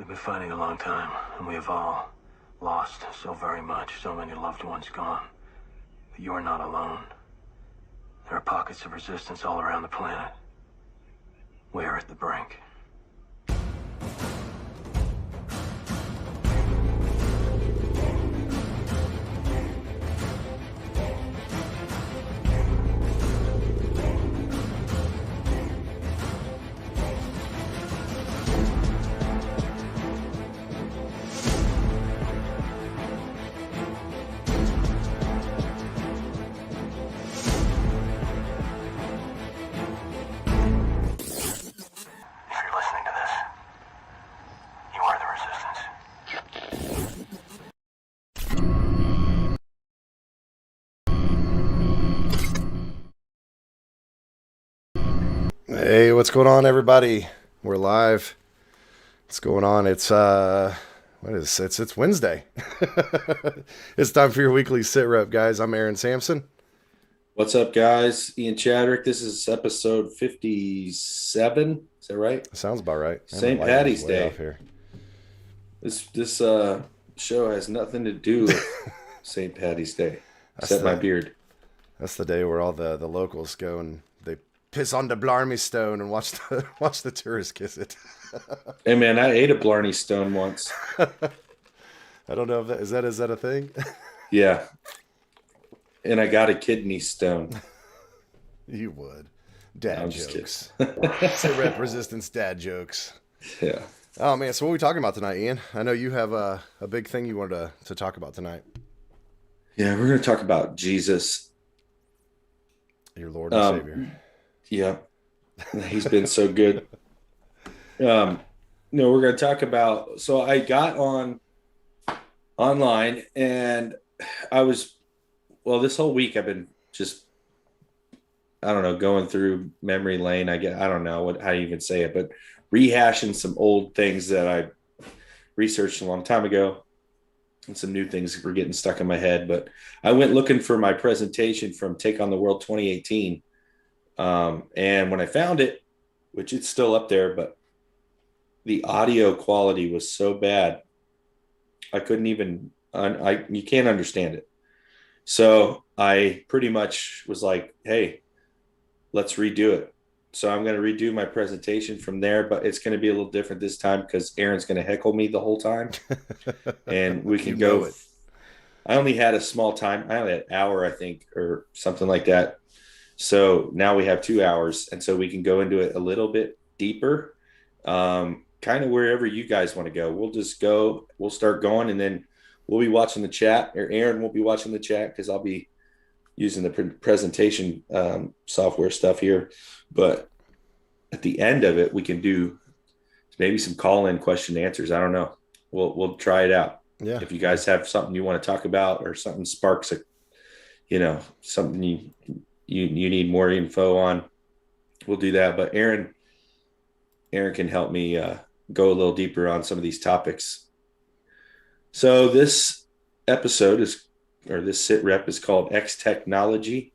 We've been fighting a long time, and we have all lost so very much, so many loved ones gone. But you are not alone. There are pockets of resistance all around the planet. We are at the brink. Hey, what's going on, everybody? We're live. What's going on? It's it's Wednesday. It's time for your weekly sit rep, guys. I'm Aaron Sampson. What's up, guys? Ian Chadrick. This is episode 57. Is that right? Sounds about right. St. Patty's Day. Here. This show has nothing to do with St. Patty's Day, except my beard. That's the day where all the locals go and they piss on the Blarney Stone and watch the tourists kiss it. Hey man, I ate a Blarney Stone once. I don't know if is that a thing? Yeah. And I got a kidney stone. You would. Dad jokes. SITREP Resistance dad jokes. Yeah. Oh man, so what are we talking about tonight, Ian? I know you have a big thing you wanted to talk about tonight. Yeah, we're going to talk about Jesus. Your Lord and Savior. Yeah, he's been so good. We're going to talk about. So I got online, and this whole week I've been just, I don't know, going through memory lane. I don't know how you even say it, but rehashing some old things that I researched a long time ago, and some new things were getting stuck in my head. But I went looking for my presentation from Take on the World 2018. And when I found it, which it's still up there, but the audio quality was so bad, I couldn't even, you can't understand it. So I pretty much was like, hey, let's redo it. So I'm going to redo my presentation from there, but it's going to be a little different this time because Aaron's going to heckle me the whole time. And we can go. I only had a small time. I only had an hour, I think, or something like that. So now we have 2 hours, and so we can go into it a little bit deeper, kind of wherever you guys want to go. We'll start going, and then we'll be watching the chat, or Aaron will be watching the chat because I'll be using the presentation software stuff here. But at the end of it, we can do maybe some call-in question and answers. I don't know. We'll try it out. Yeah. If you guys have something you want to talk about or something sparks something you need more info on, we'll do that. But Aaron can help me go a little deeper on some of these topics. So this episode this sit rep is called X-Technology,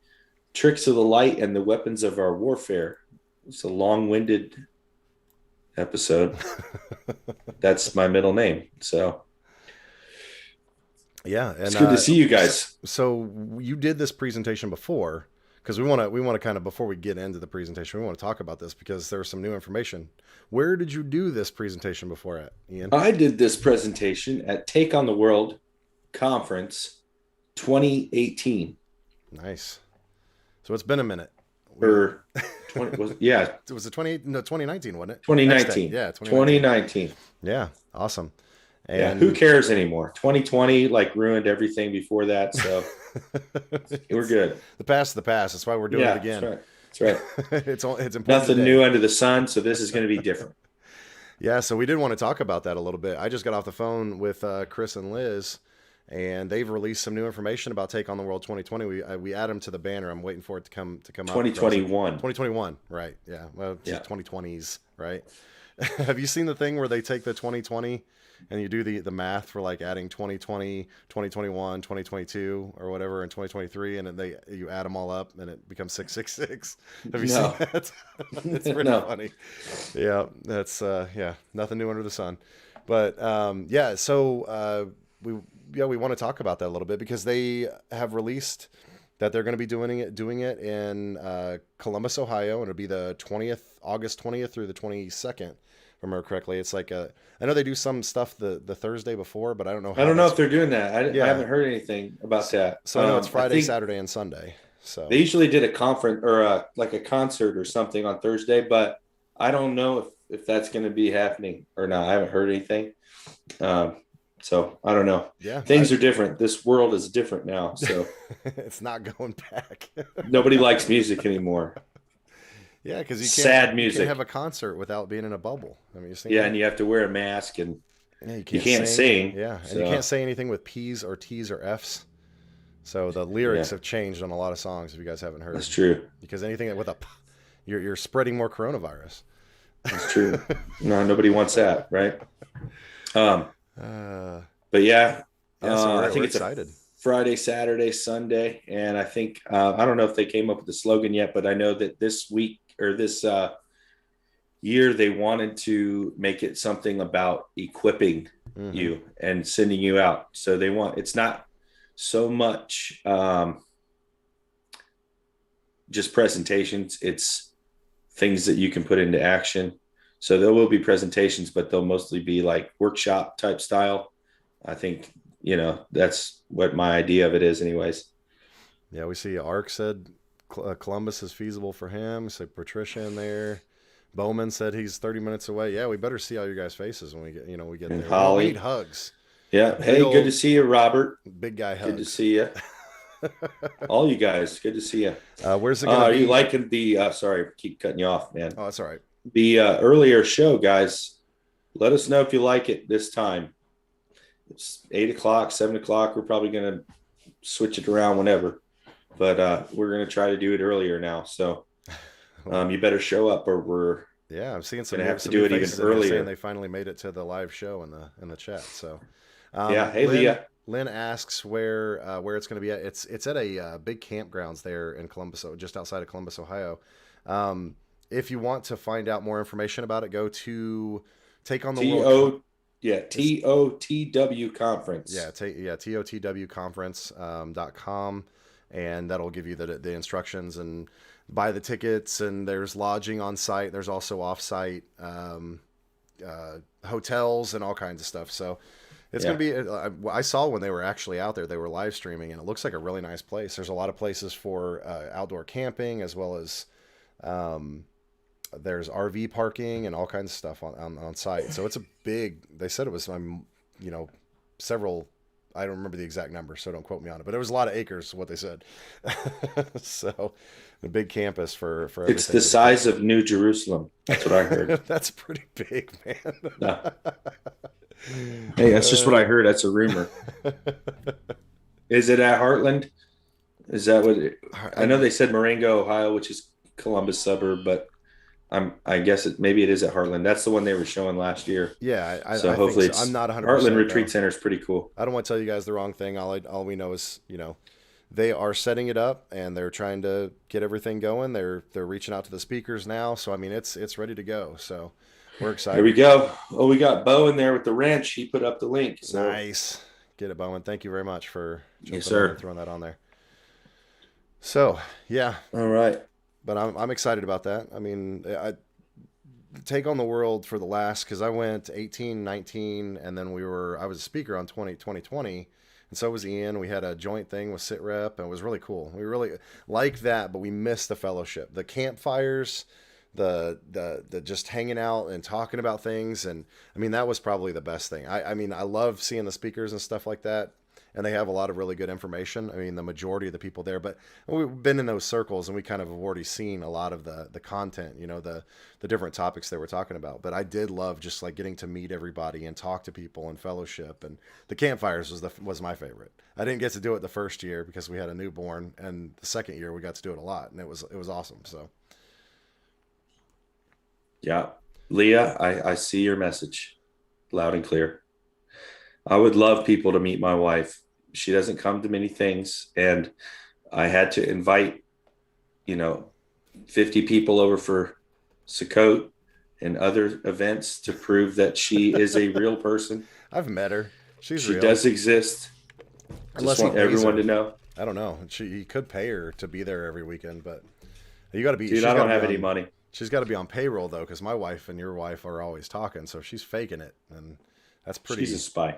Tricks of the Light and the Weapons of Our Warfare. It's a long-winded episode. That's my middle name. So yeah, and it's good to see you guys. So you did this presentation before. Because we want to kind of, before we get into the presentation, we want to talk about this because there's some new information. Where did you do this presentation before at, Ian? I did this presentation at Take on the World Conference 2018. Nice. So it's been a minute. Or 20, yeah. Was it 2019, wasn't it? 2019. Yeah, 2019. Yeah, awesome. And yeah, who cares anymore? 2020 ruined everything before that, so we're good. The past is the past. That's why we're doing it again. That's right. It's important. Nothing new under the sun, so this is going to be different. Yeah, so we did want to talk about that a little bit. I just got off the phone with Chris and Liz, and they've released some new information about Take on the World 2020. We add them to the banner. I'm waiting for it to come 2021. 2021, right? Yeah. Well, yeah. 2020s, right? Have you seen the thing where they take the 2020 and you do the math for adding 2020, 2021, 2022 or whatever in 2023, and then you add them all up and it becomes 666. Have you seen that? It's pretty funny. Yeah, that's nothing new under the sun. But yeah, so we want to talk about that a little bit because they have released that they're going to be doing it in Columbus, Ohio, and it'll be the August 20th through the 22nd, if I remember correctly. It's like I know they do some stuff the Thursday before, but I don't know how. I don't know if they're doing that. I haven't heard anything about that. So I know it's Friday, Saturday, and Sunday. So they usually did a conference or like a concert or something on Thursday, but I don't know if that's going to be happening or not. I haven't heard anything. So I don't know. Yeah, things are different. This world is different now. So it's not going back. Nobody likes music anymore. Yeah, because you can't have a concert without being in a bubble. I mean, and you have to wear a mask and you can't sing. Yeah, and you can't say anything with P's or T's or F's. So the lyrics have changed on a lot of songs. If you guys haven't heard, that's true. Because anything with a P, you're spreading more coronavirus. That's true. No, nobody wants that, right? But yeah, so I think it's excited. Friday, Saturday, Sunday, and I think I don't know if they came up with the slogan yet, but I know that this week or this year they wanted to make it something about equipping you and sending you out. So it's not so much just presentations, it's things that you can put into action. So there will be presentations, but they'll mostly be like workshop type style. I think, that's what my idea of it is anyways. Yeah, we see Ark said Columbus is feasible for him. We see Patricia in there. Bowman said he's 30 minutes away. Yeah, we better see all your guys' faces when we get and there. Holly. We need hugs. Yeah. Hey, good to see you, Robert. Big guy hugs. Good to see you. All you guys, good to see you. Where's it going to be? Are you liking the sorry, keep cutting you off, man. Oh, that's all right. The earlier show, guys, let us know if you like it this time. It's 8 o'clock, 7 o'clock. We're probably going to switch it around whenever, but we're going to try to do it earlier now. So you better show up or we're I'm seeing some have to do it even earlier. Saying they finally made it to the live show in the chat. So hey, Leah. Lynn asks where it's going to be at. It's at a big campgrounds there in Columbus, just outside of Columbus, Ohio. If you want to find out more information about it, go to Take on the World. TOTW conference. TOTW conference.com, and that'll give you the instructions and buy the tickets, and there's lodging on site. There's also off-site hotels and all kinds of stuff. So it's going to be, I saw when they were actually out there, they were live streaming, and it looks like a really nice place. There's a lot of places for outdoor camping, as well as there's RV parking and all kinds of stuff on site. So it's they said it was, several, I don't remember the exact number, so don't quote me on it, but it was a lot of acres, what they said. So a big campus for everything. It's the size of New Jerusalem. That's what I heard. That's pretty big, man. No. Hey, that's just what I heard. That's a rumor. Is it at Heartland? Is that what I know they said Marengo, Ohio, which is Columbus suburb, but I guess maybe it is at Heartland. That's the one they were showing last year. Yeah, so hopefully think so. I'm not 100%. Heartland Retreat Center is pretty cool. I don't want to tell you guys the wrong thing. All we know is, they are setting it up and they're trying to get everything going. They're reaching out to the speakers now, so I mean it's ready to go. So we're excited. Here we go. Oh, we got Bo in there with the wrench. He put up the link. So. Nice. Get it, Bowen. Thank you very much for throwing that on there. So yeah. All right. But I'm excited about that. I mean, I Take on the World for the last, because I went 18, 19, and then I was a speaker on 2020, and so was Ian. We had a joint thing with SITREP, and it was really cool. We really liked that, but we missed the fellowship, the campfires, the just hanging out and talking about things, and I mean that was probably the best thing. I mean I love seeing the speakers and stuff like that. And they have a lot of really good information. I mean, the majority of the people there, but we've been in those circles and we kind of have already seen a lot of the content, the different topics they were talking about. But I did love just like getting to meet everybody and talk to people and fellowship. And the campfires was my favorite. I didn't get to do it the first year because we had a newborn, and the second year we got to do it a lot, and it was awesome. So, yeah, Leah, I see your message loud and clear. I would love people to meet my wife. She doesn't come to many things, and I had to invite, 50 people over for Sukkot, and other events to prove that she is a real person. I've met her. She's She real. does exist. Unless Just want he pays everyone her. to know. I don't know. He could pay her to be there every weekend, but you got to be. Dude, I don't have any money. She's got to be on payroll though, because my wife and your wife are always talking. So she's faking it, and that's pretty. She's a spy.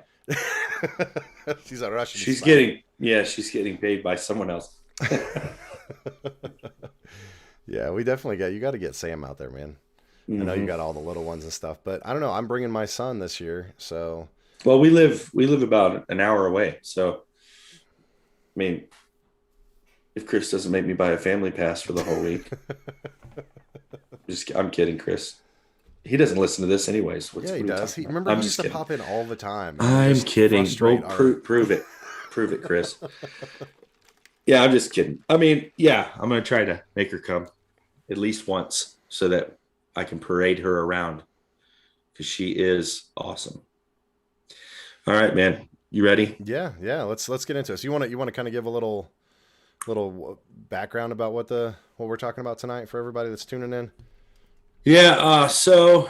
She's a Russian. She's spy. she's getting paid by someone else. Yeah, we definitely you got to get Sam out there, man. I know you got all the little ones and stuff, but I don't know. I'm bringing my son this year, so. Well, we live about an hour away, so I mean, if Chris doesn't make me buy a family pass for the whole week, I'm kidding, Chris. He doesn't listen to this anyways. Yeah, he does. He used to pop in all the time. I'm kidding. Prove it. Prove it, Chris. Yeah, I'm just kidding. I mean, yeah, I'm going to try to make her come at least once so that I can parade her around, because she is awesome. All right, man. You ready? Yeah. Let's get into it. So you want to kind of give a little background about what we're talking about tonight for everybody that's tuning in? Yeah. So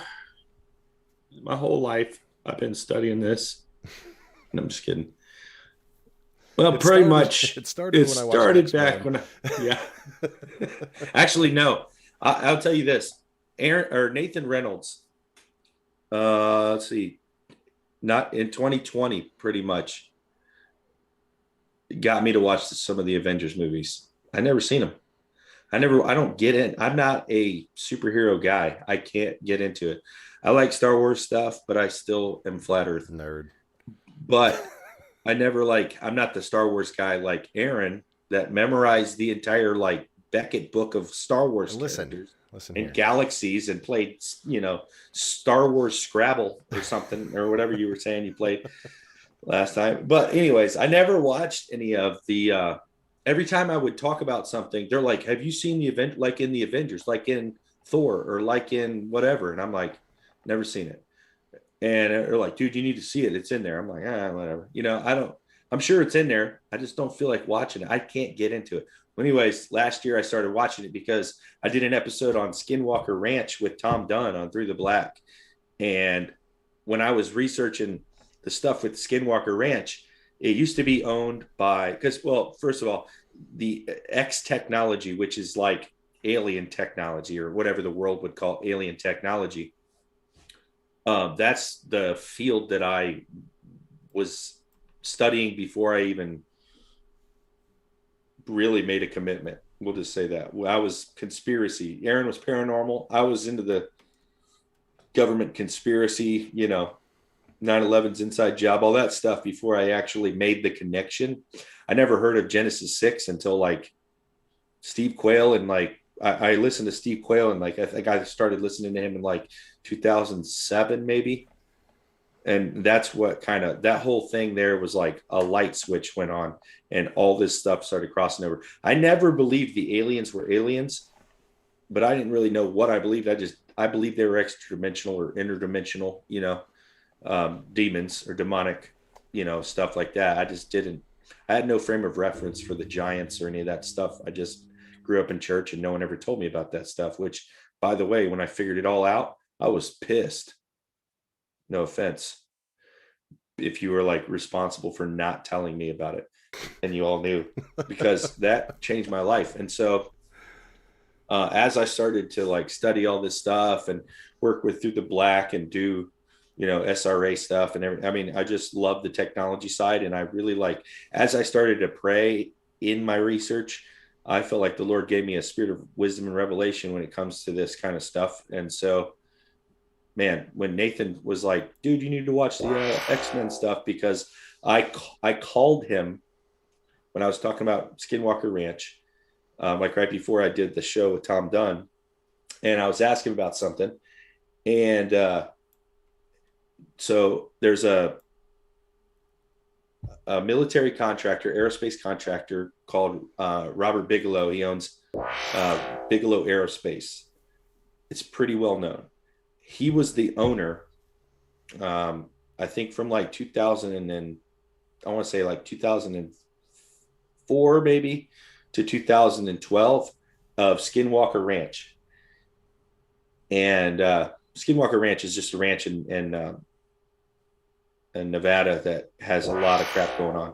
my whole life I've been studying this. No, I'm just kidding. Well, it started back when yeah. Actually, no. I'll tell you this. Nathan Reynolds. Let's see. Not in 2020, pretty much got me to watch some of the Avengers movies. I never seen them. I don't get in. I'm not a superhero guy. I can't get into it. I like Star Wars stuff, but I still am flat Earth nerd. But I'm not the Star Wars guy like Aaron that memorized the entire Beckett book of Star Wars characters and galaxies and played, Star Wars Scrabble or something or whatever you were saying you played last time. But anyways, I never watched any of the, every time I would talk about something, they're like, have you seen the event, like in the Avengers, like in Thor or like in whatever? And I'm like, never seen it. And they're like, dude, you need to see it. It's in there. I'm like, whatever. I'm sure it's in there. I just don't feel like watching it. I can't get into it. Anyways, last year I started watching it because I did an episode on Skinwalker Ranch with Tom Dunn on Through the Black. And when I was researching the stuff with Skinwalker Ranch, it used to be owned by, first of all, the X technology, which is like alien technology or whatever the world would call alien technology. That's the field that I was studying before I even really made a commitment. We'll just say that. I was conspiracy. Aaron was paranormal. I was into the government conspiracy, 9/11's inside job, all that stuff before I actually made the connection. I never heard of Genesis 6 until Steve Quayle, and I listened to Steve Quayle, and I think I started listening to him in 2007 maybe. And that's what that whole thing there was like a light switch went on and all this stuff started crossing over. I never believed the aliens were aliens, but I didn't really know what I believed. I believed they were extra-dimensional or interdimensional, demons or demonic, stuff like that. I had no frame of reference for the giants or any of that stuff. I just grew up in church and no one ever told me about that stuff, which, by the way, when I figured it all out, I was pissed. No offense. If you were responsible for not telling me about it and you all knew, because that changed my life. And so as I started to study all this stuff and work with Through the Black and do, SRA stuff and everything, I just love the technology side. And I really as I started to pray in my research, I felt like the Lord gave me a spirit of wisdom and revelation when it comes to this kind of stuff. And so, man, when Nathan was like, dude, you need to watch the X-Men stuff, because I called him when I was talking about Skinwalker Ranch, right before I did the show with Tom Dunn, and I was asking about something. And so there's a military contractor, aerospace contractor called Robert Bigelow. He owns Bigelow Aerospace. It's pretty well known. He was the owner, I think from 2000 and I want to say 2004 maybe to 2012 of Skinwalker Ranch. And Skinwalker Ranch is just a ranch in Nevada that has a lot of crap going on.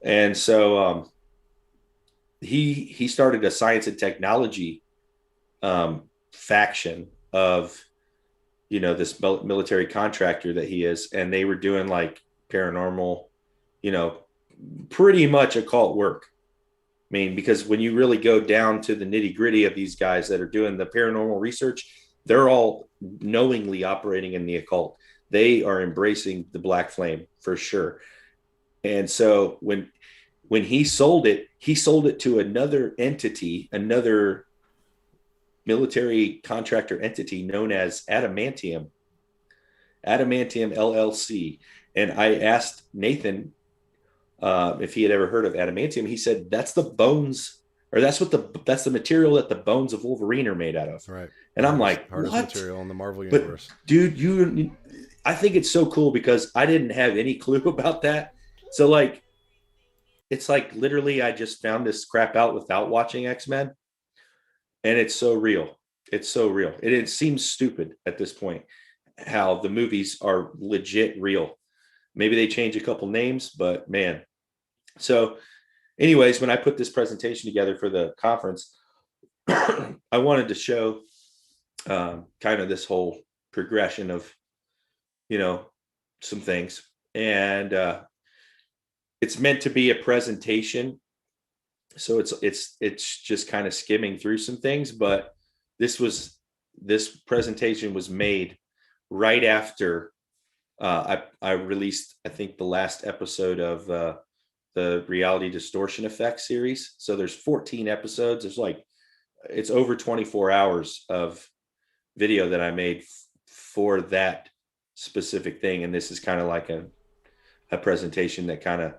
And so he started a science and technology faction of, you know, this military contractor that he is. And they were doing like paranormal, you know, pretty much occult work. I mean, because when you really go down to the nitty gritty of these guys that are doing the paranormal research, they're all knowingly operating in the occult. They are embracing the black flame for sure. And so when he sold it to another entity, another military contractor entity known as Adamantium LLC. And I asked Nathan if he had ever heard of adamantium. He said that's the bones, or that's the material that the bones of Wolverine are made out of. Right. And I'm like, hardest what? material in the Marvel universe. But dude, I think it's so cool because I didn't have any clue about that. So like, it's like literally I just found this crap out without watching X-Men, and it's so real. It's so real. It seems stupid at this point how the movies are legit real. Maybe they change a couple names, but man. So anyways, when I put this presentation together for the conference, I wanted to show kind of this whole progression of, you know, some things. And it's meant to be a presentation. So it's just kind of skimming through some things, but this presentation was made right after I released, I think, the last episode of the Reality Distortion Effect series. So there's 14 episodes. It's over 24 hours of video that I made for that specific thing. And this is kind of like a presentation that kind of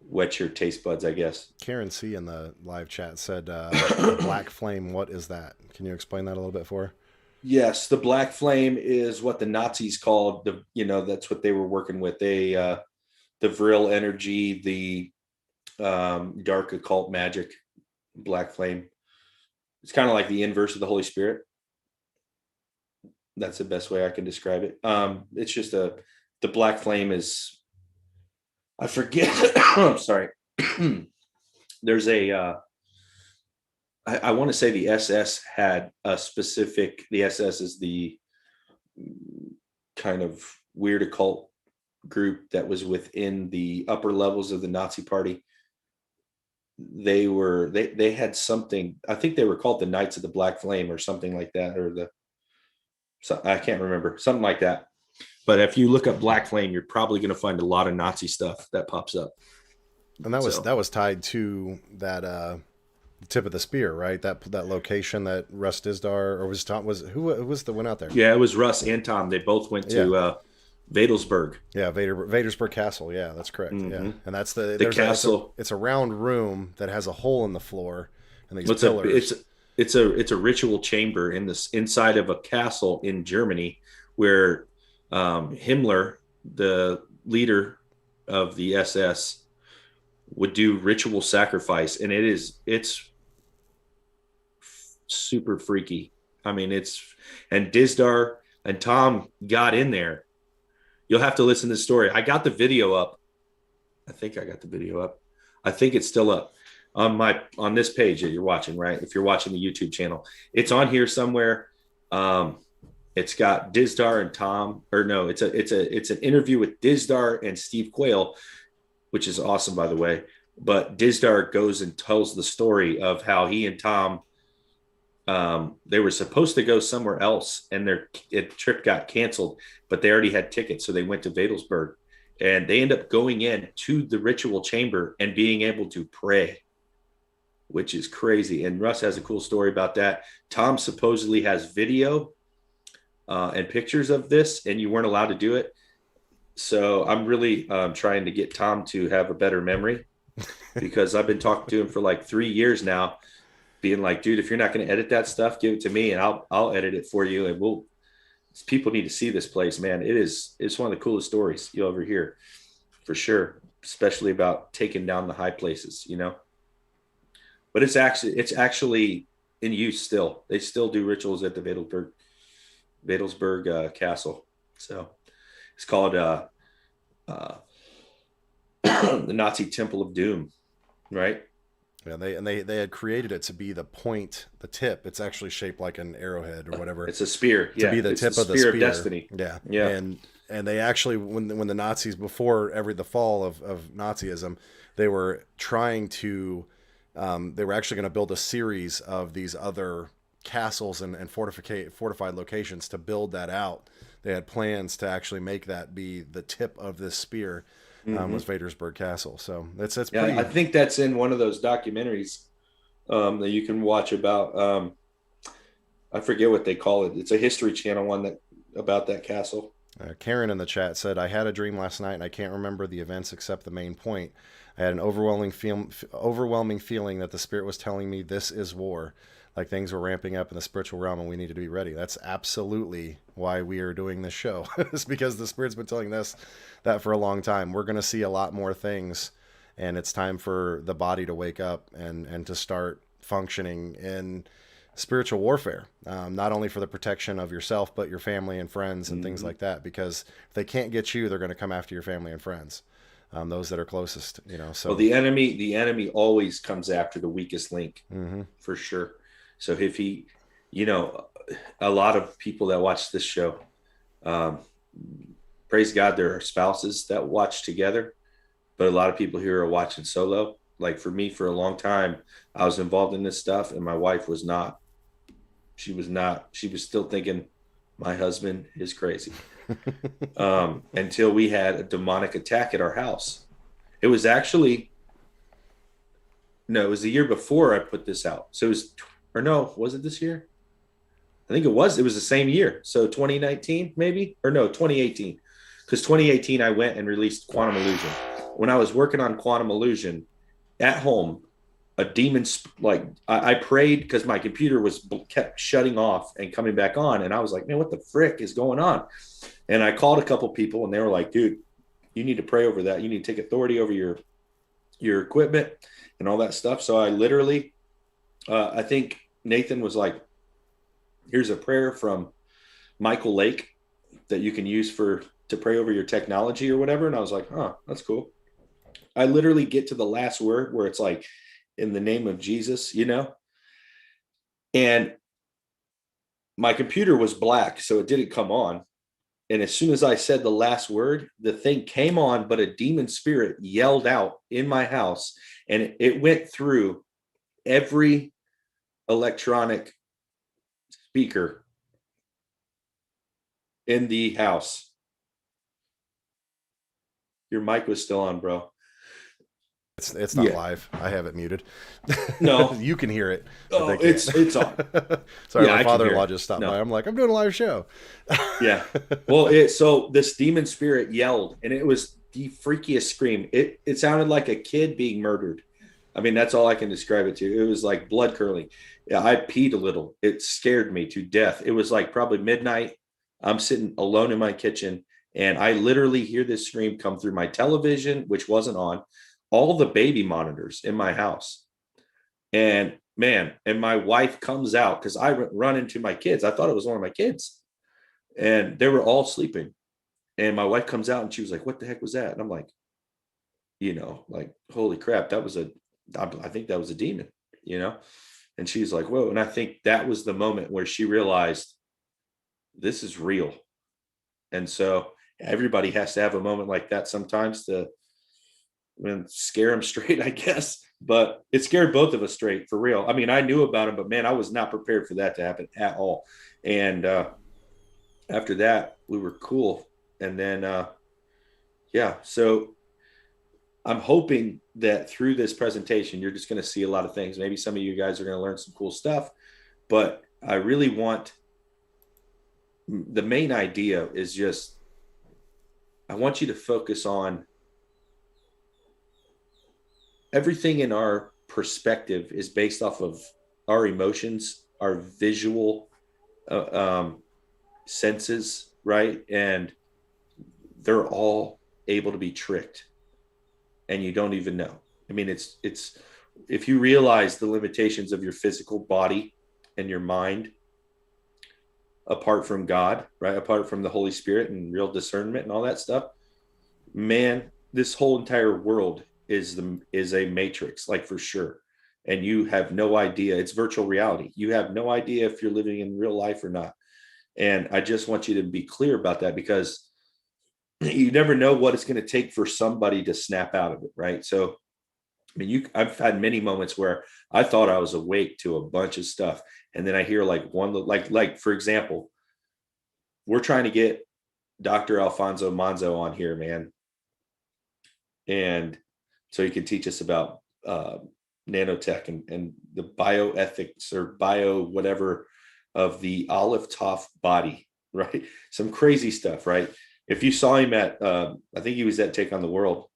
whets your taste buds, I guess. Karen C in the live chat said, the black flame, what is that? Can you explain that a little bit for her? Yes, the black flame is what the Nazis called that's what they were working with. The Vril energy, the dark occult magic, black flame. It's kind of like the inverse of the Holy Spirit. That's the best way I can describe it. It's just the black flame is, I forget. I'm sorry. There's I want to say the SS had a specific, the SS is the kind of weird occult group that was within the upper levels of the Nazi party. They had something, I think they were called the Knights of the Black Flame or something like that, I can't remember, something like that. But if you look up Black Flame, you're probably going to find a lot of Nazi stuff that pops up. And that was tied to that tip of the spear, right? That location that Russ Dizdar, or was Tom, who was the one out there? Yeah, it was Russ and Tom. They both went to Vadelsberg. Yeah, Vadersburg Castle. Yeah, that's correct. Mm-hmm. Yeah, and that's the castle. It's a round room that has a hole in the floor, and these pillars. It's a ritual chamber inside of a castle in Germany where Himmler, the leader of the SS, would do ritual sacrifice, and it's super freaky. I mean, and Dizdar and Tom got in there. You'll have to listen to the story. I got the video up. I think I got the video up. I think it's still up on this page that you're watching, right? If you're watching the YouTube channel, it's on here somewhere. It's got Dizdar and Tom, or no, it's an interview with Dizdar and Steve Quayle, which is awesome, by the way. But Dizdar goes and tells the story of how he and Tom, they were supposed to go somewhere else, and their trip got canceled, but they already had tickets, so they went to Vadelsberg, and they end up going in to the ritual chamber and being able to pray, which is crazy. And Russ has a cool story about that. Tom supposedly has video and pictures of this, and you weren't allowed to do it. So I'm really trying to get Tom to have a better memory, because I've been talking to him for like 3 years now, being like, dude, if you're not going to edit that stuff, give it to me and I'll edit it for you. And people need to see this place, man. It's one of the coolest stories you'll ever hear, for sure. Especially about taking down the high places, but it's actually in use still. They still do rituals at the Vadelsberg Vadelsberg Castle. So it's called the Nazi Temple of Doom, right? Yeah, they had created it to be the point, the tip. It's actually shaped like an arrowhead or whatever. It's a spear. To Yeah, be the it's tip the of the spear spear. of destiny. Yeah, Yeah. And they actually, when the Nazis, before the fall of Nazism, they were trying to, they were actually going to build a series of these other castles and fortified locations to build that out. They had plans to actually make that be the tip of this spear. Was Vadersburg Castle. So that's Yeah, pretty. I think that's in one of those documentaries that you can watch about. I forget what they call it. It's a History Channel one that about that castle. Karen in the chat said, "I had a dream last night, and I can't remember the events except the main point. I had an overwhelming feeling that the spirit was telling me this is war, like things were ramping up in the spiritual realm, and we needed to be ready." That's absolutely why we are doing this show. It's because the spirit's been telling us that for a long time. We're going to see a lot more things, and it's time for the body to wake up and to start functioning in spiritual warfare, not only for the protection of yourself, but your family and friends and things like that. Because if they can't get you, they're going to come after your family and friends, those that are closest. So well, the enemy always comes after the weakest link, for sure. So if he, a lot of people that watch this show, praise God, there are spouses that watch together, but a lot of people here are watching solo. Like for me, for a long time, I was involved in this stuff, and my wife was not. She was not. She was still thinking my husband is crazy. Until we had a demonic attack at our house. It was actually, no, it was the year before I put this out. So it was, or no, was it this year? I think it was the same year. So 2019 maybe, or no, 2018. Because 2018 I went and released Quantum Illusion. When I was working on Quantum Illusion at home, a demon, like I prayed because my computer kept shutting off and coming back on. And I was like, man, what the frick is going on? And I called a couple people, and they were like, dude, you need to pray over that. You need to take authority over your equipment and all that stuff. So I literally, I think Nathan was like, here's a prayer from Michael Lake that you can use to pray over your technology or whatever. And I was like, oh, that's cool. I literally get to the last word where it's like, in the name of Jesus, and my computer was black, so it didn't come on. And as soon as I said the last word, the thing came on, but a demon spirit yelled out in my house, and it went through every electronic speaker in the house. Your mic was still on, bro. It's not live. I have it muted. No, you can hear it. Oh, it's on. Sorry, my father-in-law just stopped by. I'm like, I'm doing a live show. Yeah. Well, so this demon spirit yelled, and it was the freakiest scream. It sounded like a kid being murdered. I mean, that's all I can describe it to. It was like blood curdling. Yeah, I peed a little. It scared me to death. It was like probably midnight. I'm sitting alone in my kitchen, and I literally hear this scream come through my television, which wasn't on, all the baby monitors in my house. And man, and my wife comes out because I run into my kids. I thought it was one of my kids, and they were all sleeping. And my wife comes out, and she was like, what the heck was that? And I'm like, like, holy crap, I think that was a demon, and she's like, whoa. And I think that was the moment where she realized this is real. And so everybody has to have a moment like that sometimes to scare them straight, I guess. But it scared both of us straight, for real. I mean, I knew about him, but man, I was not prepared for that to happen at all. And after that, we were cool. And then, so I'm hoping that through this presentation, you're just going to see a lot of things. Maybe some of you guys are going to learn some cool stuff, but I really want, the main idea is just, I want you to focus on everything in our perspective is based off of our emotions, our visual senses, right? And they're all able to be tricked, and you don't even know. I mean, it's if you realize the limitations of your physical body and your mind, apart from God, right? Apart from the Holy Spirit and real discernment and all that stuff, man, this whole entire world is a matrix, like for sure. And you have no idea. It's virtual reality. You have no idea if you're living in real life or not. And I just want you to be clear about that, because you never know what it's going to take for somebody to snap out of it, right? So, I mean, I've had many moments where I thought I was awake to a bunch of stuff, and then I hear like one, like for example, we're trying to get Dr. Alfonso Manzo on here, man, and so he can teach us about nanotech and the bioethics or bio whatever of the Aleph Toph body, right? Some crazy stuff, right? If you saw him at, I think he was at Take on the World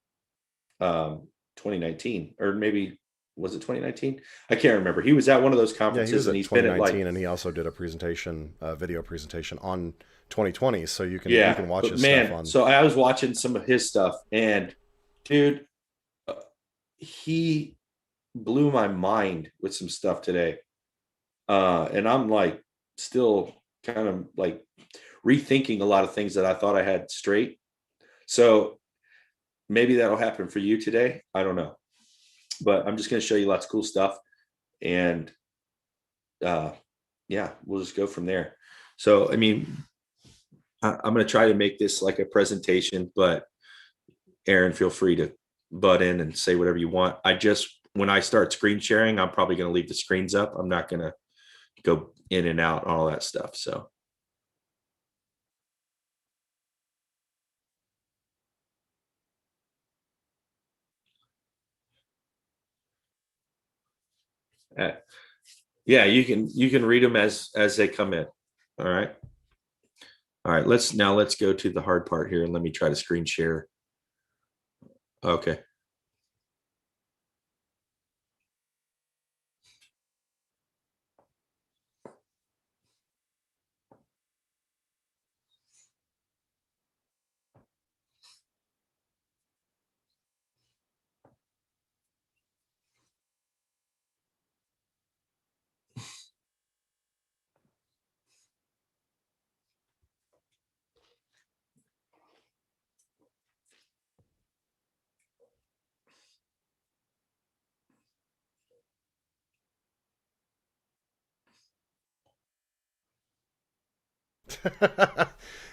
2019, or maybe was it 2019? I can't remember. He was at one of those conferences. Yeah, he was and at he's 2019, been at and he also did a presentation, video presentation on 2020. So you can watch his man, stuff on. So I was watching some of his stuff, and dude, he blew my mind with some stuff today. And I'm like still kind of like rethinking a lot of things that I thought I had straight. So maybe that'll happen for you today. I don't know, but I'm just going to show you lots of cool stuff, and yeah, we'll just go from there. So, I mean, I'm going to try to make this like a presentation, but Aaron, feel free to butt in and say whatever you want. When I start screen sharing, I'm probably going to leave the screens up. I'm not going to go in and out, all that stuff. So. Yeah, you can read them as they come in. All right. Let's go to the hard part here, and let me try to screen share. Okay.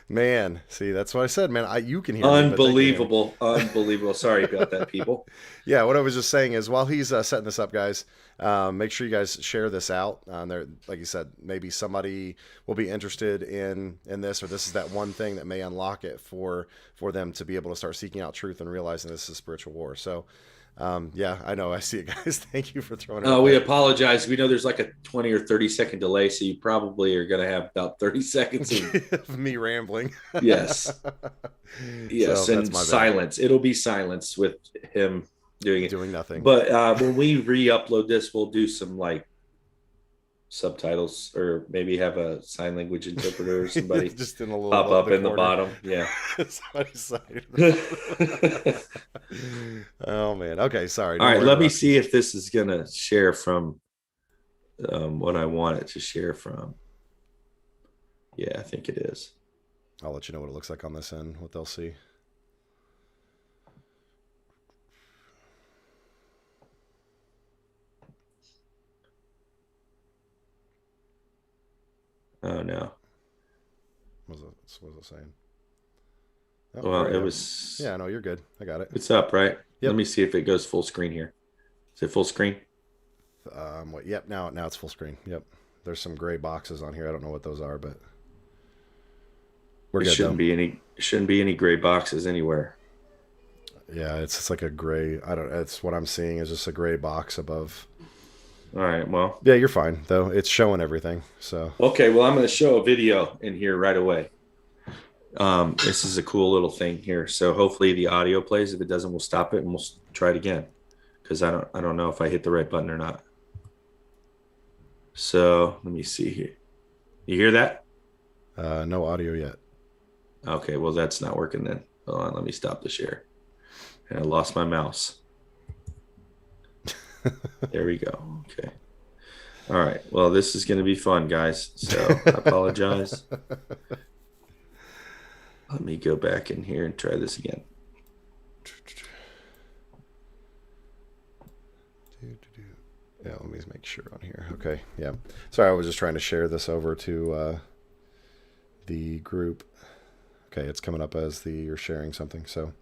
Man, see, that's what I said, man. You can hear Unbelievable. me, but Unbelievable. Sorry about that, people. Yeah, what I was just saying is, while he's setting this up, guys, make sure you guys share this out. There, like you said, maybe somebody will be interested in this, or this is that one thing that may unlock it for them to be able to start seeking out truth and realizing this is a spiritual war. So, yeah, I know. I see it, guys. Thank you for throwing it out We there. apologize. We know there's like a 20 or 30-second delay, so you probably are going to have about 30 seconds of me rambling. Yes. Yes, So, and silence. It'll be silence with him doing nothing. But when we re-upload this, we'll do some like subtitles, or maybe have a sign language interpreter or somebody just in a little pop up in the bottom. Yeah. Oh man. Okay, sorry. All right, let me see if this is gonna share from what I want it to share from. Yeah, I think it is. I'll let you know what it looks like on this end, what they'll see. Oh no. What was it saying? Oh, well, it was. Yeah, no, you're good. I got it. It's up, right? Yep. Let me see if it goes full screen here. Is it full screen? Yep. Now it's full screen. Yep. There's some gray boxes on here. I don't know what those are, but we're good. Shouldn't be any gray boxes anywhere. Yeah, it's like a gray. It's what I'm seeing is just a gray box above. All right, well. Yeah, you're fine, though. It's showing everything, so. Okay, well, I'm going to show a video in here right away. This is a cool little thing here. So hopefully the audio plays. If it doesn't, we'll stop it and we'll try it again. Because I don't know if I hit the right button or not. So let me see here. You hear that? No audio yet. Okay, well, that's not working then. Hold on, let me stop the share. And I lost my mouse. There we go. Okay. All right. Well, this is going to be fun, guys. So I apologize. Let me go back in here and try this again. Yeah, let me make sure on here. Okay, yeah. Sorry, I was just trying to share this over to the group. Okay, it's coming up as you're sharing something. So,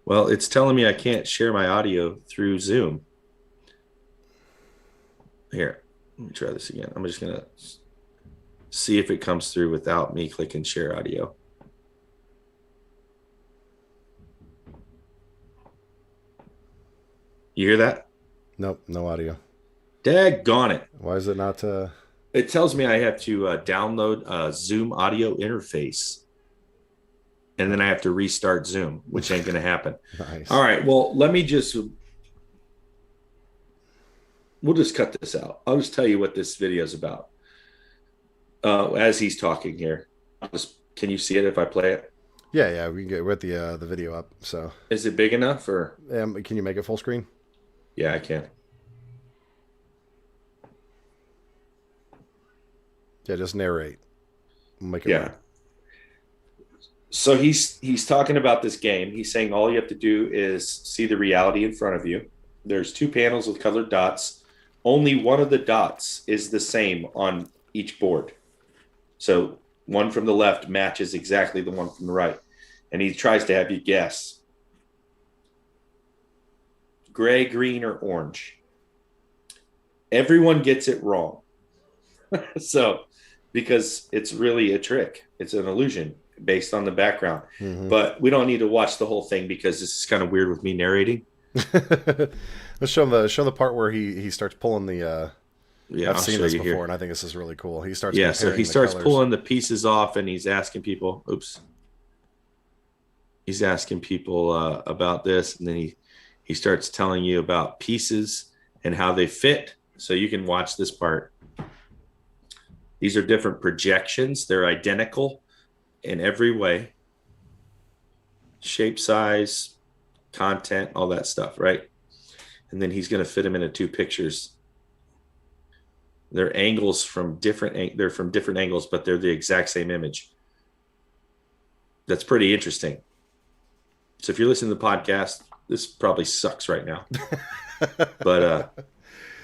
well, it's telling me I can't share my audio through Zoom. Here, let me try this again. I'm just gonna see if it comes through without me clicking share audio. You hear that? Nope, no audio. Daggone it. Why is it not? It tells me I have to download a Zoom audio interface. And then I have to restart Zoom, which ain't going to happen. Nice. All right. Well, we'll just cut this out. I'll just tell you what this video is about. As he's talking here, can you see it if I play it? Yeah, we can get with the video up. So, is it big enough, or can you make it full screen? Yeah, I can. Yeah, just narrate. Make it work. So he's talking about this game. He's saying all you have to do is see the reality in front of you. There's 2 panels with colored dots. Only one of the dots is the same on each board. So one from the left matches exactly the one from the right. And he tries to have you guess. Gray, green, or orange. Everyone gets it wrong. So, because it's really a trick. It's an illusion based on the background. Mm-hmm. But we don't need to watch the whole thing because this is kind of weird with me narrating. Let's show the part where he starts pulling the I've seen this before, and I think this is really cool. He starts so he starts pulling the pieces off, and he's asking people about this, and then he starts telling you about pieces and how they fit. So you can watch this part. These are different projections. They're identical in every way. Shape, size, content, all that stuff, right? And then he's going to fit them into 2 pictures. They're angles from different angles, but they're the exact same image. That's pretty interesting. So if you're listening to the podcast, this probably sucks right now. But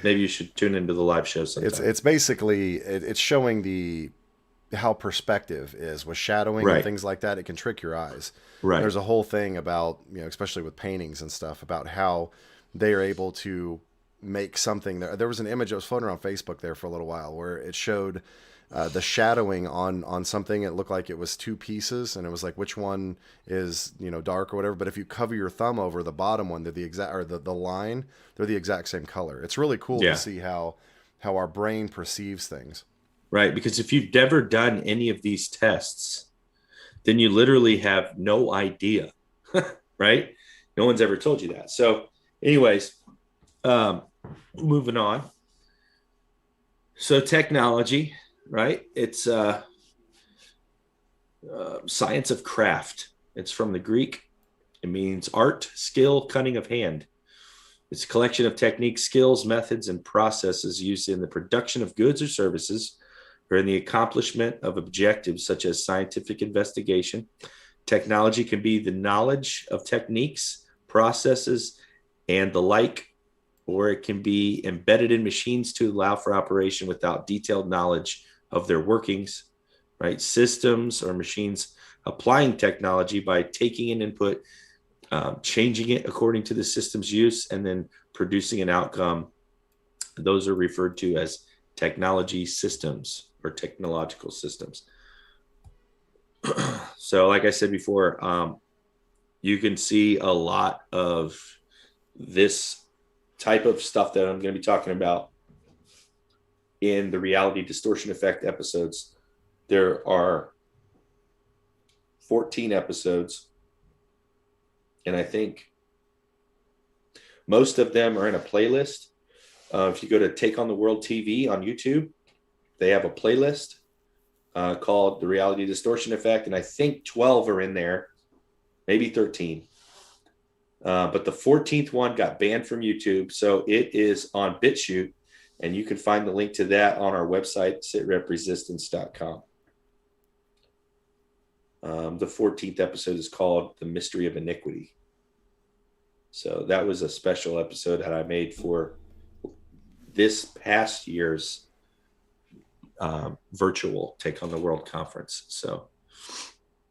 maybe you should tune into the live show sometime. It's basically it's showing how perspective is with shadowing and things like that. It can trick your eyes. Right. There's a whole thing about, especially with paintings and stuff, about how they are able to make something there. There was an image that was floating around Facebook there for a little while where it showed the shadowing on something. It looked like it was 2 pieces, and it was like, which one is dark or whatever. But if you cover your thumb over the bottom one, they're the exact, or the line, they're the exact same color. It's really cool to see how our brain perceives things. Right, because if you've never done any of these tests, then you literally have no idea, right? No one's ever told you that. So, anyways, moving on. So technology, right? It's science of craft. It's from the Greek. It means art, skill, cunning of hand. It's a collection of techniques, skills, methods, and processes used in the production of goods or services, or in the accomplishment of objectives such as scientific investigation. Technology can be the knowledge of techniques, processes, and the like, or it can be embedded in machines to allow for operation without detailed knowledge of their workings, right? Systems or machines applying technology by taking an input, changing it according to the system's use, and then producing an outcome. Those are referred to as technology systems or technological systems. So like I said before, you can see a lot of this type of stuff that I'm going to be talking about in the reality distortion effect episodes. There are 14 episodes, and I think most of them are in a playlist. If you go to Take on the World TV on YouTube, they have a playlist called The Reality Distortion Effect, and I think 12 are in there, maybe 13. But the 14th one got banned from YouTube, so it is on BitChute. And you can find the link to that on our website, sitrepresistance.com. The 14th episode is called The Mystery of Iniquity. So that was a special episode that I made for this past year's virtual Take on the World conference. So,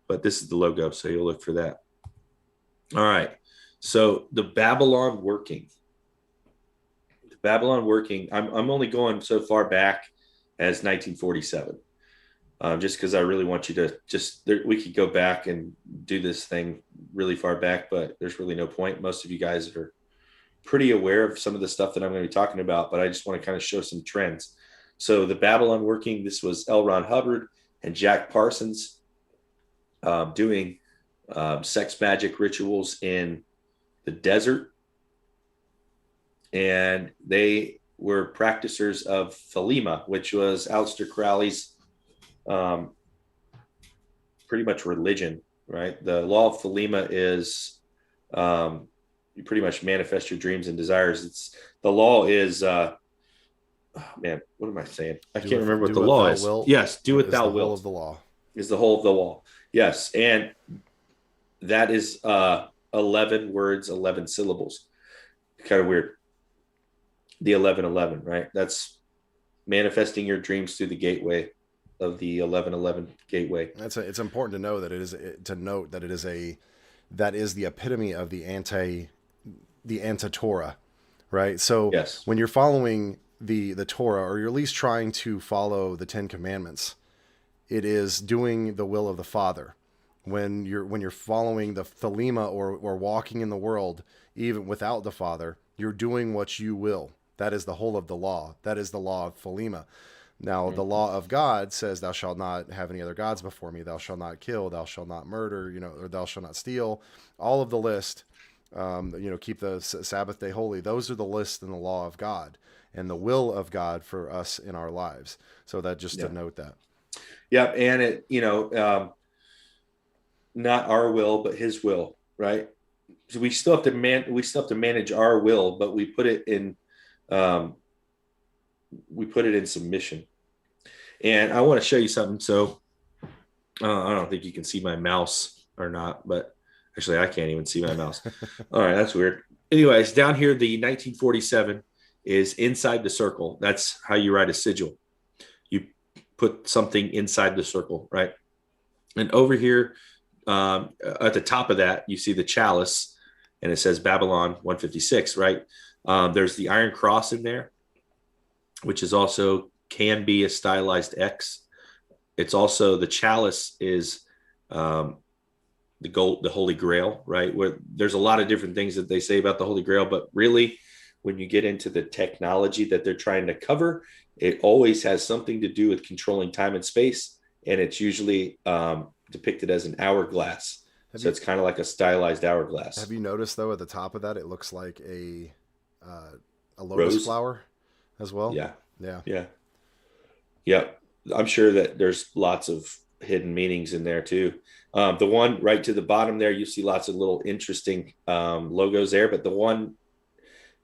but this is the logo, so you'll look for that. All right. So the Babylon working. The Babylon working. I'm only going so far back as 1947. Just because I really want you to we could go back and do this thing really far back, but there's really no point. Most of you guys are pretty aware of some of the stuff that I'm going to be talking about, but I just want to kind of show some trends. So the Babylon working, this was L. Ron Hubbard and Jack Parsons doing sex magic rituals in the desert. And they were practicers of Thelema, which was Aleister Crowley's pretty much religion, right? The law of Thelema is you pretty much manifest your dreams and desires. It's the law is man, what am I saying? I can't remember what the law is. Yes, do what thou wilt. The whole of the law is the whole of the law. Yes, and that is 11 words, 11 syllables. Kind of weird. The 1111, right? That's manifesting your dreams through the gateway of the 1111 gateway. It's important to know that that is the epitome of the anti-Torah, right? So yes, when you're following the Torah, or you're at least trying to follow the 10 Commandments, it is doing the will of the Father. When you're following the Thelema or walking in the world, even without the Father, you're doing what you will. That is the whole of the law. That is the law of Thelema. Now, the law of God says, thou shalt not have any other gods before me. Thou shalt not kill. Thou shalt not murder, or thou shalt not steal. All of the list, keep the Sabbath day holy. Those are the list in the law of God and the will of God for us in our lives. So that just to note that. Yeah. And it, not our will, but his will, right? So we still have to manage our will, but we put it in submission. And I want to show you something. So I don't think you can see my mouse or not, but actually I can't even see my mouse. All right, that's weird. Anyways, down here, the 1947 is inside the circle. That's how you write a sigil. You put something inside the circle, right? And over here, at the top of that, you see the chalice, and it says Babylon 156, right? There's the Iron Cross in there, which is also can be a stylized X. It's also the chalice is the Holy Grail, right? Where there's a lot of different things that they say about the Holy Grail, but really, when you get into the technology that they're trying to cover, it always has something to do with controlling time and space, and it's usually depicted as an hourglass. It's kind of like a stylized hourglass. Have you noticed though, at the top of that, it looks like a lotus flower as well? Yeah. I'm sure that there's lots of hidden meanings in there too. The one right to the bottom there, you see lots of little interesting logos there, but the one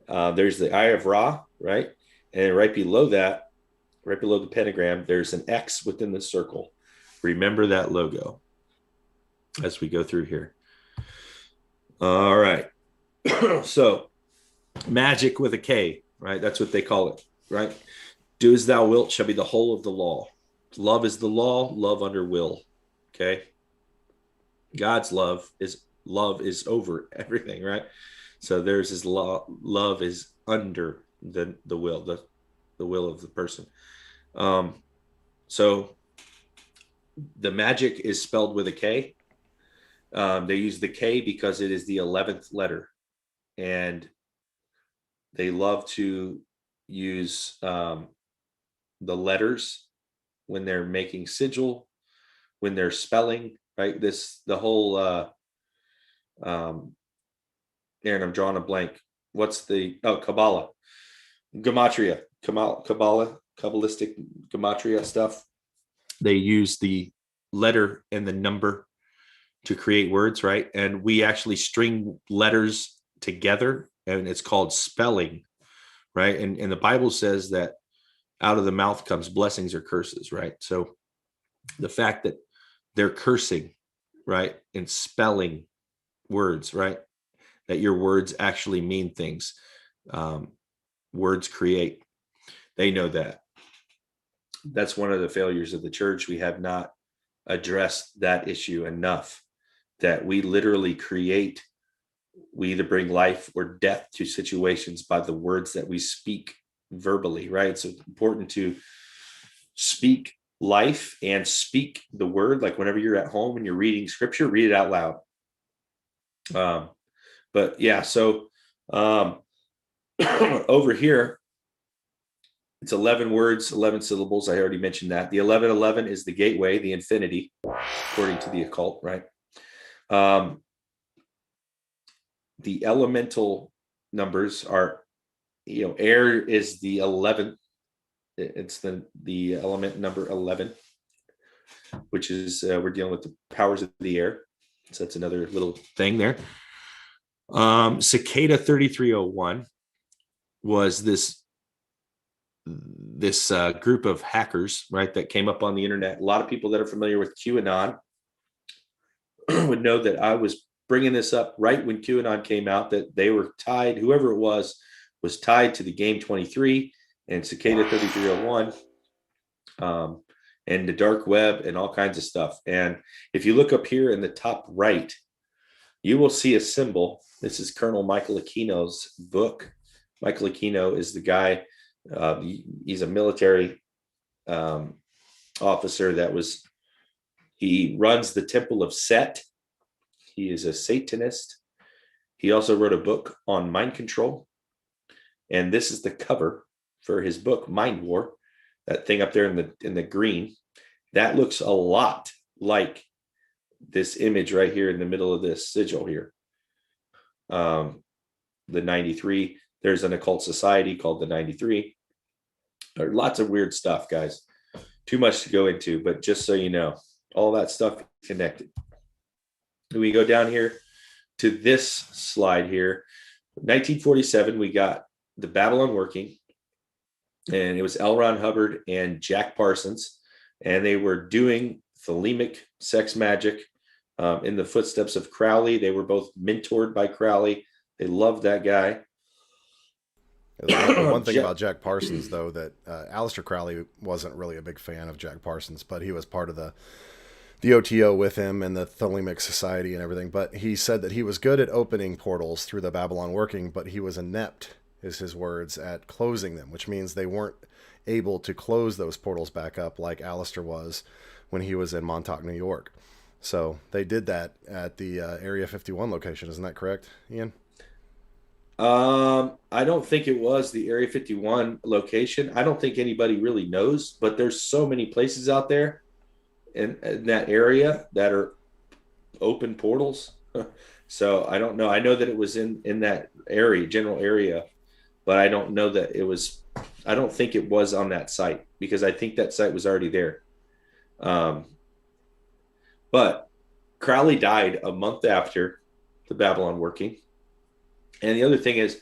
there's the Eye of Ra, right? And right below that, right below the pentagram, there's an X within the circle. Remember that logo as we go through here. All right. So magic with a K, right? That's what they call it, right? Do as thou wilt shall be the whole of the law. Love is the law, love under will. Okay. God's love is over everything, right? So there's his law, love is under the will, the will of the person. So the magic is spelled with a K. They use the K because it is the 11th letter, and they love to use the letters when they're making sigil, when they're spelling, right? The whole Aaron, I'm drawing a blank. What's Kabbalah, gematria, Kabbalistic gematria stuff. They use the letter and the number to create words, right? And we actually string letters together, and it's called spelling, right? And the Bible says that out of the mouth comes blessings or curses, right? So the fact that they're cursing, right, and spelling words, right, that your words actually mean things. Words create. They know that. That's one of the failures of the church. We have not addressed that issue enough, that we literally create. We either bring life or death to situations by the words that we speak verbally, right? So it's important to speak life and speak the word. Like whenever you're at home and you're reading scripture, read it out loud. But yeah, so over here, it's 11 words, 11 syllables. I already mentioned that. The 1111 is the gateway, the infinity, according to the occult, right? The elemental numbers are, air is the 11th. It's the element number 11, which is we're dealing with the powers of the air. So that's another little thing there. Cicada 3301 was this group of hackers, right, that came up on the internet. A lot of people that are familiar with QAnon would know that I was bringing this up right when QAnon came out, that they were tied, whoever it was tied to the Game 23 and Cicada 3301 and the dark web and all kinds of stuff. And if you look up here in the top right, you will see a symbol. This is Colonel Michael Aquino's book. Michael Aquino is the guy, he's a military officer he runs the Temple of Set. He is a Satanist. He also wrote a book on mind control. And this is the cover for his book, Mind War. That thing up there in the green, that looks a lot like this image right here in the middle of this sigil here. The 93, there's an occult society called the 93. There are lots of weird stuff, guys. Too much to go into, but just so you know, all that stuff is connected. We go down here to this slide here. 1947, we got the Babylon Working, and it was L. Ron Hubbard and Jack Parsons, and they were doing thelemic sex magic in the footsteps of Crowley. They were both mentored by Crowley. They loved that guy. One thing about Jack Parsons, though, that Aleister Crowley wasn't really a big fan of Jack Parsons, but he was part of the OTO with him and the Thelemic Society and everything. But he said that he was good at opening portals through the Babylon Working, but he was inept, is his words, at closing them, which means they weren't able to close those portals back up like Aleister was when he was in Montauk, New York. So they did that at the Area 51 location. Isn't that correct, Ian? I don't think it was the Area 51 location. I don't think anybody really knows, but there's so many places out there in that area that are open portals. So I don't know. I know that it was in that area, general area, but I don't know that it was, I don't think it was on that site, because I think that site was already there. But Crowley died a month after the Babylon Working. And the other thing is,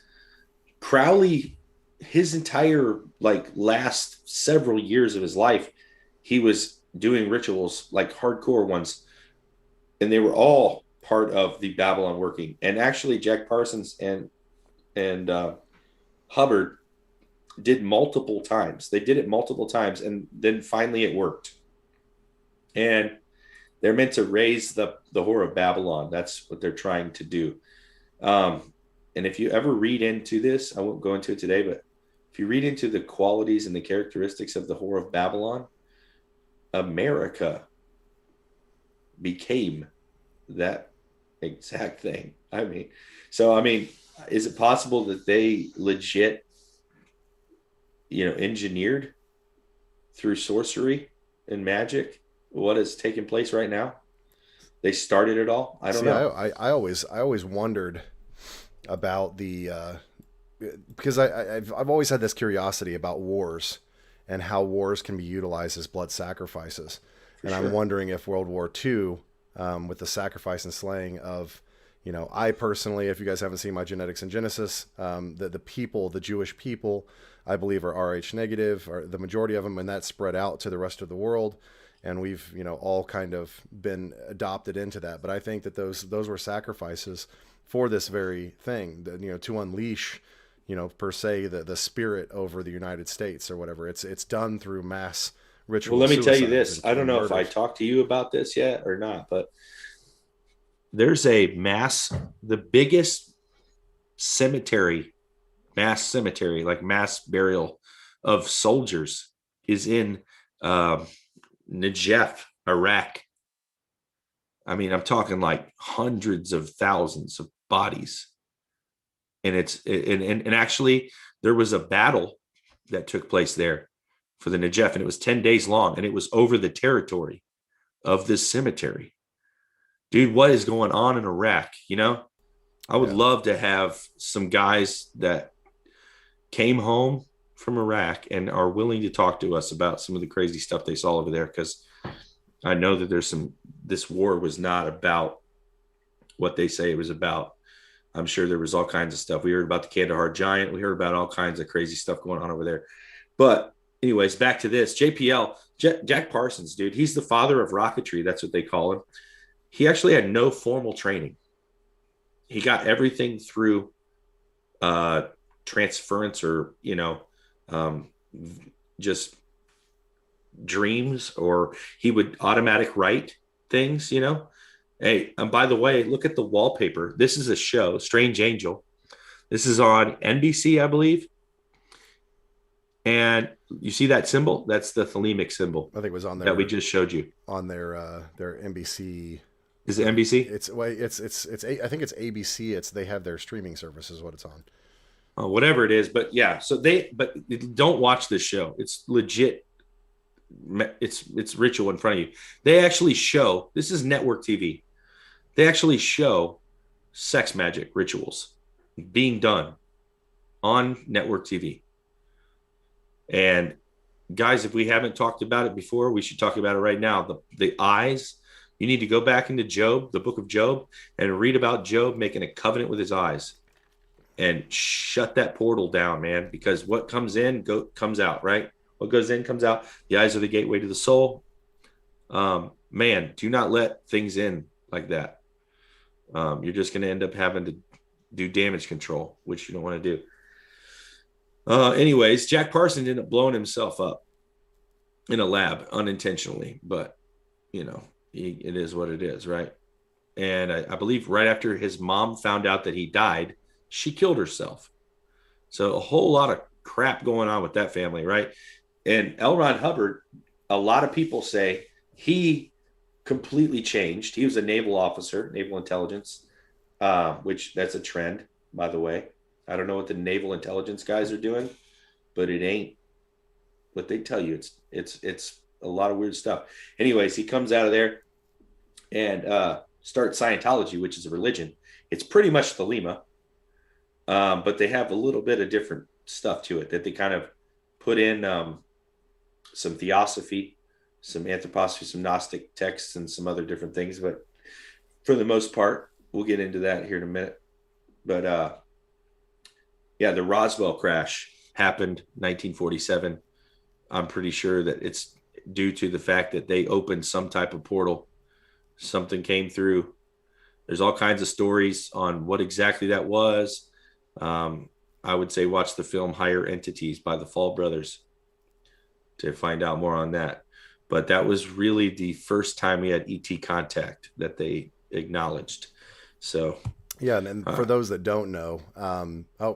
Crowley, his entire last several years of his life, he was doing rituals, like hardcore ones, and they were all part of the Babylon Working. And actually, Jack Parsons and Hubbard did multiple times. They did it multiple times, and then finally it worked. And they're meant to raise the whore of Babylon. That's what they're trying to do. And if you ever read into this, I won't go into it today, but if you read into the qualities and the characteristics of the whore of Babylon, America became that exact thing. Is it possible that they legit, engineered through sorcery and magic what is taking place right now? They started it all. I don't know. I always wondered about the because I've always had this curiosity about wars and how wars can be utilized as blood sacrifices. And sure. I'm wondering if World War II, with the sacrifice and slaying of You know, I personally, if you guys haven't seen my genetics and Genesis, the Jewish people, I believe are Rh negative, or the majority of them, and that's spread out to the rest of the world. And we've, you know, all kind of been adopted into that. But I think that those were sacrifices for this very thing, you know, to unleash, you know, per se, the spirit over the United States or whatever. It's done through mass ritual. Well, let me tell you this. and I don't know murders. if I talked to you about this yet or not, but there's a the biggest mass cemetery, like mass burial of soldiers is in Najaf, Iraq. I mean, I'm talking like hundreds of thousands of bodies. And and actually there was a battle that took place there for the Najaf, and it was 10 days long, and it was over the territory of this cemetery. Dude, what is going on in Iraq? You know, I would love to have some guys that came home from Iraq and are willing to talk to us about some of the crazy stuff they saw over there, because I know that this war was not about what they say it was about. I'm sure there was all kinds of stuff. We heard about the Kandahar Giant. We heard about all kinds of crazy stuff going on over there. But anyways, back to this. JPL, Jack Parsons, dude, he's the father of rocketry. That's what they call him. He actually had no formal training. He got everything through transference, or, you know, just dreams, or he would automatic write things, you know. Hey, and by the way, look at the wallpaper. This is a show, Strange Angel. This is on NBC, I believe. And you see that symbol? That's the thelemic symbol. I think it was on there that we just showed you on their NBC. Is it NBC? It's I think it's ABC. They have their streaming service is what it's on. Oh, whatever it is, but yeah. So but don't watch this show. It's legit. It's ritual in front of you. They actually show, this is network TV. They actually show sex magic rituals being done on network TV. And guys, if we haven't talked about it before, we should talk about it right now. The eyes, you need to go back into Job, the book of Job, and read about Job making a covenant with his eyes, and shut that portal down, man, because what comes in comes out, right? What goes in comes out. The eyes are the gateway to the soul. Man, do not let things in like that. You're just going to end up having to do damage control, which you don't want to do. Anyways, Jack Parsons ended up blowing himself up in a lab unintentionally, but, you know, it is what it is, right? And I believe right after his mom found out that he died, she killed herself. So a whole lot of crap going on with that family, right? And L. Ron Hubbard, a lot of people say he completely changed. He was a naval officer, naval intelligence, which that's a trend, by the way. I don't know what the naval intelligence guys are doing, but it ain't what they tell you. It's a lot of weird stuff. Anyways, he comes out of there and starts Scientology, which is a religion. It's pretty much Thelema, but they have a little bit of different stuff to it that they kind of put in some theosophy, some anthroposophy, some Gnostic texts, and some other different things. But for the most part, we'll get into that here in a minute. But yeah, the Roswell crash happened 1947. I'm pretty sure that it's due to the fact that they opened some type of portal. Something came through. There's all kinds of stories on what exactly that was. I would say watch the film Higher Entities by the Fall Brothers to find out more on that. But that was really the first time we had ET contact that they acknowledged. So yeah, and for those that don't know,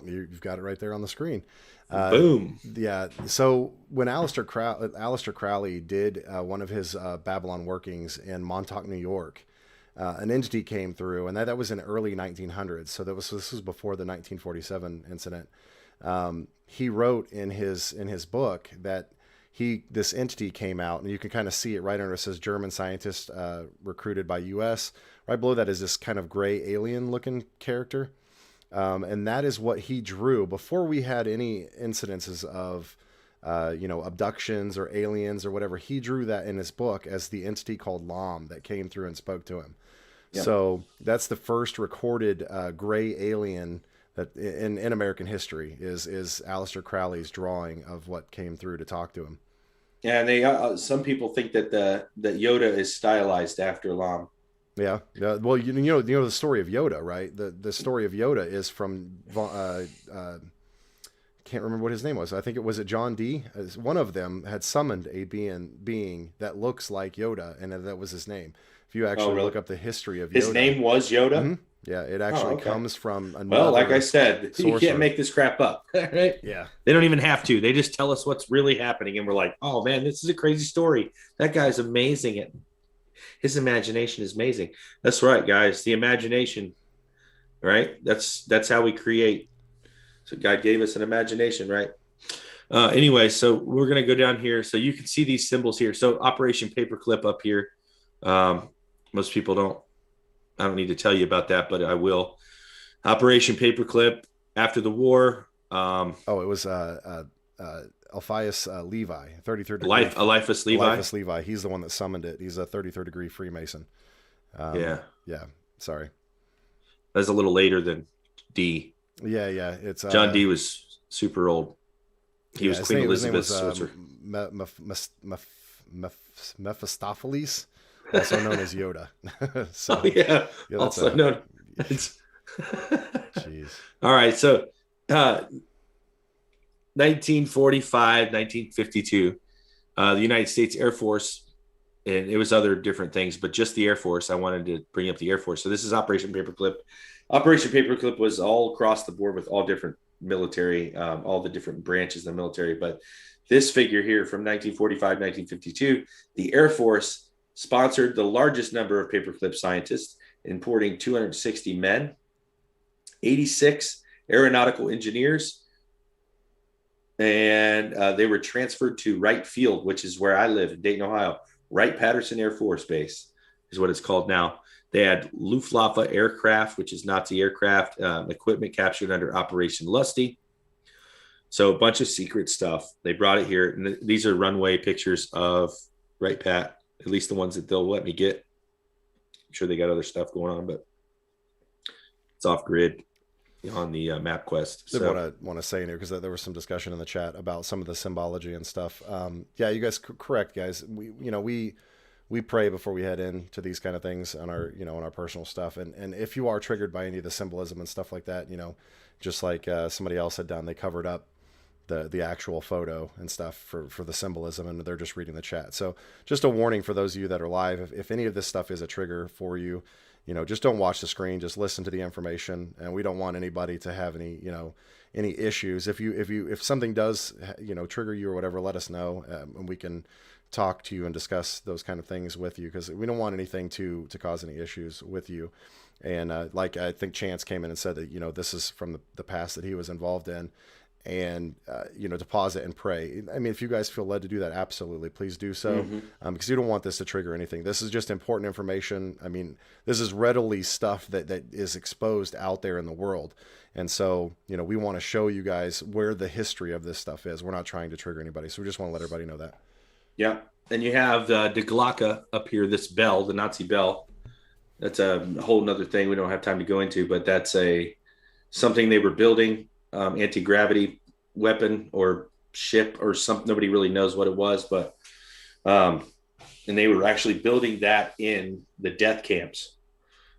you've got it right there on the screen. Boom. Yeah. So when Aleister Crowley did one of his Babylon workings in Montauk, New York, an entity came through, and that was in early 1900s. So this was before the 1947 incident. He wrote in his book that this entity came out, and you can kind of see it right under it says German scientist recruited by U.S. Right below that is this kind of gray alien looking character. And that is what he drew before we had any incidences of, abductions or aliens or whatever. He drew that in his book as the entity called Lam that came through and spoke to him. Yep. So that's the first recorded gray alien that in American history is Aleister Crowley's drawing of what came through to talk to him. Yeah, and they some people think that that Yoda is stylized after Lam. Yeah, yeah. Well, you know the story of Yoda, right? The story of Yoda is from can't remember what his name was. I think it was John Dee. One of them had summoned a being that looks like Yoda, and that was his name. If you actually really? look up the history of Yoda, His name was Yoda. Mm-hmm. Yeah, it actually comes from another. Well, like I said, sorcerer. You can't make this crap up, right? Yeah, they don't even have to. They just tell us what's really happening, and we're like, "Oh man, this is a crazy story. That guy's amazing. His imagination is amazing." That's right, guys. The imagination, right? That's how we create. So God gave us an imagination, right? Anyway, so we're gonna go down here, so you can see these symbols here. So Operation Paperclip up here. Most people don't. I don't need to tell you about that, but I will. Operation Paperclip after the war. It was Alpheus Levi, 33rd degree. Eliphas Levi. Eliphas Levi. He's the one that summoned it. He's a 33rd degree Freemason. Yeah. Sorry. That's a little later than D. Yeah. It's John Dee was super old. He was Queen Elizabeth's soldier. Mephistopheles, also known as Yoda. So, also known. Jeez. All right, so 1945, 1952, the United States Air Force, and it was other different things, but just the Air Force. I wanted to bring up the Air Force. So this is Operation Paperclip. Operation Paperclip was all across the board with all different military, all the different branches of the military. But this figure here from 1945, 1952, the Air Force sponsored the largest number of paperclip scientists, importing 260 men, 86 aeronautical engineers, and they were transferred to Wright Field, which is where I live in Dayton, Ohio. Wright-Patterson Air Force Base is what it's called now. They had Luftwaffe aircraft, which is Nazi aircraft, equipment captured under Operation Lusty. So a bunch of secret stuff. They brought it here. And these are runway pictures of Wright-Pat, at least the ones that they'll let me get. I'm sure they got other stuff going on, but it's off grid on the MapQuest. So what I want to say in here, because there was some discussion in the chat about some of the symbology and stuff. Yeah, you guys correct, guys. We pray before we head into these kind of things on our, on our personal stuff. And if you are triggered by any of the symbolism and stuff like that, just like somebody else had done, they covered up the actual photo and stuff for the symbolism, and they're just reading the chat. So just a warning for those of you that are live, if any of this stuff is a trigger for you, just don't watch the screen, just listen to the information. And we don't want anybody to have any issues. If something does, trigger you or whatever, let us know, and we can talk to you and discuss those kind of things with you, because we don't want anything to cause any issues with you. And like I think Chance came in and said that, this is from the past that he was involved in, and to pause it and pray. I mean, if you guys feel led to do that, absolutely, please do so, because you don't want this to trigger anything. This is just important information. I mean, this is readily stuff that is exposed out there in the world. And so, we want to show you guys where the history of this stuff is. We're not trying to trigger anybody. So we just want to let everybody know that. Yeah. And you have the Glocke up here, this bell, the Nazi bell. That's a whole nother thing we don't have time to go into, but that's something they were building, anti-gravity weapon or ship or something. Nobody really knows what it was, but and they were actually building that in the death camps.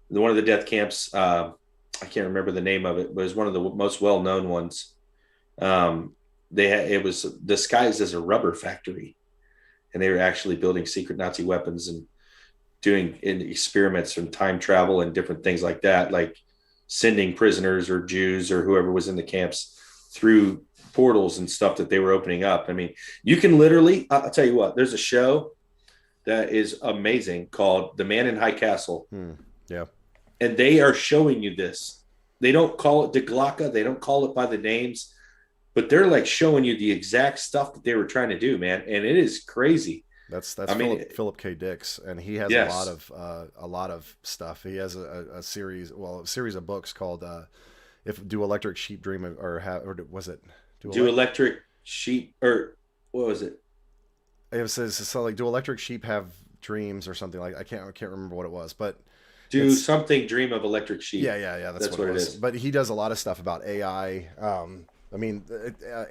One of the death camps, I can't remember the name of it, but it was one of the most well-known ones. It was disguised as a rubber factory, and they were actually building secret Nazi weapons and doing experiments from time travel and different things like that, like sending prisoners or Jews or whoever was in the camps through portals and stuff that they were opening up. I mean, you can literally, I'll tell you what, there's a show that is amazing called The Man in High Castle. Yeah. And they are showing you this. They don't call it the Glocke. They don't call it by the names, but they're like showing you the exact stuff that they were trying to do, man. And it is crazy. That's Philip K. Dix, and he has a lot of stuff. He has a series of books called "Do Electric Sheep Dream," or was it Do Electric Sheep, or what was it? It says so like, "Do Electric Sheep Have Dreams?" or something like. I can't remember what it was, but Do something, dream of electric sheep. Yeah. That's what it is. But he does a lot of stuff about AI. I mean,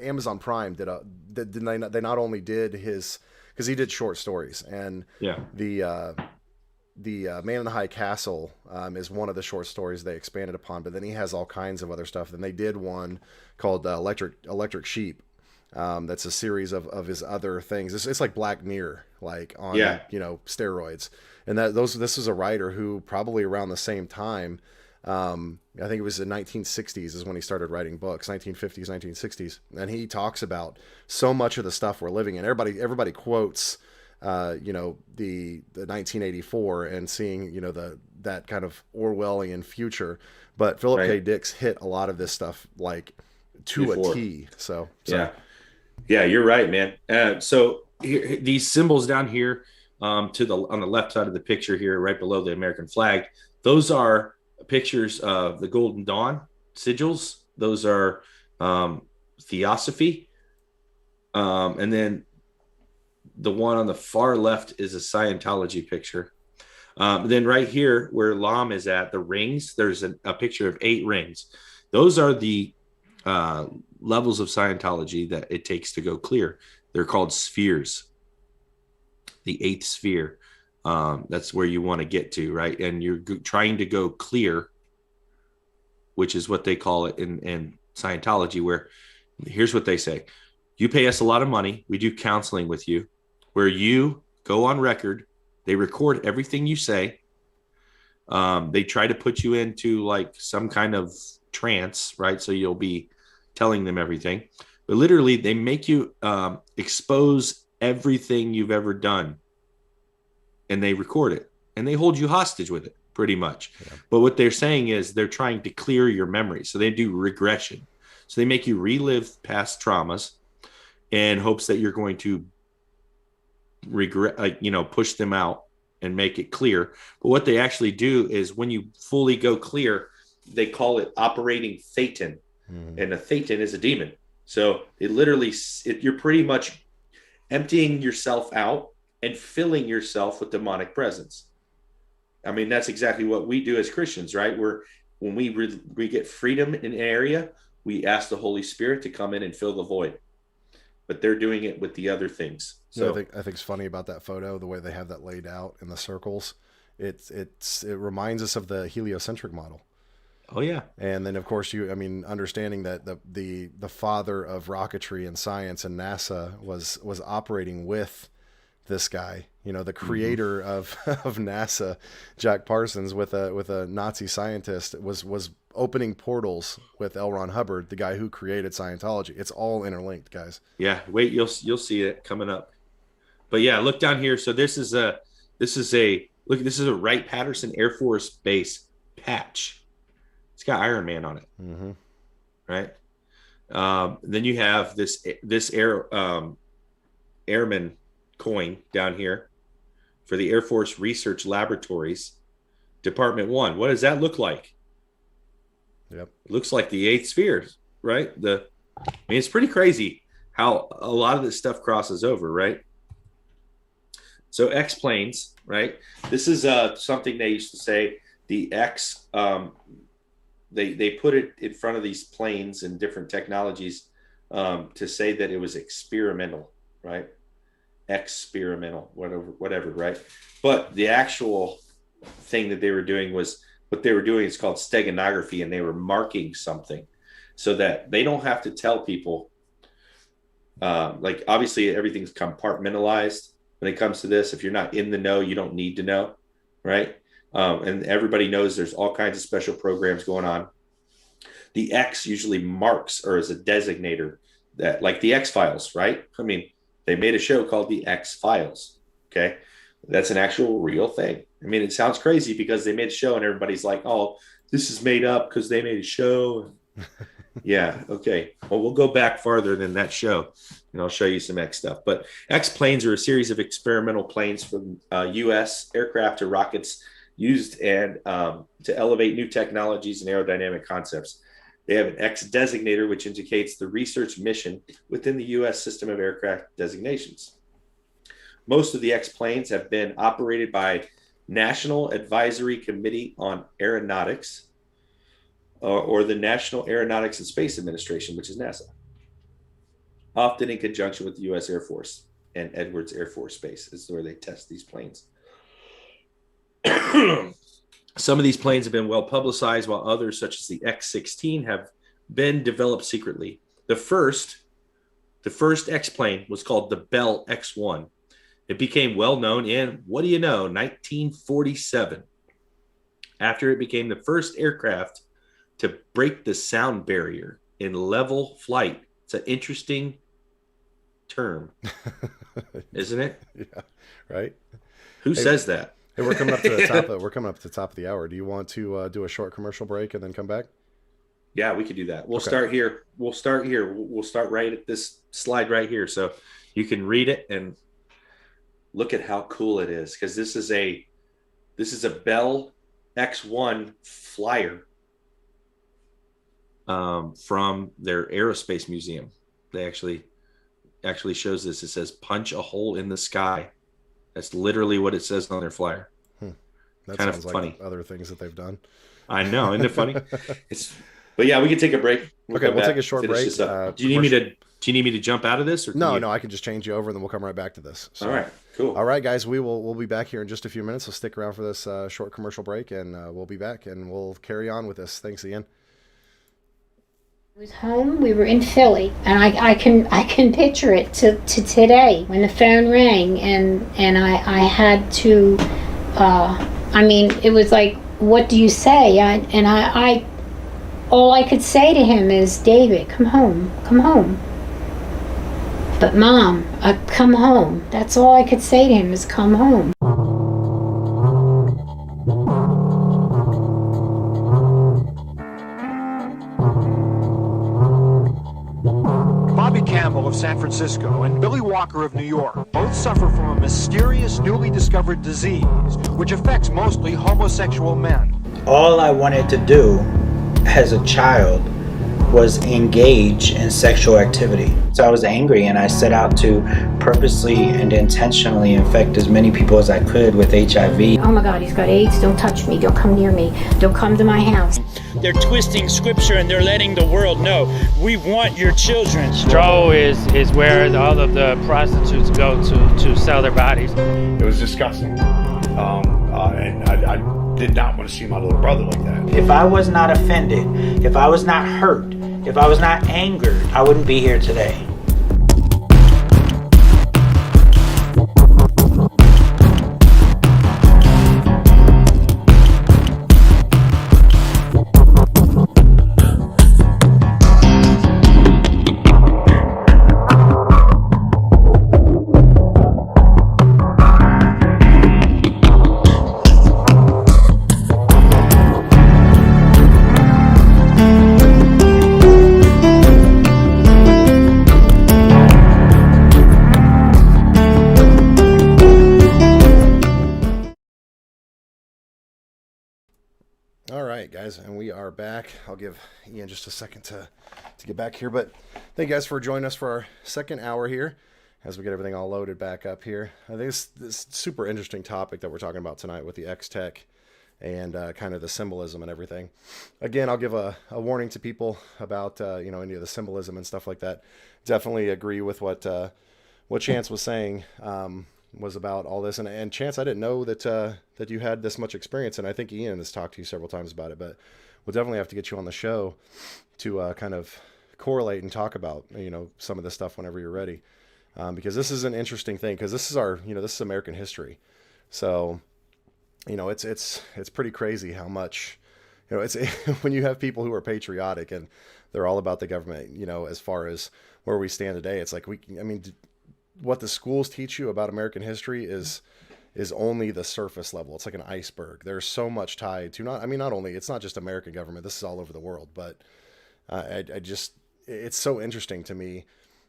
Amazon Prime they not only did his, because he did short stories, and the Man in the High Castle is one of the short stories they expanded upon, but then he has all kinds of other stuff. Then they did one called Electric Sheep. That's a series of his other things. It's like Black Mirror, like on steroids. And this is a writer who probably around the same time, I think it was the 1960s is when he started writing books, 1950s, 1960s, and he talks about so much of the stuff we're living in. Everybody quotes the 1984 and seeing that kind of Orwellian future, but Philip K. Dick's hit a lot of this stuff like to a T. So yeah, you're right, man. So here, these symbols down here on the left side of the picture here, right below the American flag, those are pictures of the Golden Dawn sigils. Those are Theosophy, and then the one on the far left is a Scientology picture. Then right here where Lam is at, the rings, there's a picture of 8 rings. Those are the levels of Scientology that it takes to go clear. They're called spheres. The 8th sphere. That's where you want to get to, right? And you're trying to go clear, which is what they call it in Scientology, where here's what they say. You pay us a lot of money. We do counseling with you, where you go on record. They record everything you say. They try to put you into like some kind of trance, right? So you'll be telling them everything. But literally, they make you expose everything you've ever done. And they record it. And they hold you hostage with it, pretty much. Yeah. But what they're saying is they're trying to clear your memory. So they do regression. So they make you relive past traumas in hopes that you're going to push them out and make it clear. But what they actually do is when you fully go clear, they call it operating Thetan. And a Thetan is a demon. So it literally, you're pretty much emptying yourself out and filling yourself with demonic presence. I mean, that's exactly what we do as Christians, right? When we get freedom in an area, we ask the Holy Spirit to come in and fill the void. But they're doing it with the other things. So I think it's funny about that photo, the way they have that laid out in the circles. It reminds us of the heliocentric model. Oh yeah. And then of course understanding that the father of rocketry and science and NASA was operating with this guy, the creator of NASA, Jack Parsons, with a Nazi scientist, was opening portals with L. Ron Hubbard, the guy who created Scientology. It's all interlinked, guys. Yeah, wait, you'll see it coming up. But yeah, look down here. So this is a Wright-Patterson Air Force Base patch. It's got Iron Man on it, right? Then you have this airman coin down here for the Air Force Research Laboratories, Department 1. What does that look like? Yep, it looks like the 8th sphere, right? It's pretty crazy how a lot of this stuff crosses over, right? So X planes, right? This is something they used to say. The X. They put it in front of these planes and different technologies to say that it was experimental, right? Experimental, whatever, right? But the actual thing that they were doing is called steganography, and they were marking something so that they don't have to tell people. Like obviously everything's compartmentalized when it comes to this. If you're not in the know, you don't need to know, right? And everybody knows there's all kinds of special programs going on. The X usually marks or is a designator that, like the X-Files, right? I mean, they made a show called the X-Files. Okay. That's an actual real thing. I mean, it sounds crazy because they made a show and everybody's like, oh, this is made up because they made a show. Yeah. Okay. Well, we'll go back farther than that show and I'll show you some X stuff. But X planes are a series of experimental planes from U.S. aircraft to rockets used and to elevate new technologies and aerodynamic concepts. They have an X designator, which indicates the research mission within the U.S. system of aircraft designations. Most of the X planes have been operated by National Advisory Committee on Aeronautics, or the National Aeronautics and Space Administration, which is NASA, often in conjunction with the U.S. Air Force and Edwards Air Force Base is where they test these planes. Some of these planes have been well publicized, while others, such as the X-16, have been developed secretly. The first X-plane was called the Bell X-1. It became well known in, 1947, after it became the first aircraft to break the sound barrier in level flight. It's an interesting term, isn't it? Yeah, right. Who says that? Hey, we're coming up to the top. We're coming up to the top of the hour. Do you want to do a short commercial break and then come back? Yeah, we could do that. We'll start here. We'll start right at this slide right here, so you can read it and look at how cool it is. Because this is a Bell X-1 flyer from their aerospace museum. They actually shows this. It says "punch a hole in the sky." That's literally what it says on their flyer. That kind sounds of funny. Like other things that they've done. I know, isn't it funny? But yeah, we can take a break. We'll take a short break. Do you need me to jump out of this? Or no, I can just change you over and then we'll come right back to this. So, all right, cool. All right, guys, we'll be back here in just a few minutes. So stick around for this short commercial break, and we'll be back and we'll carry on with this. Thanks, Ian. I was home. We were in Philly, and I can picture it to today when the phone rang, and I had to. It was like, what do you say? I all I could say to him is, David, come home, come home. But Mom, come home. That's all I could say to him is, come home. Bobby Campbell of San Francisco and Billy Walker of New York both suffer from a mysterious, newly discovered disease which affects mostly homosexual men. All I wanted to do as a child was engage in sexual activity. So I was angry, and I set out to purposely and intentionally infect as many people as I could with HIV. Oh my God, he's got AIDS. Don't touch me. Don't come near me. Don't come to my house. They're twisting scripture and they're letting the world know, we want your children. Stroh is where all of the prostitutes go to sell their bodies. It was disgusting. And I did not want to see my little brother like that. If I was not offended, if I was not hurt, if I was not angered, I wouldn't be here today. Guys, and we are back. I'll give Ian just a second to get back here, but thank you guys for joining us for our second hour here as we get everything all loaded back up here. I think this super interesting topic that we're talking about tonight with the X-Tech and kind of the symbolism and everything. Again, I'll give a warning to people about any of the symbolism and stuff like that. Definitely agree with what Chance was saying. Was about all this, and Chance, I didn't know that you had this much experience, and I think Ian has talked to you several times about it, but we'll definitely have to get you on the show to kind of correlate and talk about some of this stuff whenever you're ready, because this is an interesting thing, because this is this is American history, so it's pretty crazy how much it's when you have people who are patriotic and they're all about the government, as far as where we stand today. It's like what the schools teach you about American history is only the surface level. It's like an iceberg. There's so much tied to not only, it's not just American government, this is all over the world, but it's so interesting to me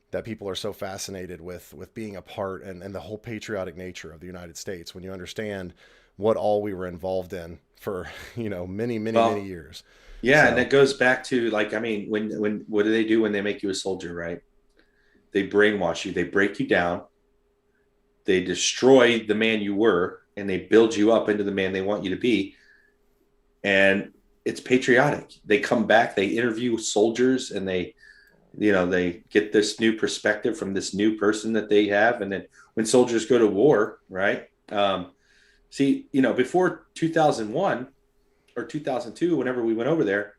that people are so fascinated with being a part and the whole patriotic nature of the United States when you understand what all we were involved in for, many years. Yeah. So, and it goes back to when what do they do when they make you a soldier, right? They brainwash you. They break you down. They destroy the man you were, and they build you up into the man they want you to be. And it's patriotic. They come back, they interview soldiers, and they get this new perspective from this new person that they have. And then when soldiers go to war, right? Before 2001 or 2002, whenever we went over there,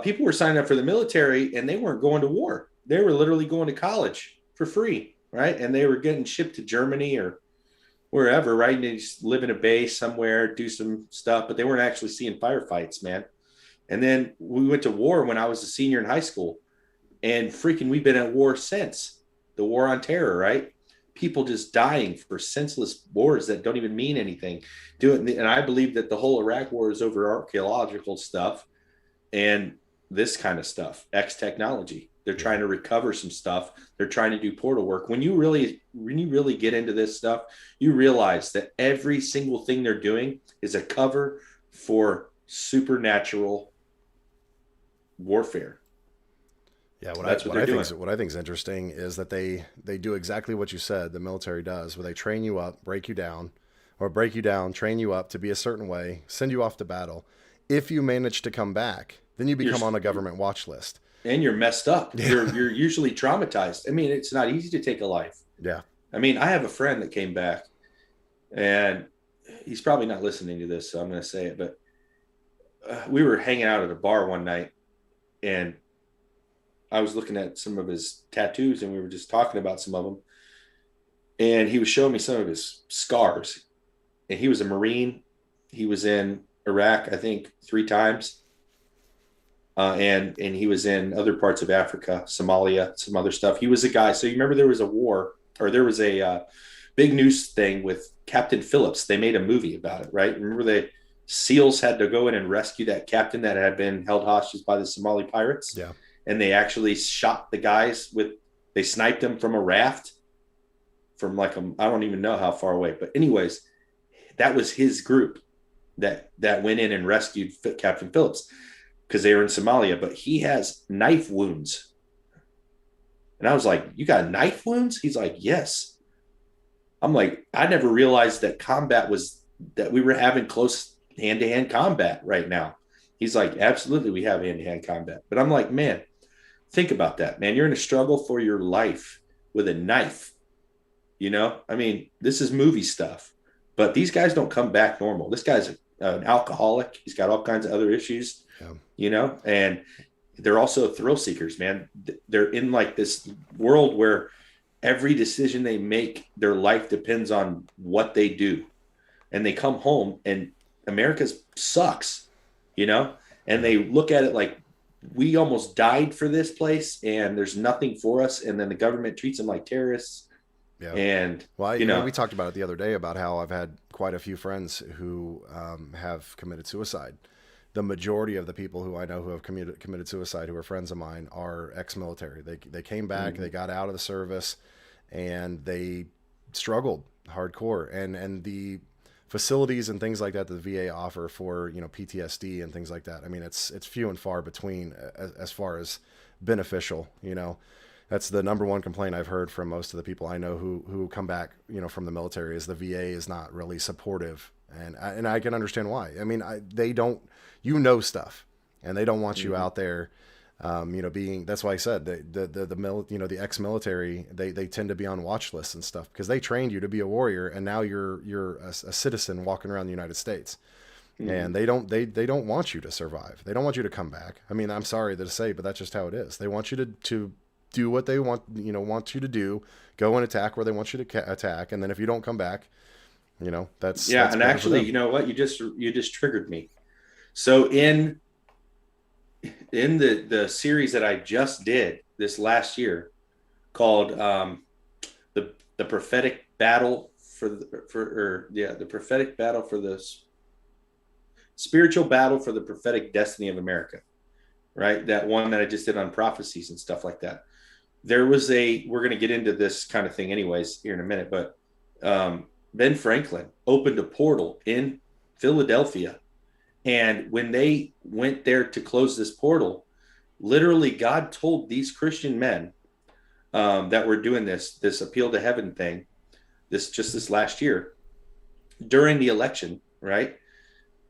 people were signing up for the military and they weren't going to war. They were literally going to college for free, right? And they were getting shipped to Germany or wherever, right? And they just live in a base somewhere, do some stuff, but they weren't actually seeing firefights, man. And then we went to war when I was a senior in high school, and freaking we've been at war since. The war on terror, right? People just dying for senseless wars that don't even mean anything. And I believe that the whole Iraq war is over archaeological stuff and this kind of stuff, X technology. They're trying to recover some stuff. They're trying to do portal work. When you really get into this stuff, you realize that every single thing they're doing is a cover for supernatural warfare. Yeah, what I think is interesting is that they do exactly what you said the military does, where they train you up, break you down, train you up to be a certain way, send you off to battle. If you manage to come back, then you become on a government watch list. And you're messed up. Yeah. You're usually traumatized. I mean, it's not easy to take a life. Yeah. I mean, I have a friend that came back, and he's probably not listening to this, so I'm going to say it, but we were hanging out at a bar one night, and I was looking at some of his tattoos, and we were just talking about some of them. And he was showing me some of his scars. And he was a Marine. He was in Iraq, I think, 3 times. And he was in other parts of Africa, Somalia, some other stuff. He was a guy. So you remember there was a war, or there was a big news thing with Captain Phillips. They made a movie about it, right? Remember the SEALs had to go in and rescue that captain that had been held hostage by the Somali pirates? Yeah. And they actually shot the guys they sniped them from a raft from I don't even know how far away. But anyways, that was his group that went in and rescued Captain Phillips because they were in Somalia. But he has knife wounds. And I was like, you got knife wounds? He's like, yes. I'm like, I never realized that that we were having close hand-to-hand combat right now. He's like, absolutely, we have hand-to-hand combat. But I'm like, man, think about that, man. You're in a struggle for your life with a knife. I mean, this is movie stuff, but these guys don't come back normal. This guy's an alcoholic. He's got all kinds of other issues, and they're also thrill seekers, man. They're in like this world where every decision they make, their life depends on what they do. And they come home and America sucks, and they look at it like, we almost died for this place and there's nothing for us. And then the government treats them like terrorists. Yeah. And, we talked about it the other day about how I've had quite a few friends who have committed suicide. The majority of the people who I know who have committed suicide, who are friends of mine, are ex-military. They came back, they got out of the service, and they struggled hardcore. And the facilities and things like that the VA offer for PTSD and things like that, I mean, it's few and far between as far as beneficial. That's the number one complaint I've heard from most of the people I know who come back from the military, is the VA is not really supportive, and I can understand why. I mean, they don't stuff, and they don't want you out there being, that's why I said the ex-military, they tend to be on watch lists and stuff because they trained you to be a warrior, and now you're a citizen walking around the United States. And they don't want you to survive. They don't want you to come back. I mean, I'm sorry to say, but that's just how it is. They want you to do what they want you to do, go and attack where they want you to attack. And then if you don't come back, that's and actually, you know what, you just triggered me. So in the series that I just did this last year called the prophetic battle the prophetic battle for the spiritual battle for the prophetic destiny of America, right? That one that I just did on prophecies and stuff like that. There was we're going to get into this kind of thing anyways here in a minute, but Ben Franklin opened a portal in Philadelphia. And when they went there to close this portal, literally God told these Christian men that were doing this appeal to heaven thing, this last year, during the election, right?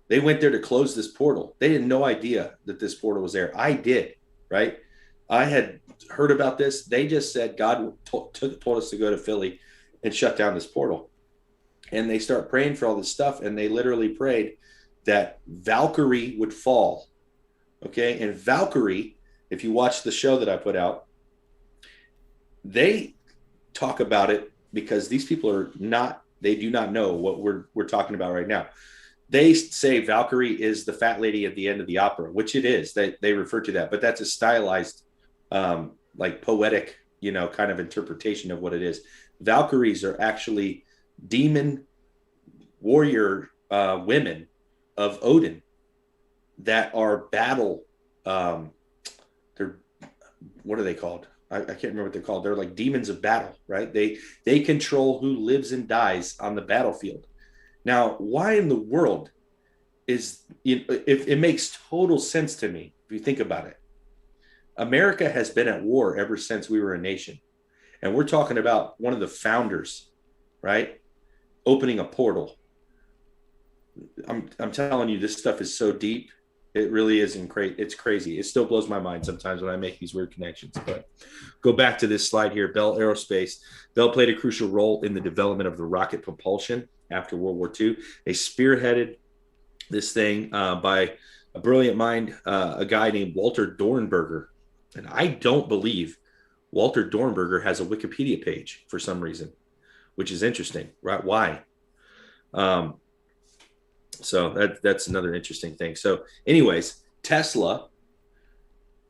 They went there to close this portal. They had no idea that this portal was there. I did, right? I had heard about this. They just said God told us to go to Philly and shut down this portal. And they start praying for all this stuff. And they literally prayed that Valkyrie would fall. Okay. And Valkyrie, if you watch the show that I put out, they talk about it because these people they do not know what we're talking about right now. They say Valkyrie is the fat lady at the end of the opera, which it is. They refer to that, but that's a stylized, like poetic, kind of interpretation of what it is. Valkyries are actually demon warrior women of Odin that are battle. They're, what are they called? I can't remember what they're called. They're like demons of battle, right? They control who lives and dies on the battlefield. Now, why in the world if it makes total sense to me, if you think about it, America has been at war ever since we were a nation. And we're talking about one of the founders, right? Opening a portal. I'm telling you, this stuff is so deep. It really is it's crazy. It still blows my mind sometimes when I make these weird connections. But go back to this slide here. Bell Aerospace. Bell played a crucial role in the development of the rocket propulsion after World War II. They spearheaded this thing by a brilliant mind, a guy named Walter Dornberger. And I don't believe Walter Dornberger has a Wikipedia page for some reason, which is interesting, right? Why? So that's another interesting thing. So anyways, Tesla,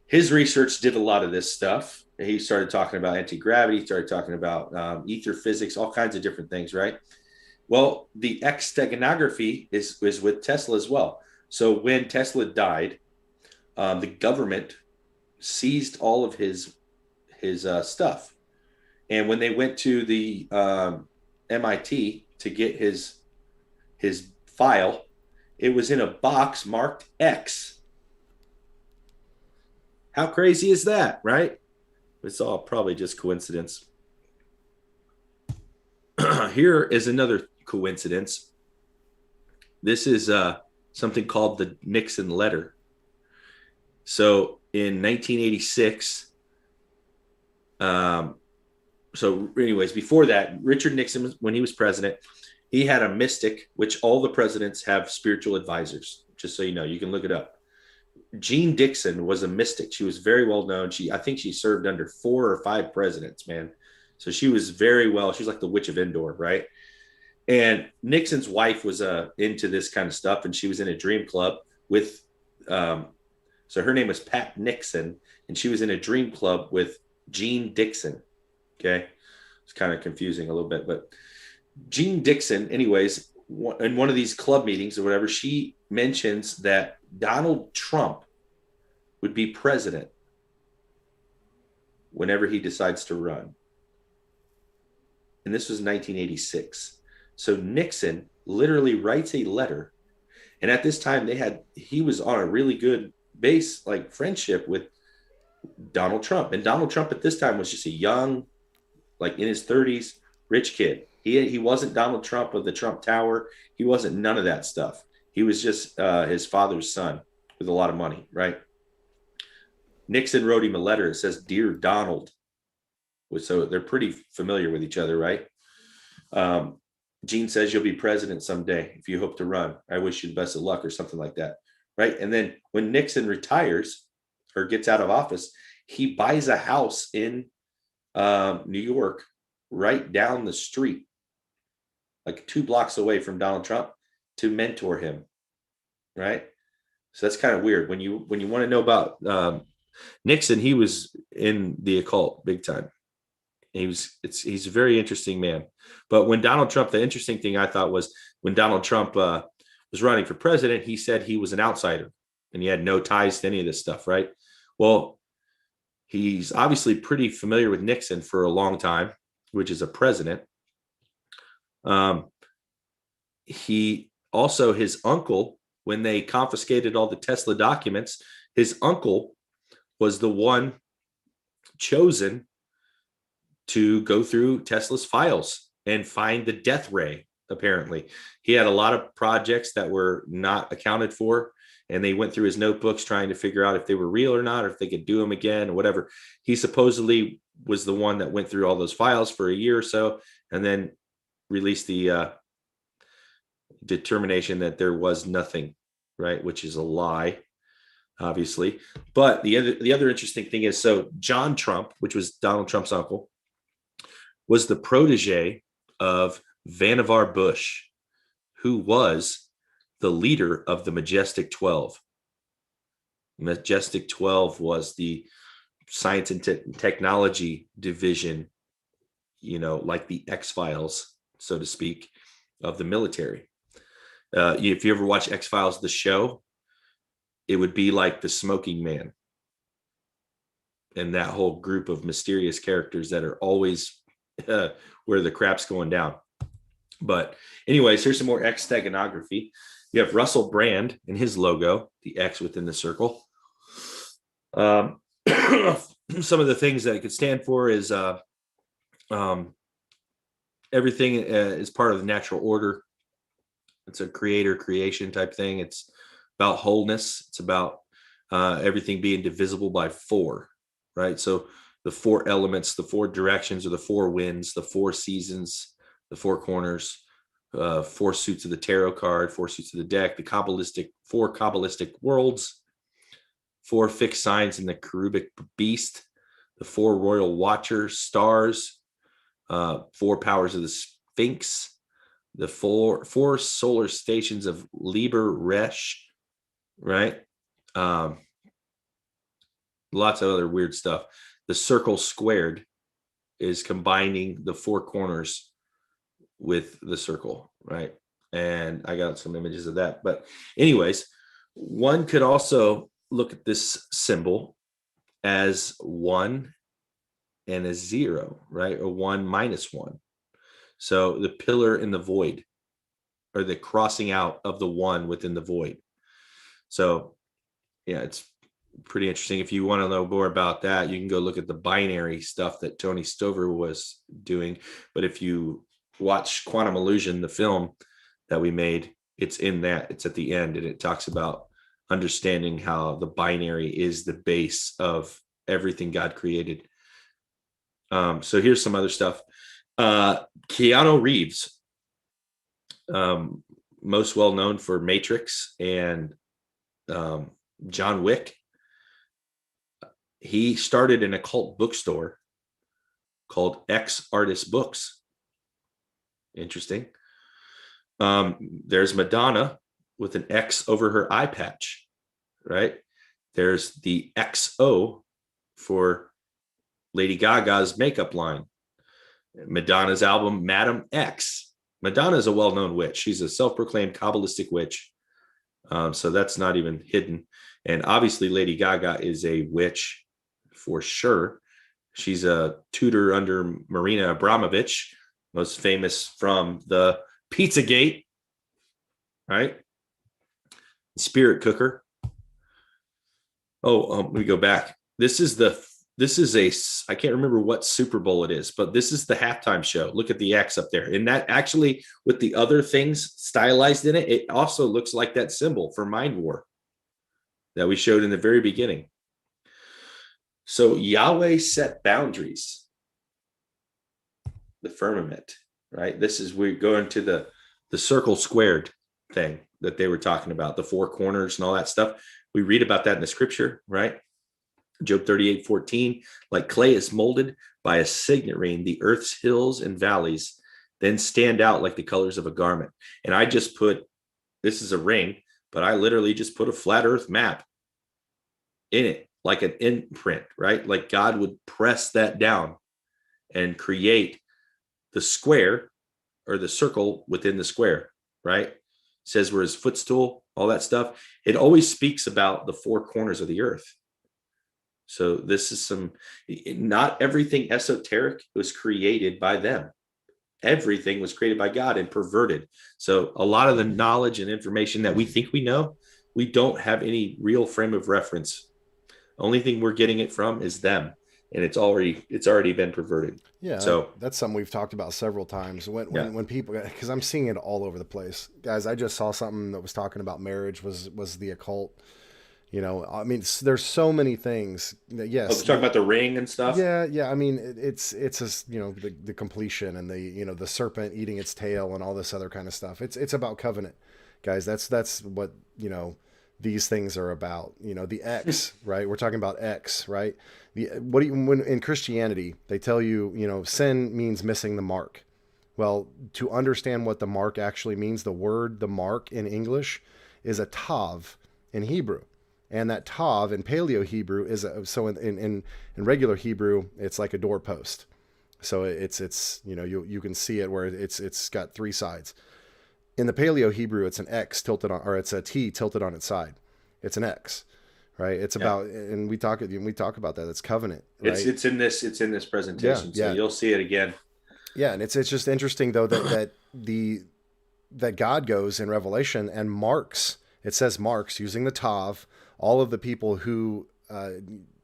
his research did a lot of this stuff. He started talking about anti-gravity, started talking about ether physics, all kinds of different things, right? Well, the Steganography is with Tesla as well. So when Tesla died, the government seized all of his stuff. And when they went to the MIT to get his file, it was in a box marked X. How crazy is that, right? It's all probably just coincidence. Here is another coincidence. This is something called the Nixon Letter. So in 1986, so anyways, before that, Richard Nixon, when he was president, he had a mystic, which all the presidents have spiritual advisors, just so you know, you can look it up. Jean Dixon was a mystic. She was very well known. I think she served under 4 or 5 presidents, man. So she was she was like the Witch of Endor, right? And Nixon's wife was into this kind of stuff, and she was in a dream club with, so her name was Pat Nixon, and she was in a dream club with Jean Dixon. Okay. It's kind of confusing a little bit, but Jean Dixon, anyways, in one of these club meetings or whatever, she mentions that Donald Trump would be president whenever he decides to run. And this was 1986. So Nixon literally writes a letter. And at this time he was on a really good base, like friendship with Donald Trump. And Donald Trump at this time was just a young, like in his 30s, rich kid. He wasn't Donald Trump of the Trump Tower. He wasn't none of that stuff. He was just his father's son with a lot of money, right? Nixon wrote him a letter. It says, "Dear Donald." So they're pretty familiar with each other, right? Gene says, "You'll be president someday if you hope to run. I wish you the best of luck," or something like that, right? And then when Nixon retires or gets out of office, he buys a house in New York right down the street, like 2 blocks away from Donald Trump, to mentor him, right? So that's kind of weird. When you want to know about Nixon, he was in the occult big time. He's a very interesting man. But when Donald Trump, the interesting thing I thought was when Donald Trump was running for president, he said he was an outsider and he had no ties to any of this stuff, right? Well, he's obviously pretty familiar with Nixon for a long time, which is a president. He also, his uncle, when they confiscated all the Tesla documents, his uncle was the one chosen to go through Tesla's files and find the death ray apparently. He had a lot of projects that were not accounted for, and they went through his notebooks trying to figure out if they were real or not, or if they could do them again or whatever. He supposedly was the one that went through all those files for a year or so, and then released the determination that there was nothing, right? Which is a lie, obviously. But the other interesting thing is, so John Trump, which was Donald Trump's uncle, was the protege of Vannevar Bush, who was the leader of the Majestic 12. Majestic 12 was the science and technology division, like the X-Files, so to speak, of the military. If you ever watch X-Files, the show, it would be like the Smoking Man and that whole group of mysterious characters that are always where the crap's going down. But anyways, here's some more X steganography. You have Russell Brand and his logo, the X within the circle. Some of the things that it could stand for is everything is part of the natural order. It's a creation type thing. It's about wholeness. It's about everything being divisible by 4, right? So the 4 elements, the 4 directions, or the 4 winds, the 4 seasons, the 4 corners, 4 suits of the tarot card, 4 suits of the deck, the 4 Kabbalistic worlds, 4 fixed signs in the cherubic beast, the 4 royal watchers, stars, 4 powers of the Sphinx, the 4 solar stations of Liber Resh, right? Lots of other weird stuff. The circle squared is combining the 4 corners with the circle, right? And I got some images of that. But anyways, one could also look at this symbol as 1 and a 0, right? Or 1 minus 1. So the pillar in the void, or the crossing out of the 1 within the void. So yeah, it's pretty interesting. If you want to know more about that, you can go look at the binary stuff that Tony Stover was doing. But if you watch Quantum Illusion, the film that we made, it's in that. It's at the end, and it talks about understanding how the binary is the base of everything God created. So here's some other stuff. Keanu Reeves, most well known for Matrix and John Wick. He started an occult bookstore called X Artist Books. Interesting. There's Madonna with an X over her eye patch, right? There's the XO for Lady Gaga's makeup line. Madonna's album, Madam X. Madonna is a well-known witch. She's a self-proclaimed Kabbalistic witch. So that's not even hidden. And obviously Lady Gaga is a witch for sure. She's a tutor under Marina Abramovich, most famous from the Pizzagate, right? Spirit cooker. Let me go back. This is I can't remember what Super Bowl it is, but this is the halftime show. Look at the X up there. And that actually, with the other things stylized in it, it also looks like that symbol for Mind War that we showed in the very beginning. So Yahweh set boundaries. The firmament, right? We're going to the circle squared thing that they were talking about, the 4 corners and all that stuff. We read about that in the scripture, right? Job 38:14, like clay is molded by a signet ring, the earth's hills and valleys then stand out like the colors of a garment. And I just put, this is a ring, but I literally just put a flat earth map in it, like an imprint, right? Like God would press that down and create the square or the circle within the square, right? It says where his footstool, all that stuff. It always speaks about the 4 corners of the earth. So this is not everything esoteric was created by them. Everything was created by God and perverted. So a lot of the knowledge and information that we think we know, we don't have any real frame of reference. Only thing we're getting it from is them. and it's already been perverted. Yeah, so that's something we've talked about several times. When people, because I'm seeing it all over the place, guys. I just saw something that was talking about marriage was the occult. You know, I mean, there's so many things. Yes, talking about the ring and stuff. Yeah. I mean, it's a, you know, the completion and the, you know, the serpent eating its tail and all this other kind of stuff. It's about covenant, guys. That's what, you know, these things are about. You know, the X, right? We're talking about X, right? When in Christianity they tell you, you know, sin means missing the mark. Well, to understand what the mark actually means, the mark in English is a tav in Hebrew. And that tav in Paleo Hebrew is in regular Hebrew, it's like a doorpost. So it's you know, you can see it where it's got three sides. In the Paleo Hebrew, it's an X tilted on, or it's a T tilted on its side. It's an X, right? It's about, and we talk about that. It's covenant. Right? It's in this presentation. So you'll see it again. Yeah, and it's just interesting though that God goes in Revelation and marks. It says marks using the tav all of the people who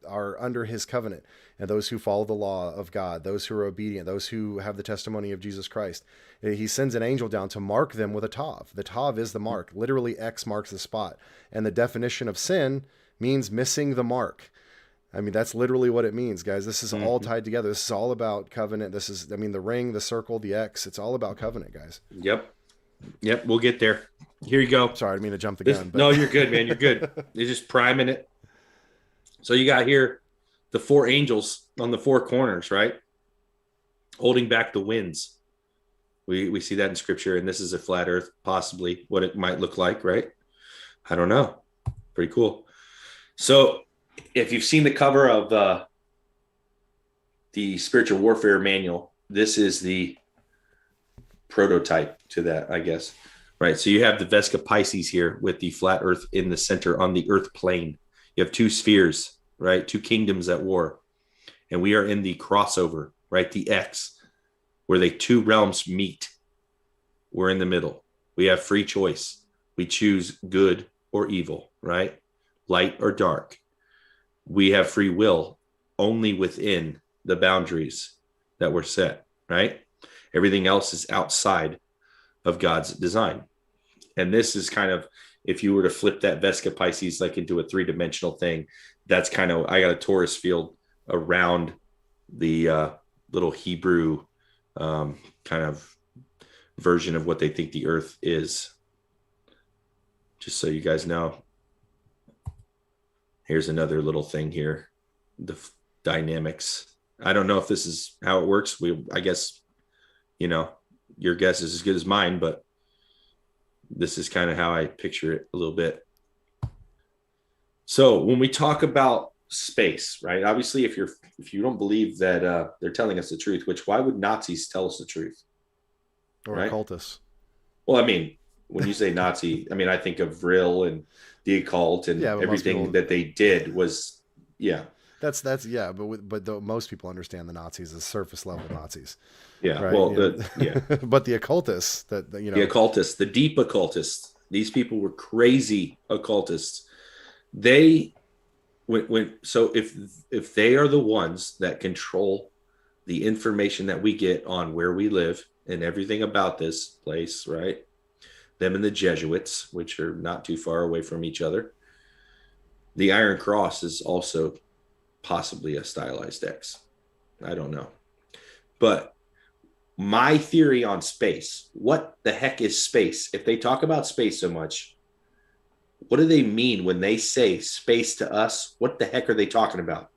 are under his covenant, and those who follow the law of God, those who are obedient, those who have the testimony of Jesus Christ. He sends an angel down to mark them with a tav. The tav is the mark. Literally, X marks the spot. And the definition of sin means missing the mark. I mean, that's literally what it means, guys. This is all tied together. This is all about covenant. This is, I mean, the ring, the circle, the X. It's all about covenant, guys. Yep. We'll get there. Here you go. Sorry, I didn't mean to jump the gun. No, you're good, man. You're good. You're just priming it. So you got here the four angels on the four corners, right? Holding back the winds. We see that in scripture, and this is a flat earth, possibly what it might look like, right? I don't know. Pretty cool. So if you've seen the cover of the spiritual warfare manual, this is the prototype to that, I guess. Right. So you have the Vesca Pisces here with the flat earth in the center on the earth plane. You have two spheres, right? Two kingdoms at war. And we are in the crossover, right? The X, where the two realms meet. We're in the middle. We have free choice. We choose good or evil, right? Light or dark. We have free will only within the boundaries that were set, right? Everything else is outside of God's design. And this is kind of, if you were to flip that Vesca Pisces like into a three-dimensional thing, that's kind of, I got a torus field around the little Hebrew kind of version of what they think the earth is. Just so you guys know. Here's another little thing here. The dynamics. I don't know if this is how it works. I guess, you know, your guess is as good as mine, but this is kind of how I picture it a little bit. So when we talk about space, right? Obviously, if you don't believe that they're telling us the truth, which why would Nazis tell us the truth? Or right? occultists. Well, I mean, when you say Nazi, I mean, I think of Vril and the occult and everything that they did was, That's but most people understand the Nazis as surface level Nazis. Yeah. Right? Well, but the occultists the occultists, the deep occultists, these people were crazy occultists. They so if they are the ones that control the information that we get on where we live and everything about this place, right? Them and the Jesuits, which are not too far away from each other. The Iron Cross is also possibly a stylized X. I don't know. But my theory on space, what the heck is space? If they talk about space so much, what do they mean when they say space to us? What the heck are they talking about?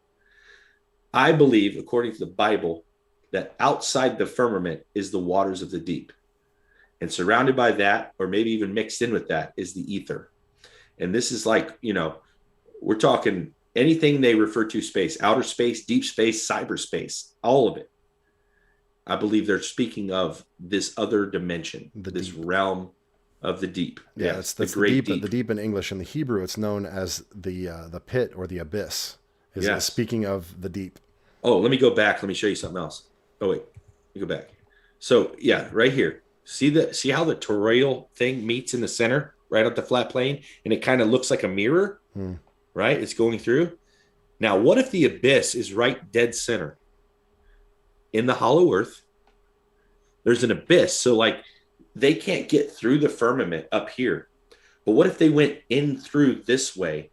I believe, according to the Bible, that outside the firmament is the waters of the deep. And surrounded by that, or maybe even mixed in with that, is the ether. And this is like, we're talking anything they refer to space, outer space, deep space, cyberspace, all of it. I believe they're speaking of this other dimension, this realm of the deep. Yeah, that's the deep. The deep in English. In the Hebrew, it's known as the pit or the abyss. Is speaking of the deep. Oh, let me go back. Let me show you something else. Oh, wait. Let me go back. So, yeah, right here. See how the toroidal thing meets in the center, right at the flat plane, and it kind of looks like a mirror, right? It's going through. Now, what if the abyss is right dead center in the hollow earth? There's an abyss. So like they can't get through the firmament up here. But what if they went in through this way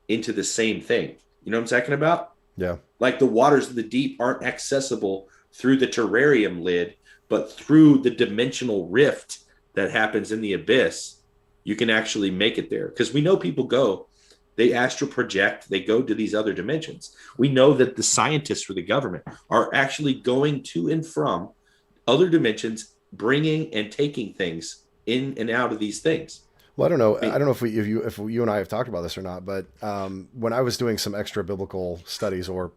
into the same thing? You know what I'm talking about? Yeah. Like the waters of the deep aren't accessible through the terrarium lid, but through the dimensional rift that happens in the abyss, you can actually make it there. Because we know people go, they astral project, they go to these other dimensions. We know that the scientists for the government are actually going to and from other dimensions, bringing and taking things in and out of these things. Well, I don't know. I don't know if you and I have talked about this or not, but when I was doing some extra biblical studies or,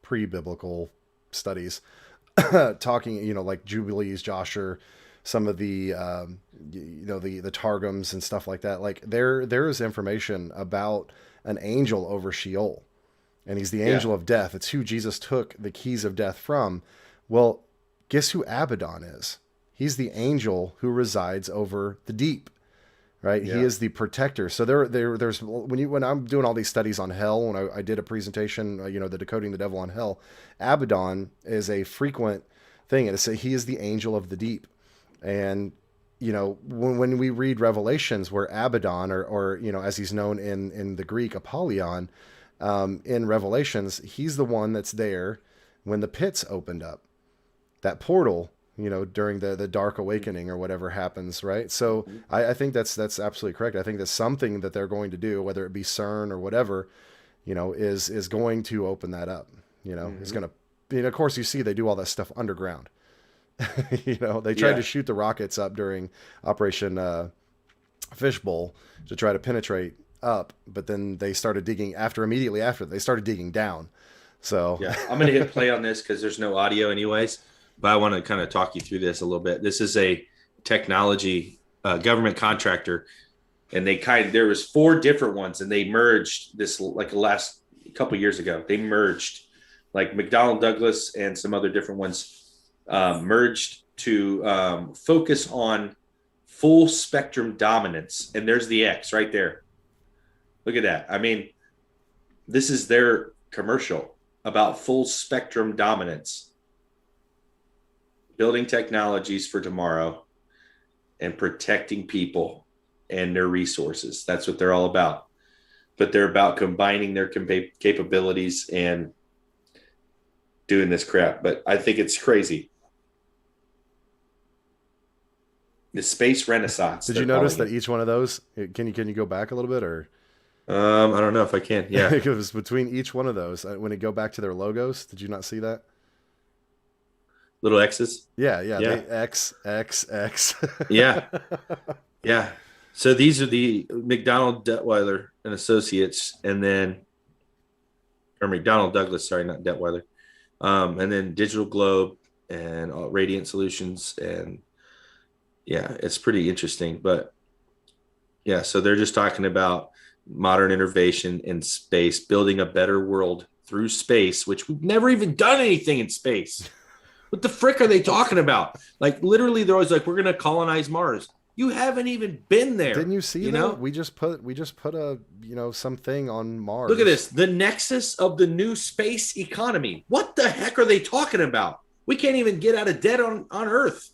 pre-biblical studies, talking, like Jubilees, Joshua, some of the, the Targums and stuff like that. Like there is information about an angel over Sheol, and he's the angel of death. It's who Jesus took the keys of death from. Well, guess who Abaddon is? He's the angel who resides over the deep. Right. Yeah. He is the protector. So there's when I'm doing all these studies on hell, when I did a presentation, the Decoding the Devil on Hell, Abaddon is a frequent thing. And he is the angel of the deep. And, when we read Revelations where Abaddon or as he's known in the Greek, Apollyon, in Revelations, he's the one that's there when the pits opened up, that portal, during the Dark Awakening or whatever happens, right? So I think that's absolutely correct. I think that's something that they're going to do, whether it be CERN or whatever, is going to open that up. It's going to, of course, you see they do all that stuff underground. They tried to shoot the rockets up during Operation Fishbowl to try to penetrate up, but then they started digging immediately after they started digging down. So yeah, I'm going to hit play on this because there's no audio anyways. But I want to kind of talk you through this a little bit. This is a technology government contractor, and there was 4 different ones, and they merged this like the last couple of years ago. They merged like McDonnell Douglas and some other different ones merged to focus on full spectrum dominance. And there's the X right there. Look at that. I mean, this is their commercial about full spectrum dominance. Building technologies for tomorrow and protecting people and their resources. That's what they're all about. But they're about combining their capabilities and doing this crap. But I think it's crazy. The space renaissance. Did you notice that each one of those, can you go back a little bit or? I don't know if I can. Yeah. It was between each one of those. When it go back to their logos, did you not see that? Little X's. Yeah. X. Yeah. So these are the McDonnell Detweiler and Associates, or McDonnell Douglas. Sorry, not Detweiler. And then Digital Globe and Radiant Solutions, and it's pretty interesting. But so they're just talking about modern innovation in space, building a better world through space, which we've never even done anything in space. What the frick are they talking about? Like literally, they're always like, "We're going to colonize Mars." You haven't even been there. Didn't you see that? We just put a something on Mars. Look at this, the nexus of the new space economy. What the heck are they talking about? We can't even get out of debt on Earth.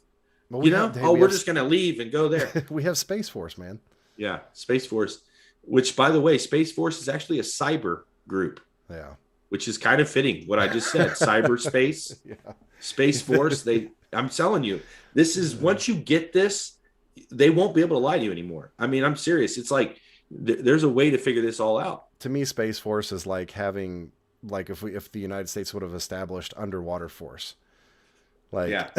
Well, we're just going to leave and go there. We have Space Force, man. Yeah, Space Force. Which, by the way, Space Force is actually a cyber group. Yeah. Which is kind of fitting. What I just said, cyberspace. Yeah. Space Force, I'm telling you, this is once you get this, they won't be able to lie to you anymore. I mean, I'm serious. It's like there's a way to figure this all out. To me, Space Force is like having if the United States would have established underwater force. Like yeah.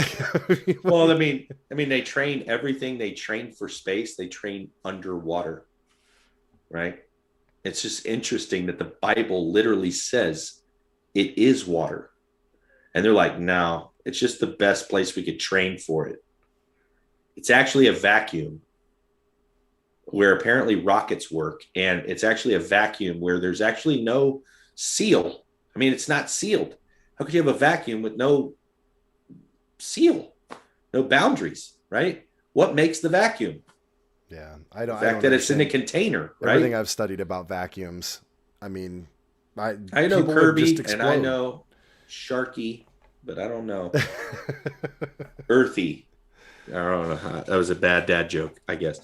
Well, I mean they train everything they train for space, they train underwater. Right? It's just interesting that the Bible literally says it is water. And they're like, no, it's just the best place we could train for it. It's actually a vacuum where apparently rockets work. And it's actually a vacuum where there's actually no seal. I mean, it's not sealed. How could you have a vacuum with no seal, no boundaries, right? What makes the vacuum? Yeah, the fact that it's in a container, right? Everything I've studied about vacuums, I mean, I know people would Kirby just and I explode. know Sharky, but I don't know Earthy. I don't know. That was a bad dad joke, I guess.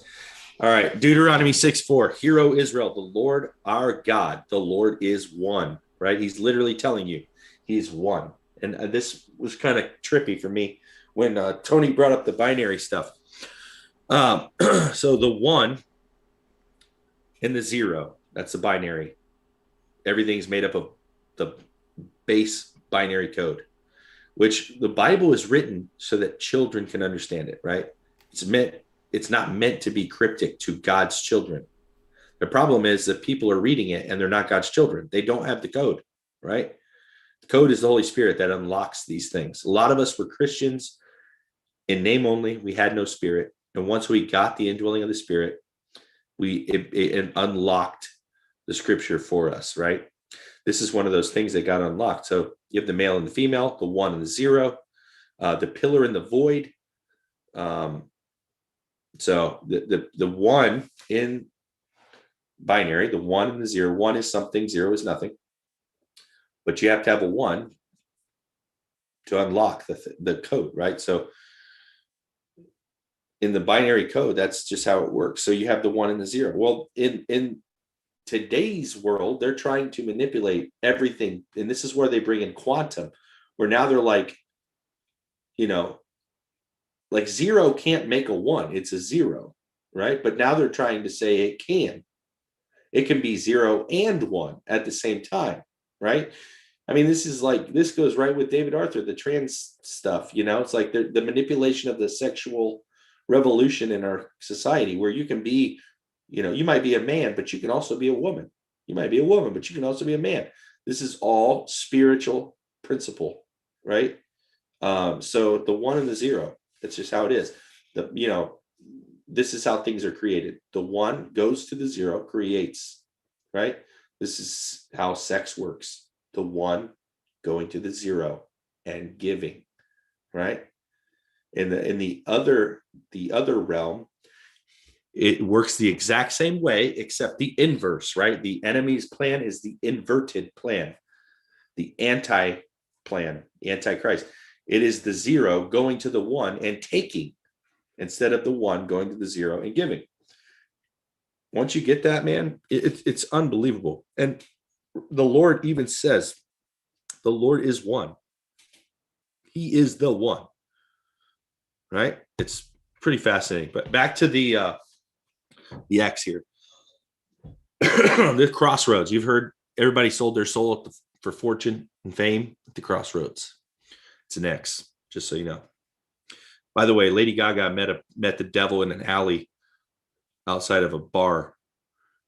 All right. Deuteronomy 6:4. Hear, O Israel, the Lord our God, the Lord is one. Right? He's literally telling you he's one. And this was kind of trippy for me when Tony brought up the binary stuff. So the 1 and the 0, that's the binary. Everything's made up of the base binary code, which the Bible is written so that children can understand it, right? It's not meant to be cryptic to God's children. The problem is that people are reading it and they're not God's children. They don't have the code, right? The code is the Holy Spirit that unlocks these things. A lot of us were Christians in name only. We had no spirit. And once we got the indwelling of the Spirit, it unlocked the scripture for us, right? This is one of those things that got unlocked. So you have the male and the female, the 1 and the 0, the pillar and the void. So the 1 in binary, the 1 and the 0, 1 is something, 0 is nothing. But you have to have a 1 to unlock the code, right? So in the binary code, that's just how it works. So you have the 1 and the 0. Well, in today's world, they're trying to manipulate everything. And this is where they bring in quantum, where now they're like, like 0 can't make a 1. It's a 0, right? But now they're trying to say it can. It can be 0 and 1 at the same time, right? I mean, this goes right with David Arthur, the trans stuff, it's like the manipulation of the sexual revolution in our society, where you can be, you might be a man, but you can also be a woman. You might be a woman, but you can also be a man. This is all spiritual principle, right? So the 1 and the 0, that's just how it is. This is how things are created. The 1 goes to the 0, creates, right? This is how sex works. The 1 going to the 0 and giving, right? In the other realm, it works the exact same way, except the inverse, right? The enemy's plan is the inverted plan, the anti-plan, the antichrist. It is the 0 going to the 1 and taking, instead of the 1 going to the 0 and giving. Once you get that, man, it's unbelievable. And the Lord even says, the Lord is one. He is the one, right? It's pretty fascinating. But back to the X here. The crossroads. You've heard everybody sold their soul for fortune and fame at the crossroads. It's an X, just so you know. By the way, Lady Gaga met the devil in an alley outside of a bar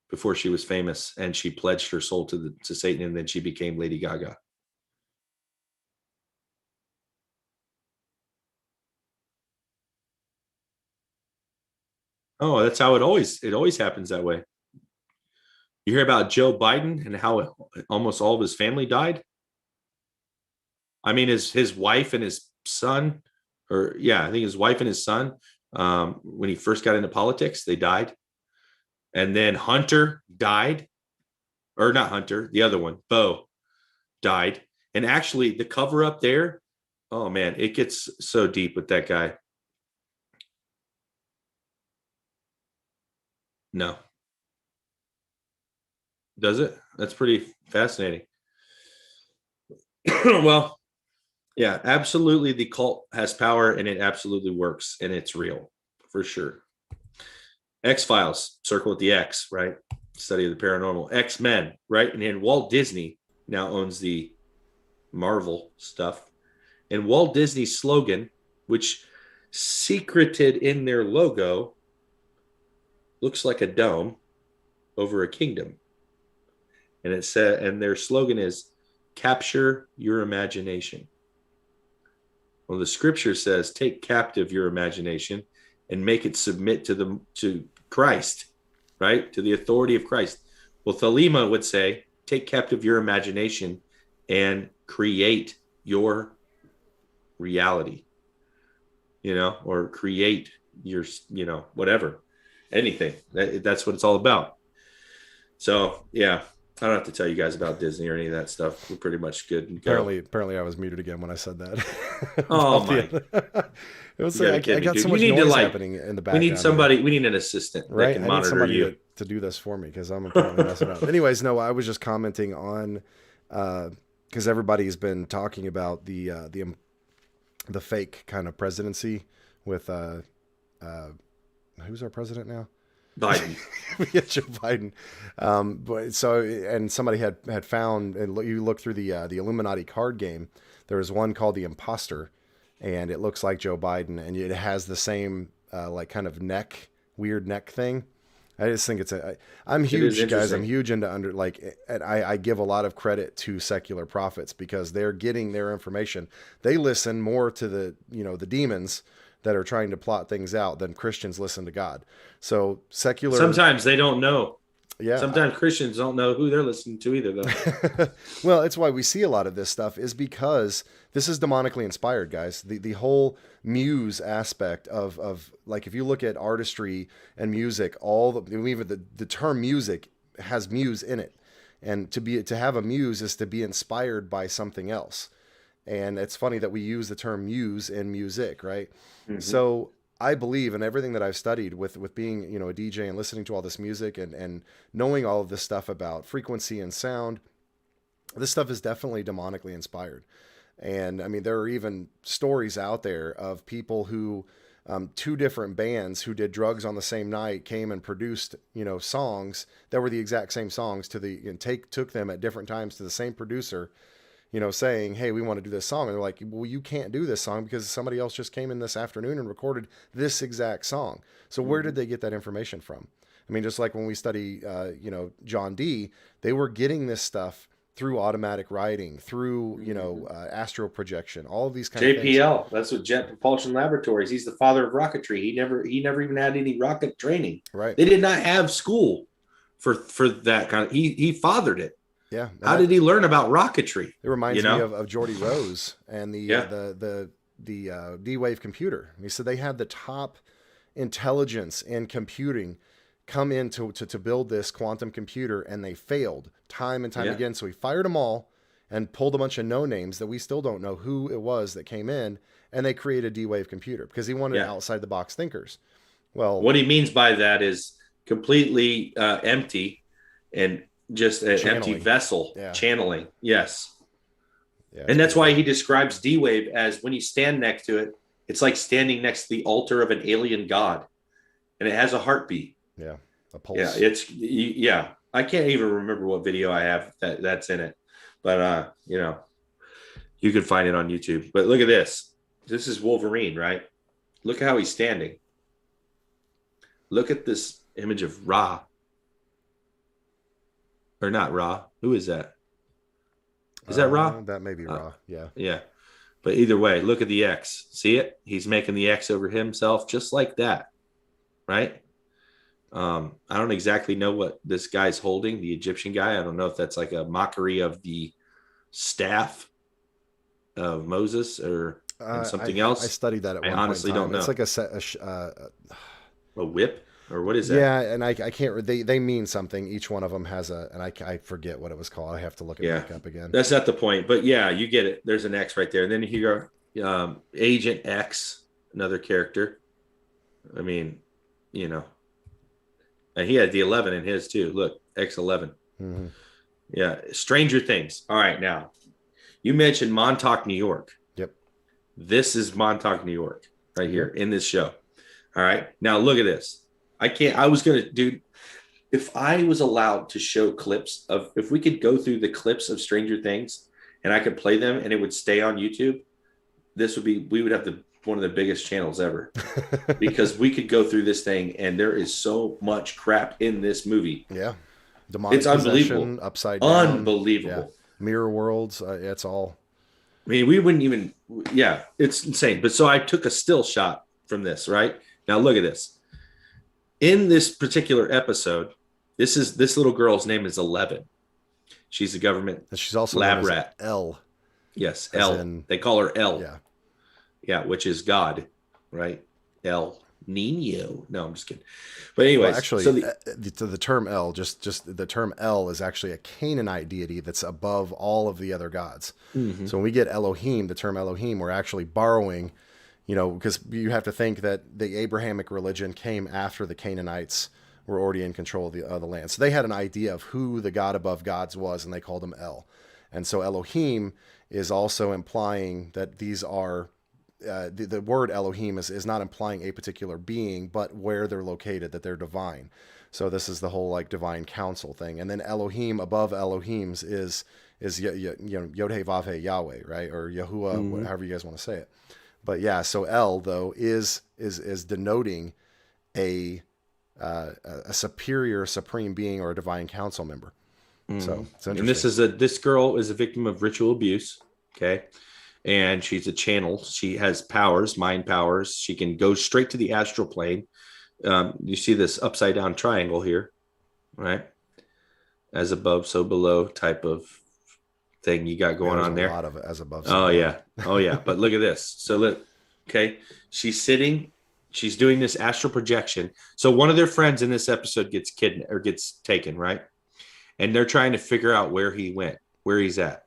before she was famous, and she pledged her soul to Satan, and then she became Lady Gaga. Oh, that's how it always happens that way. You hear about Joe Biden and how almost all of his family died. I mean, his wife and his son, I think his wife and his son, when he first got into politics, they died. And then Hunter died, or not Hunter, the other one, Bo, died. And actually the cover up there, oh man, it gets so deep with that guy. No. Does it? That's pretty fascinating. Well, yeah, absolutely. The cult has power and it absolutely works and it's real for sure. X-Files, circle with the X, right? Study of the paranormal. X-Men, right? And then Walt Disney now owns the Marvel stuff. And Walt Disney's slogan, which secreted in their logo, looks like a dome over a kingdom. And it said, and their slogan is capture your imagination. Well, the scripture says, take captive your imagination and make it submit to Christ, right? To the authority of Christ. Well, Thelema would say, take captive your imagination and create your reality, or create your, whatever, anything. That's what it's all about. So, yeah, I don't have to tell you guys about Disney or any of that stuff. We're pretty much good and go. Apparently, I was muted again when I said that. Oh my! It was I got so much noise happening in the background. We need somebody. We need an assistant right? that can monitor somebody you to do this for me because I'm apparently messing up. Anyways, no, I was just commenting on because everybody's been talking about the fake kind of presidency with who's our president now? Biden. Yeah, Joe Biden. But so, and somebody had found, and you look through the Illuminati card game, there was one called the Imposter, and it looks like Joe Biden, and it has the same like kind of weird neck thing. I just think I'm huge, guys. I'm huge into and I give a lot of credit to secular prophets because they're getting their information. They listen more to the demons that are trying to plot things out than Christians listen to God. So secular. Sometimes they don't know. Yeah. Sometimes Christians don't know who they're listening to either, though. Well, it's why we see a lot of this stuff is because this is demonically inspired, guys. The whole muse aspect of like, if you look at artistry and music, even the term music has muse in it. And to have a muse is to be inspired by something else. And it's funny that we use the term muse in music, right? Mm-hmm. So I believe in everything that I've studied with being, a DJ and listening to all this music and knowing all of this stuff about frequency and sound. This stuff is definitely demonically inspired. And I mean, there are even stories out there of people who, two different bands who did drugs on the same night came and produced, songs that were the exact same songs took them at different times to the same producer, saying, hey, we want to do this song. And they're like, well, you can't do this song because somebody else just came in this afternoon and recorded this exact song. So where did they get that information from? I mean, just like when we study, John Dee, they were getting this stuff through automatic writing, through, astral projection, all of these kind of things. JPL, that's what Jet Propulsion Laboratories. He's the father of rocketry. He never even had any rocket training. Right. They did not have school for that kind of, he fathered it. Yeah. How did he learn about rocketry? It reminds me of Geordie Rose and the D-Wave computer. He said they had the top intelligence in computing come in to build this quantum computer, and they failed time and time again. So he fired them all and pulled a bunch of no names that we still don't know who it was that came in, and they created a D-Wave computer because he wanted outside the box thinkers. Well, what he means by that is completely empty and just an empty vessel, channeling. Yes. Yeah, and that's why he describes D-Wave as when you stand next to it, it's like standing next to the altar of an alien god, and it has a heartbeat. Yeah. A pulse. Yeah. I can't even remember what video I have that's in it, but you can find it on YouTube. But look at this. This is Wolverine, right? Look at how he's standing. Look at this image of Ra. Or not Ra. Who is that? Is that Ra? That may be Ra. Yeah. Yeah. But either way, look at the X. See it? He's making the X over himself just like that. Right? I don't exactly know what this guy's holding, the Egyptian guy. I don't know if that's like a mockery of the staff of Moses or something else. I studied that at one point. I honestly don't know. It's like a whip. Or what is that? Yeah, and I can't. They mean something. Each one of them has and I forget what it was called. I have to look it back up again. That's not the point, but yeah, you get it. There's an X right there, and then you go Agent X, another character. I mean, and he had the 11 in his too. Look, X11. Mm-hmm. Yeah, Stranger Things. All right, now you mentioned Montauk, New York. Yep. This is Montauk, New York, right here in this show. All right, now look at this. If I was allowed to show clips if we could go through the clips of Stranger Things and I could play them and it would stay on YouTube, we would have one of the biggest channels ever because we could go through this thing and there is so much crap in this movie. Yeah. It's unbelievable. Upside down. Unbelievable. Yeah. Mirror worlds. It's all. I mean, we wouldn't even, it's insane. But so I took a still shot from this, right? Now look at this. In this particular episode, this little girl's name is 11. She's a government she's also lab rat. L. Yes, L. They call her L. Yeah. Yeah, which is God, right? L. Nino. No, I'm just kidding. But anyways, Well, actually, so the term El, just the term El is actually a Canaanite deity that's above all of the other gods. Mhm. So when we get Elohim, the term Elohim, we're actually borrowing, because you have to think that the Abrahamic religion came after the Canaanites were already in control of the land. So they had an idea of who the God above gods was, and they called him El. And so Elohim is also implying that these are, the word Elohim is not implying a particular being, but where they're located, that they're divine. So this is the whole like divine council thing. And then Elohim above Elohims is Yod-Heh Vav-Heh Yahweh, right? Or Yahuwah, however you guys want to say it. But yeah, so El though is denoting a superior, supreme being or a divine council member. So it's interesting. And this girl is a victim of ritual abuse. Okay. And she's a channel. She has powers, mind powers. She can go straight to the astral plane. You see this upside down triangle here, right? As above, so below type of thing you got going on there. A lot of it, as above. So below. Oh yeah. But look at this. So look, okay. She's sitting, she's doing this astral projection. So one of their friends in this episode gets kidnapped or gets taken, right? And they're trying to figure out where he went, where he's at.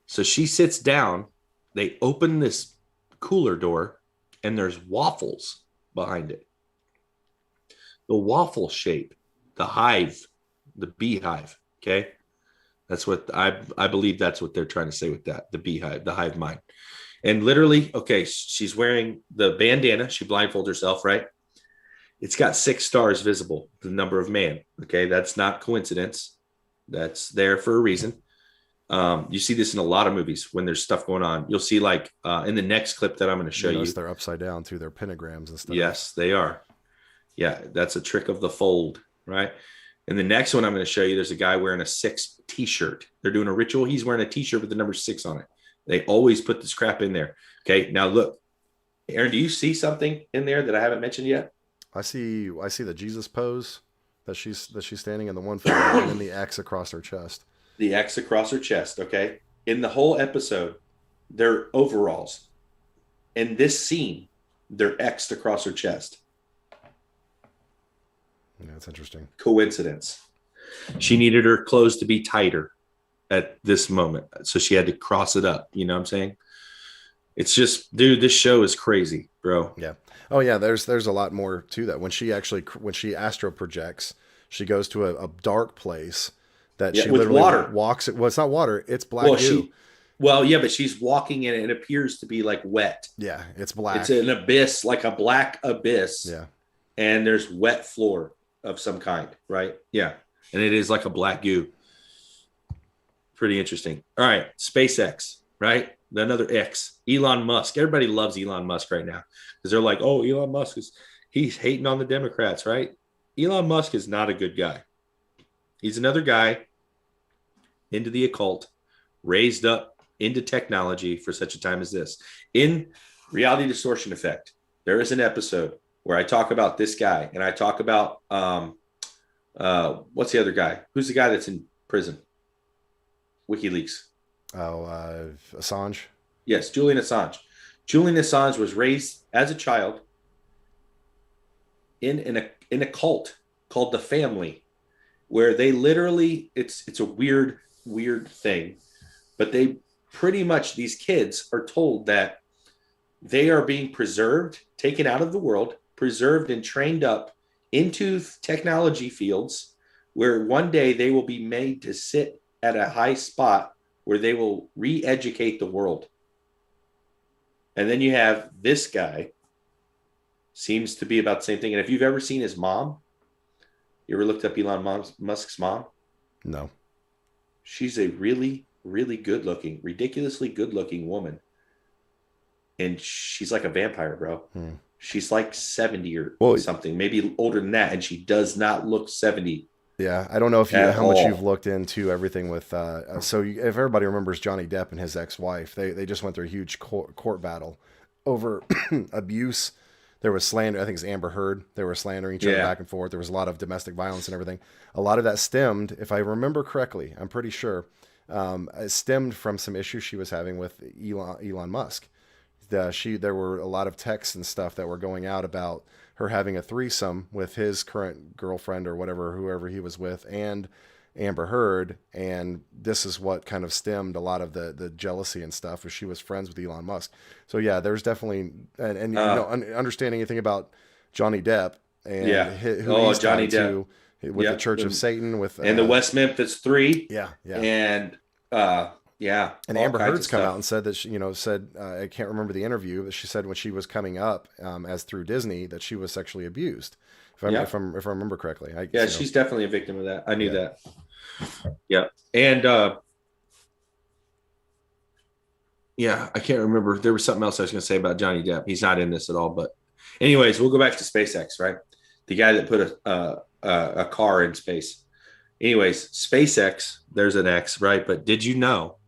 So she sits down, they open this cooler door, and there's waffles behind it. The waffle shape, the hive, the beehive, okay? That's what I believe that's what they're trying to say with that, the beehive, the hive mind. And literally, okay, she's wearing the bandana. She blindfolds herself, right? It's got 6 stars visible, the number of man, okay? That's not coincidence. That's there for a reason. You see this in a lot of movies when there's stuff going on. You'll see like in the next clip that I'm going to show you. They're upside down through their pentagrams and stuff. Yes, they are. Yeah, that's a trick of the fold, right? And the next one I'm going to show you, there's a guy wearing a 6 t-shirt. They're doing a ritual. He's wearing a t-shirt with the number 6 on it. They always put this crap in there. Okay, now look. Aaron, do you see something in there that I haven't mentioned yet? I see the Jesus pose that she's standing in, the one foot and then the X across her chest. The X across her chest, okay? In the whole episode, they're overalls. In this scene, they're X'd across her chest. Yeah, that's interesting. Coincidence. She needed her clothes to be tighter at this moment, so she had to cross it up. You know what I'm saying? It's just, dude, this show is crazy, bro. Yeah. Oh yeah, there's a lot more to that. When she astro projects, she goes to a dark place that she literally walks. Well, it's not water; it's black goo. But she's walking in it, and it appears to be like wet. Yeah, it's black. It's an abyss, like a black abyss. Yeah, and there's wet floor of some kind, right? Yeah, and it is like a black goo. Pretty interesting. All right, SpaceX, right? Another X. Elon Musk. Everybody loves Elon Musk right now because they're like, oh, Elon Musk he's hating on the Democrats, right? Elon Musk is not a good guy. He's another guy into the occult, raised up into technology for such a time as this. In Reality Distortion Effect, there is an episode where I talk about this guy, and I talk about what's the other guy? Who's the guy that's in prison? WikiLeaks. Oh, Assange. Yes, Julian Assange. Julian Assange was raised as a child in a cult called the Family, where they literally, it's a weird thing, but they pretty much, these kids are told that they are being preserved, taken out of the world, preserved and trained up into technology fields where one day they will be made to sit at a high spot where they will re-educate the world. And then you have this guy, seems to be about the same thing. And if you've ever seen his mom, you ever looked up Elon Musk's mom? No. She's a really, really good-looking, ridiculously good-looking woman. And she's like a vampire, bro. She's like 70 or something, maybe older than that. And she does not look 70. Yeah, I don't know how much you've looked into everything with. If everybody remembers Johnny Depp and his ex-wife, they just went through a huge court battle over abuse. There was slander. I think it's Amber Heard. They were slandering each other back and forth. There was a lot of domestic violence and everything. A lot of that stemmed, if I remember correctly, I'm pretty sure, it stemmed from some issues she was having with Elon Musk. there were a lot of texts and stuff that were going out about her having a threesome with his current girlfriend or whoever he was with, and Amber Heard, and this is what kind of stemmed a lot of the jealousy and stuff, as she was friends with Elon Musk. So yeah, there's definitely understanding anything about Johnny Depp and who he's Johnny tied Depp to with the Church of Satan, with and the West Memphis Three, and Amber Heard's come out and said that I can't remember the interview, but she said when she was coming up as through Disney that she was sexually abused. If I remember correctly. She's definitely a victim of that. I knew that. Yeah. And I can't remember. There was something else I was going to say about Johnny Depp. He's not in this at all. But anyways, we'll go back to SpaceX, right? The guy that put a car in space. Anyways, SpaceX, there's an X, right? But did you know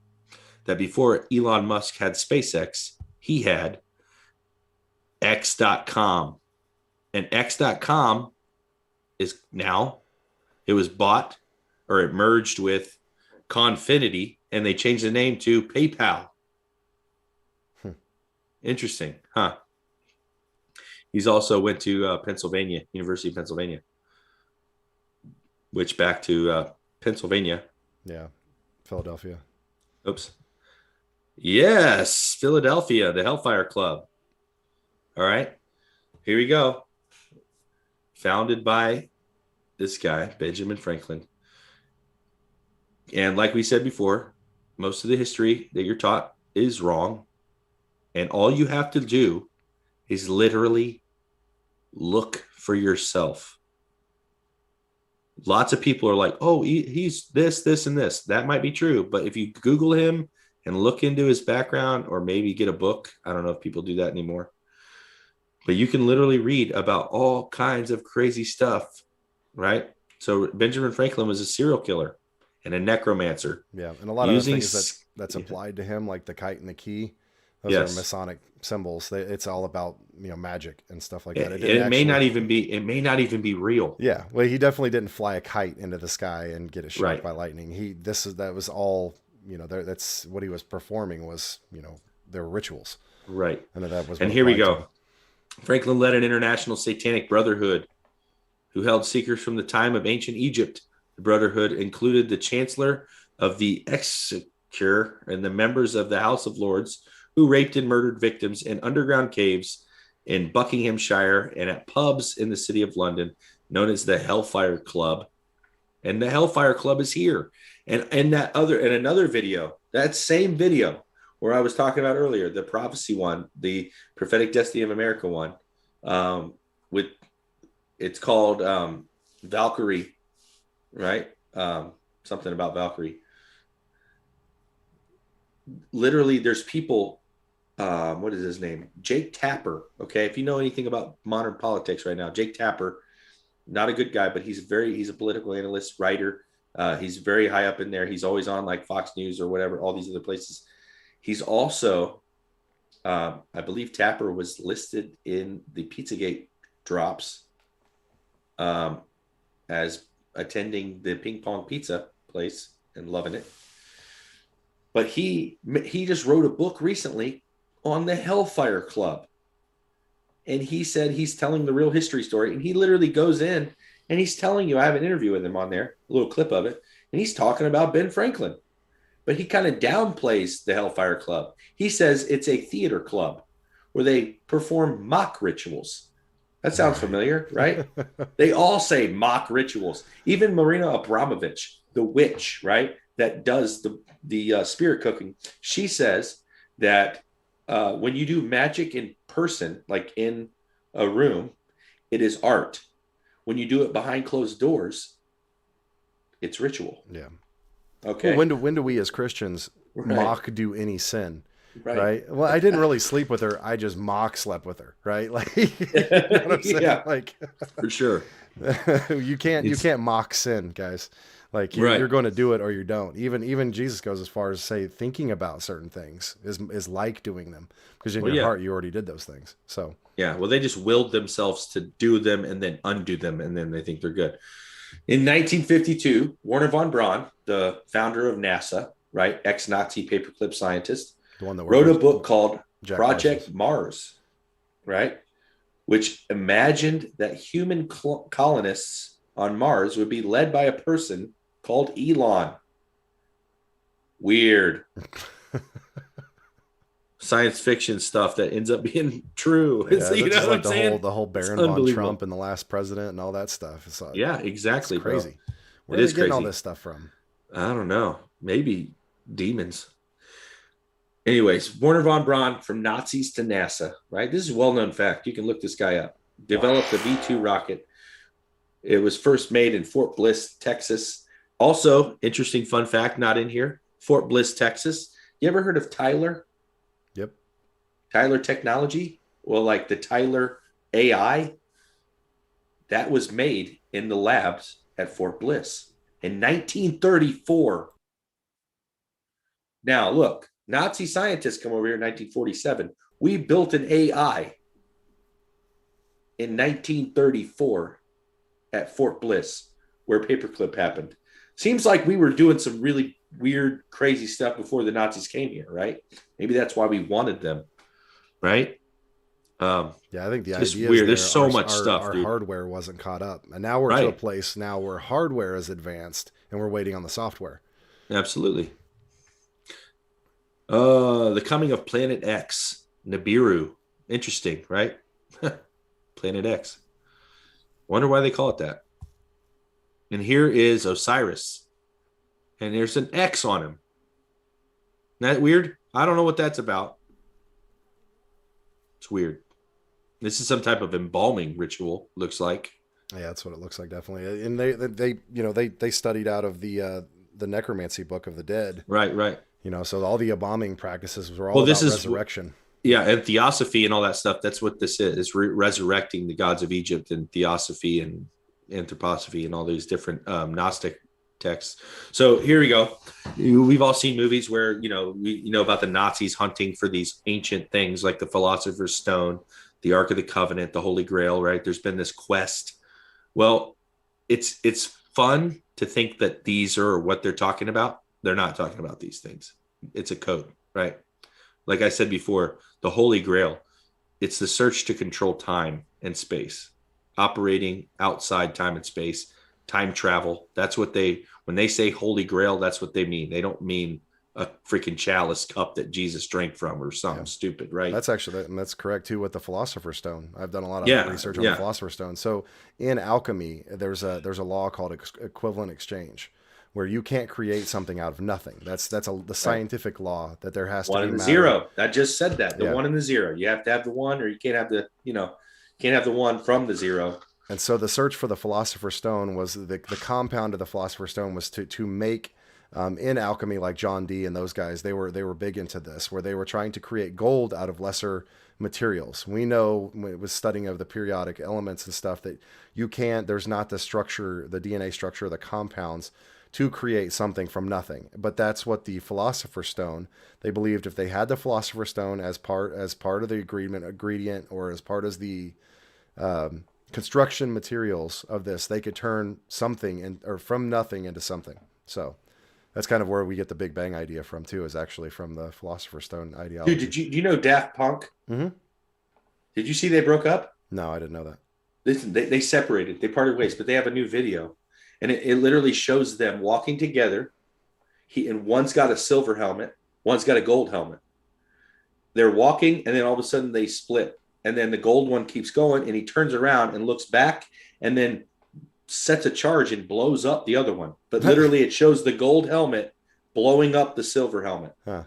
that before Elon Musk had SpaceX, he had X.com? And X.com is now, it was bought, or it merged with Confinity, and they changed the name to PayPal. Interesting, huh? He's also went to Pennsylvania, University of Pennsylvania, which back to Pennsylvania. Yeah, Philadelphia. Oops. Yes, Philadelphia, the Hellfire Club. All right, here we go. Founded by this guy, Benjamin Franklin. And like we said before, most of the history that you're taught is wrong. And all you have to do is literally look for yourself. Lots of people are like, oh, he's this, this, and this. That might be true. But if you Google him and look into his background, or maybe get a book, I don't know if people do that anymore. But you can literally read about all kinds of crazy stuff, right? So Benjamin Franklin was a serial killer and a necromancer. Yeah, and a lot of the things that's applied to him, like the kite and the key, those are Masonic symbols. It's all about magic and stuff like that. It may not even be real. Yeah, well, he definitely didn't fly a kite into the sky and get it struck by lightning. That was all that's what he was performing was their rituals. Right, and that was. And here we go. Franklin led an international satanic brotherhood who held seekers from the time of ancient Egypt. The brotherhood included the Chancellor of the Exchequer and the members of the House of Lords, who raped and murdered victims in underground caves in Buckinghamshire and at pubs in the city of London, known as the Hellfire Club. And the Hellfire Club is here. And another video, that same video where I was talking about earlier, the prophecy one, the prophetic destiny of America one, it's called Valkyrie, right? Something about Valkyrie. Literally, there's people. What is his name? Jake Tapper. Okay, if you know anything about modern politics right now, Jake Tapper, not a good guy, but he's a political analyst, writer. He's very high up in there. He's always on like Fox News or whatever, all these other places. He's also, I believe Tapper was listed in the Pizzagate drops as attending the ping pong pizza place and loving it. But he just wrote a book recently on the Hellfire Club. And he said he's telling the real history story. And he literally goes in and he's telling you, I have an interview with him on there, a little clip of it. And he's talking about Ben Franklin. But he kind of downplays the Hellfire Club. He says it's a theater club where they perform mock rituals. That sounds familiar, right? They all say mock rituals. Even Marina Abramovich, the witch, right, that does the spirit cooking, she says that when you do magic in person, like in a room, it is art. When you do it behind closed doors, it's ritual. Yeah. Okay. Well, when do we as Christians mock do any sin? Right. Well, I didn't really sleep with her. I just mock slept with her. Right. Like, you know what I'm saying? Yeah, like for sure. you can't mock sin, guys. Like you're going to do it or you don't. Even Jesus goes as far as say thinking about certain things is like doing them, because in your heart you already did those things. So yeah. Well, they just willed themselves to do them and then undo them, and then they think they're good. In 1952, Wernher von Braun, the founder of NASA, right, ex-Nazi paperclip scientist, the one that wrote a book called Project Mars, right? Which imagined that human colonists on Mars would be led by a person called Elon. Weird. Science fiction stuff that ends up being true. Yeah, You know what I'm saying? The whole Baron von Trump and the last president and all that stuff. Yeah, exactly. It's crazy. Bro. Where are they getting all this stuff from? I don't know. Maybe demons. Anyways, Werner von Braun, from Nazis to NASA, right? This is a well-known fact. You can look this guy up. Developed the V2 rocket. It was first made in Fort Bliss, Texas. Also, interesting fun fact, not in here, Fort Bliss, Texas. You ever heard of Tyler? Yep. Tyler Technology? Well, like the Tyler AI, that was made in the labs at Fort Bliss in 1934. Now, look, Nazi scientists come over here in 1947. We built an AI in 1934 at Fort Bliss, where Paperclip happened. Seems like we were doing some really weird, crazy stuff before the Nazis came here, right? Maybe that's why we wanted them, right? Yeah, I think the idea weird. Is there's so much stuff. Our dude. hardware wasn't caught up, and now we're to a place now where hardware is advanced, and we're waiting on the software. Absolutely. The coming of Planet X, Nibiru. Interesting, right? Planet X. Wonder why they call it that. And here is Osiris, and there's an X on him. Isn't that weird? I don't know what that's about. It's weird. This is some type of embalming ritual, looks like. Yeah, that's what it looks like, definitely. And they studied out of the necromancy book of the dead. Right. You know, so all the embalming practices were all about resurrection. Yeah, and theosophy and all that stuff. That's what this is resurrecting the gods of Egypt, and theosophy and anthroposophy and all these different Gnostic texts. So here we go. We've all seen movies where, we know about the Nazis hunting for these ancient things like the Philosopher's Stone, the Ark of the Covenant, the Holy Grail, right? There's been this quest. Well, it's fun to think that these are what they're talking about. They're not talking about these things. It's a code, right? Like I said before, the Holy Grail, it's the search to control time and space, operating outside time and space, time travel. That's what when they say Holy Grail, that's what they mean. They don't mean a freaking chalice cup that Jesus drank from or something stupid, right? That's correct too with the Philosopher's Stone. I've done a lot of research on the Philosopher's Stone. So in alchemy, there's a law called equivalent exchange, where you can't create something out of nothing. That's the scientific law that there has to be one and the zero. I just said that. The one and the zero. You have to have the one, or you can't have can't have the one from the zero. And so the search for the Philosopher's Stone was the compound of the Philosopher's Stone was to make in alchemy, like John Dee and those guys, they were big into this, where they were trying to create gold out of lesser materials. We know with studying of the periodic elements and stuff that there's not the structure, the DNA structure of the compounds to create something from nothing. But that's what the Philosopher's Stone, they believed if they had the Philosopher's Stone as part of the ingredient, or as part of the construction materials of this, they could turn something from nothing into something. So that's kind of where we get the Big Bang idea from too, is actually from the Philosopher's Stone ideology. Dude, do you know Daft Punk? Mm-hmm. Did you see they broke up? No, I didn't know that. Listen, they separated. They parted ways, but they have a new video. And it literally shows them walking together. And one's got a silver helmet. One's got a gold helmet. They're walking, and then all of a sudden they split. And then the gold one keeps going, and he turns around and looks back and then sets a charge and blows up the other one. But literally it shows the gold helmet blowing up the silver helmet. Huh.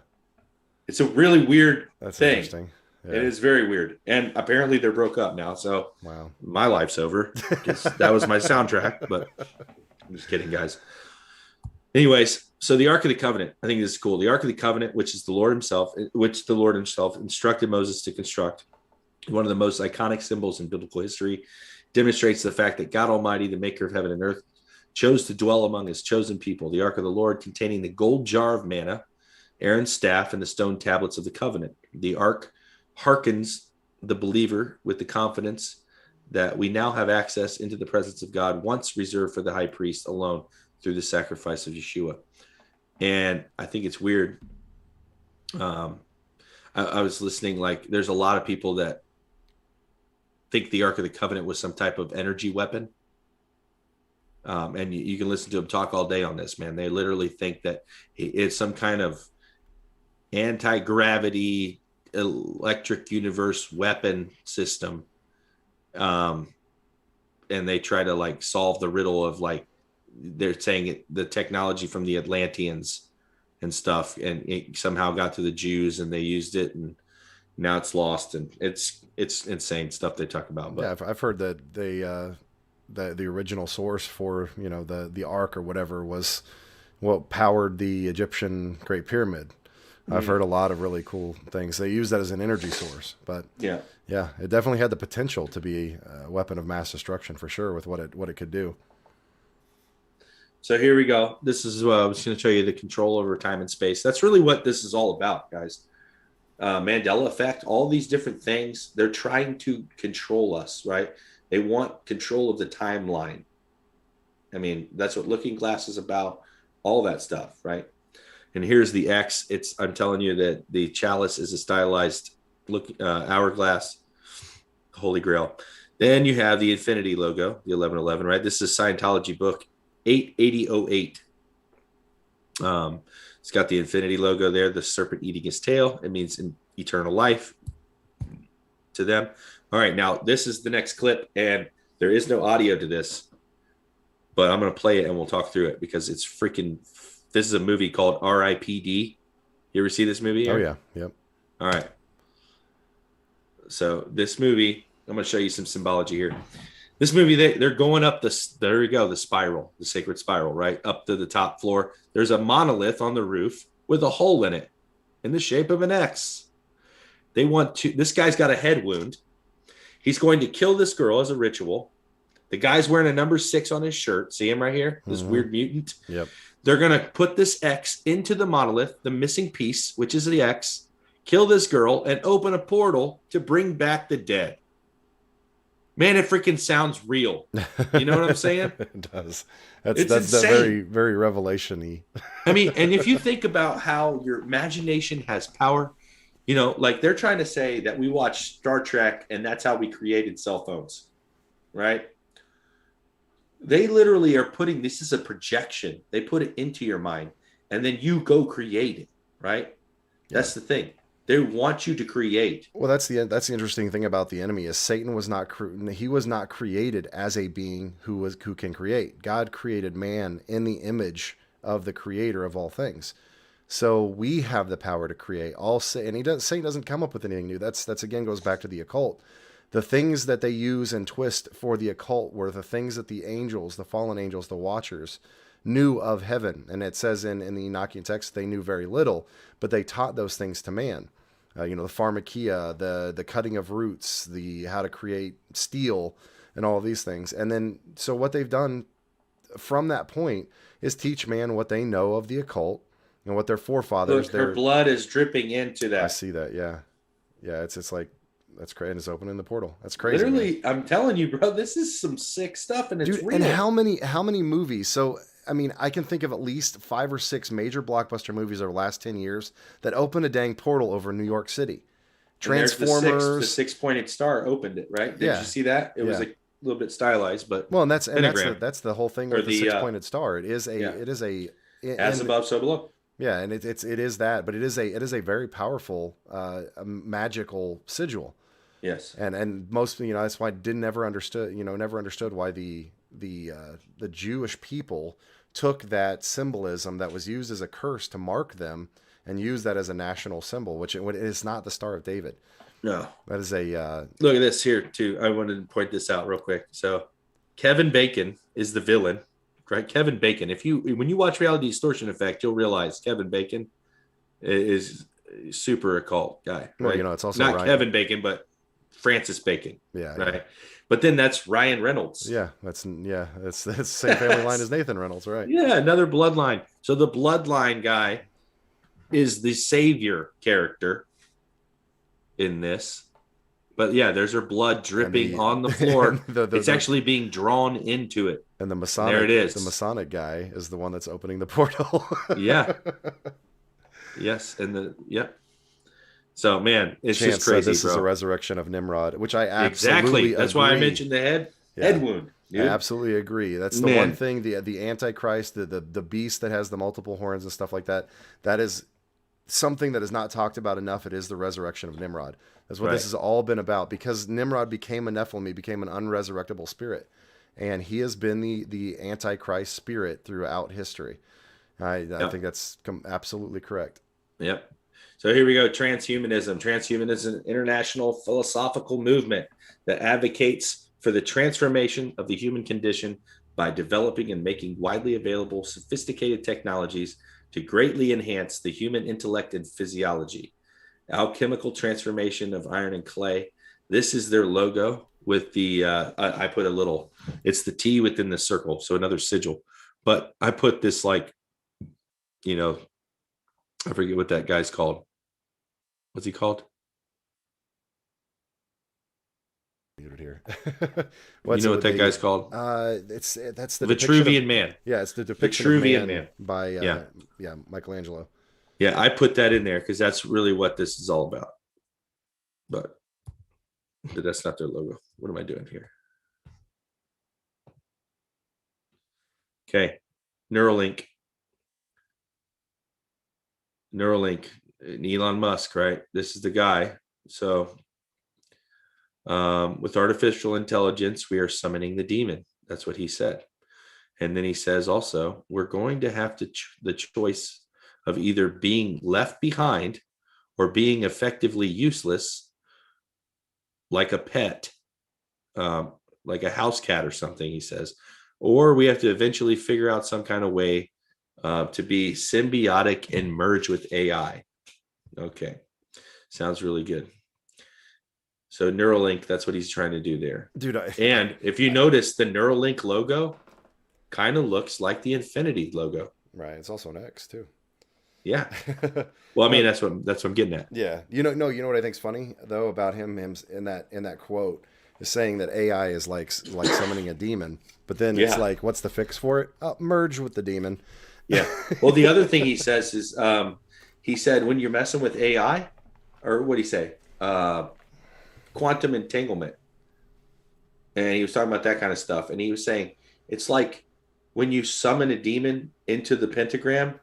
It's a really weird thing. Interesting. Yeah. It is very weird. And apparently they're broke up now. So wow, my life's over. That was my soundtrack, but I'm just kidding, guys. Anyways, so the Ark of the Covenant, I think this is cool. The Ark of the Covenant, which the Lord himself instructed Moses to construct, one of the most iconic symbols in biblical history, demonstrates the fact that God Almighty, the maker of heaven and earth, chose to dwell among his chosen people. The Ark of the Lord, containing the gold jar of manna, Aaron's staff, and the stone tablets of the covenant. The Ark hearkens the believer with the confidence that we now have access into the presence of God, once reserved for the high priest alone through the sacrifice of Yeshua. And I think it's weird. I I was listening, like there's a lot of people that think the Ark of the Covenant was some type of energy weapon. And you can listen to them talk all day on this, man. They literally think that it's some kind of anti-gravity electric universe weapon system. And they try to like solve the riddle of like, they're saying the technology from the Atlanteans and stuff, and it somehow got to the Jews and they used it, and now it's lost, and it's insane stuff they talk about. But yeah, I've heard that the original source for, you know, the Ark or whatever was what powered the Egyptian Great Pyramid. I've heard a lot of really cool things. They use that as an energy source, but yeah, it definitely had the potential to be a weapon of mass destruction for sure with what it could do. So here we go. This is I was going to show you the control over time and space. That's really what this is all about, guys. Mandela effect, all these different things. They're trying to control us, right? They want control of the timeline. I mean, that's what Looking Glass is about. All that stuff, right? And here's the X. I'm telling you that the chalice is a stylized hourglass, Holy Grail. Then you have the Infinity logo, the 1111, right? This is a Scientology book, 88008. It's got the Infinity logo there, the serpent eating his tail. It means eternal life to them. All right, now this is the next clip, and there is no audio to this, but I'm going to play it and we'll talk through it because it's freaking. This is a movie called R.I.P.D. You ever see this movie? Aaron? Oh yeah, yep. All right. So this movie, I'm going to show you some symbology here. This movie, they're going up there we go, the spiral, the sacred spiral, right? Up to the top floor. There's a monolith on the roof with a hole in it in the shape of an X. This guy's got a head wound. He's going to kill this girl as a ritual. The guy's wearing a number 6 on his shirt. See him right here? This weird mutant. Yep. They're going to put this X into the monolith, the missing piece, which is the X, kill this girl, and open a portal to bring back the dead. Man, it freaking sounds real. You know what I'm saying? It does. That's insane. very, very revelation-y. I mean, and if you think about how your imagination has power, you know, like they're trying to say that we watch Star Trek and that's how we created cell phones, right? They literally are putting, this is a projection. They put it into your mind and then you go create it, right? That's the thing. They want you to create. Well, that's the interesting thing about the enemy is Satan was not created as a being who can create. God created man in the image of the creator of all things. So we have the power to create all. And Satan doesn't come up with anything new. That's again goes back to the occult. The things that they use and twist for the occult were the things that the angels, the fallen angels, the watchers, knew of heaven. And it says in the Enochian text, they knew very little, but they taught those things to man. The pharmakia, the cutting of roots, the how to create steel, and all of these things. And then, so what they've done from that point is teach man what they know of the occult and what their forefathers. Look, her blood is dripping into that. I see that. Yeah. It's like, that's crazy. And it's opening the portal. That's crazy. Literally, man. I'm telling you, bro, this is some sick stuff, and it's real. And how many movies? So, I mean, I can think of at least 5 or 6 major blockbuster movies over the last 10 years that opened a dang portal over New York City. Transformers. The 6-pointed star opened it, right? Did you see that? It was a little bit stylized, but well, and that's the whole thing with the 6-pointed star. It is as above, so below. Yeah, and it is that, but it is a very powerful magical sigil. Yes, and most that's why I never understood why the Jewish people took that symbolism that was used as a curse to mark them and use that as a national symbol, which it is not the Star of David. No, that is a look at this here too. I wanted to point this out real quick. So Kevin Bacon is the villain, right? Kevin Bacon. When you watch Reality Distortion Effect, you'll realize Kevin Bacon is a super occult guy. Right? Well, it's also not Ryan. Kevin Bacon, but Francis Bacon. Yeah, right. Yeah. But then that's Ryan Reynolds. Yeah, that's the same family line as Nathan Reynolds, right? Yeah, another bloodline. So the bloodline guy is the savior character in this. But yeah, there's her blood dripping on the floor. It's actually being drawn into it. And the Masonic, there it is. The Masonic guy is the one that's opening the portal. Yeah. Yes, and So, man, it's Chance just crazy, said this bro. is a resurrection of Nimrod, which I absolutely Exactly. That's why I agree. mentioned the head wound. Dude. I absolutely agree. That's the one thing, the Antichrist, the beast that has the multiple horns and stuff like that, that is something that is not talked about enough. It is the resurrection of Nimrod. That's what this has all been about, because Nimrod became a Nephilim. He became an unresurrectable spirit. And he has been the Antichrist spirit throughout history. I think that's absolutely correct. Yep. So here we go. Transhumanism. Transhumanism is an international philosophical movement that advocates for the transformation of the human condition by developing and making widely available sophisticated technologies to greatly enhance the human intellect and physiology. Alchemical transformation of iron and clay. This is their logo with the, I put a little, it's the T within the circle. So another sigil, but I put this like, you know, I forget what that guy's called. What's he called? Here. You know what that guy's called? That's the Vitruvian Man. Yeah, it's the depiction Vitruvian of Man by Michelangelo. Yeah, I put that in there because that's really what this is all about. But that's not their logo. What am I doing here? Okay, Neuralink, Elon Musk, right? This is the guy. So with artificial intelligence, we are summoning the demon. That's what he said. And then he says also, we're going to have to the choice of either being left behind or being effectively useless, like a pet, like a house cat or something, he says. Or we have to eventually figure out some kind of way to be symbiotic and merge with AI. Okay, sounds really good. So Neuralink, that's what he's trying to do there. Dude, and if you notice, the Neuralink logo kind of looks like the Infinity logo. Right. It's also an X too. Yeah. Well, I mean, that's what I'm getting at. Yeah. You know what I think's funny though about him in that quote is saying that AI is like summoning a demon, but then it's like, what's the fix for it? Merge with the demon. Yeah. Well, the other thing he says is, he said, when you're messing with AI, or what did he say? Quantum entanglement. And he was talking about that kind of stuff. And he was saying, it's like when you summon a demon into the pentagram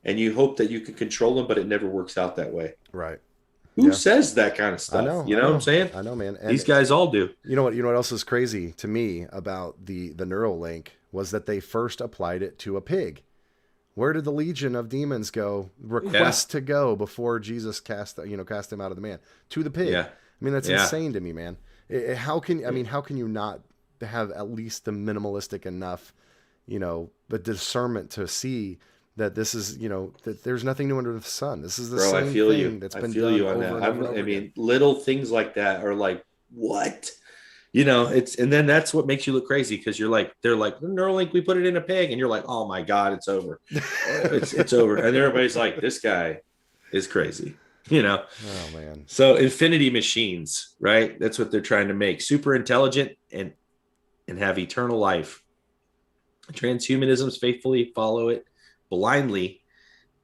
and you hope that you can control them, but it never works out that way. Right. Who says that kind of stuff? I know, you know what I'm saying? I know, man. And these guys all do. You know what else is crazy to me about the Neuralink was that they first applied it to a pig. Where did the legion of demons go? Request to go before Jesus cast him out of the man? To the pig. Yeah. I mean, that's insane to me, man. How can you not have at least the minimalistic enough, the discernment to see that this is, that there's nothing new under the sun. This is the same thing that's been done over and over again. I mean, little things like that are like, what? And then that's what makes you look crazy, because they're like, Neuralink, we put it in a pig, and you're like, oh my God, it's over. it's over. And everybody's like, this guy is crazy. Oh man. So infinity machines, right? That's what they're trying to make. Super intelligent and have eternal life. Transhumanisms faithfully follow it blindly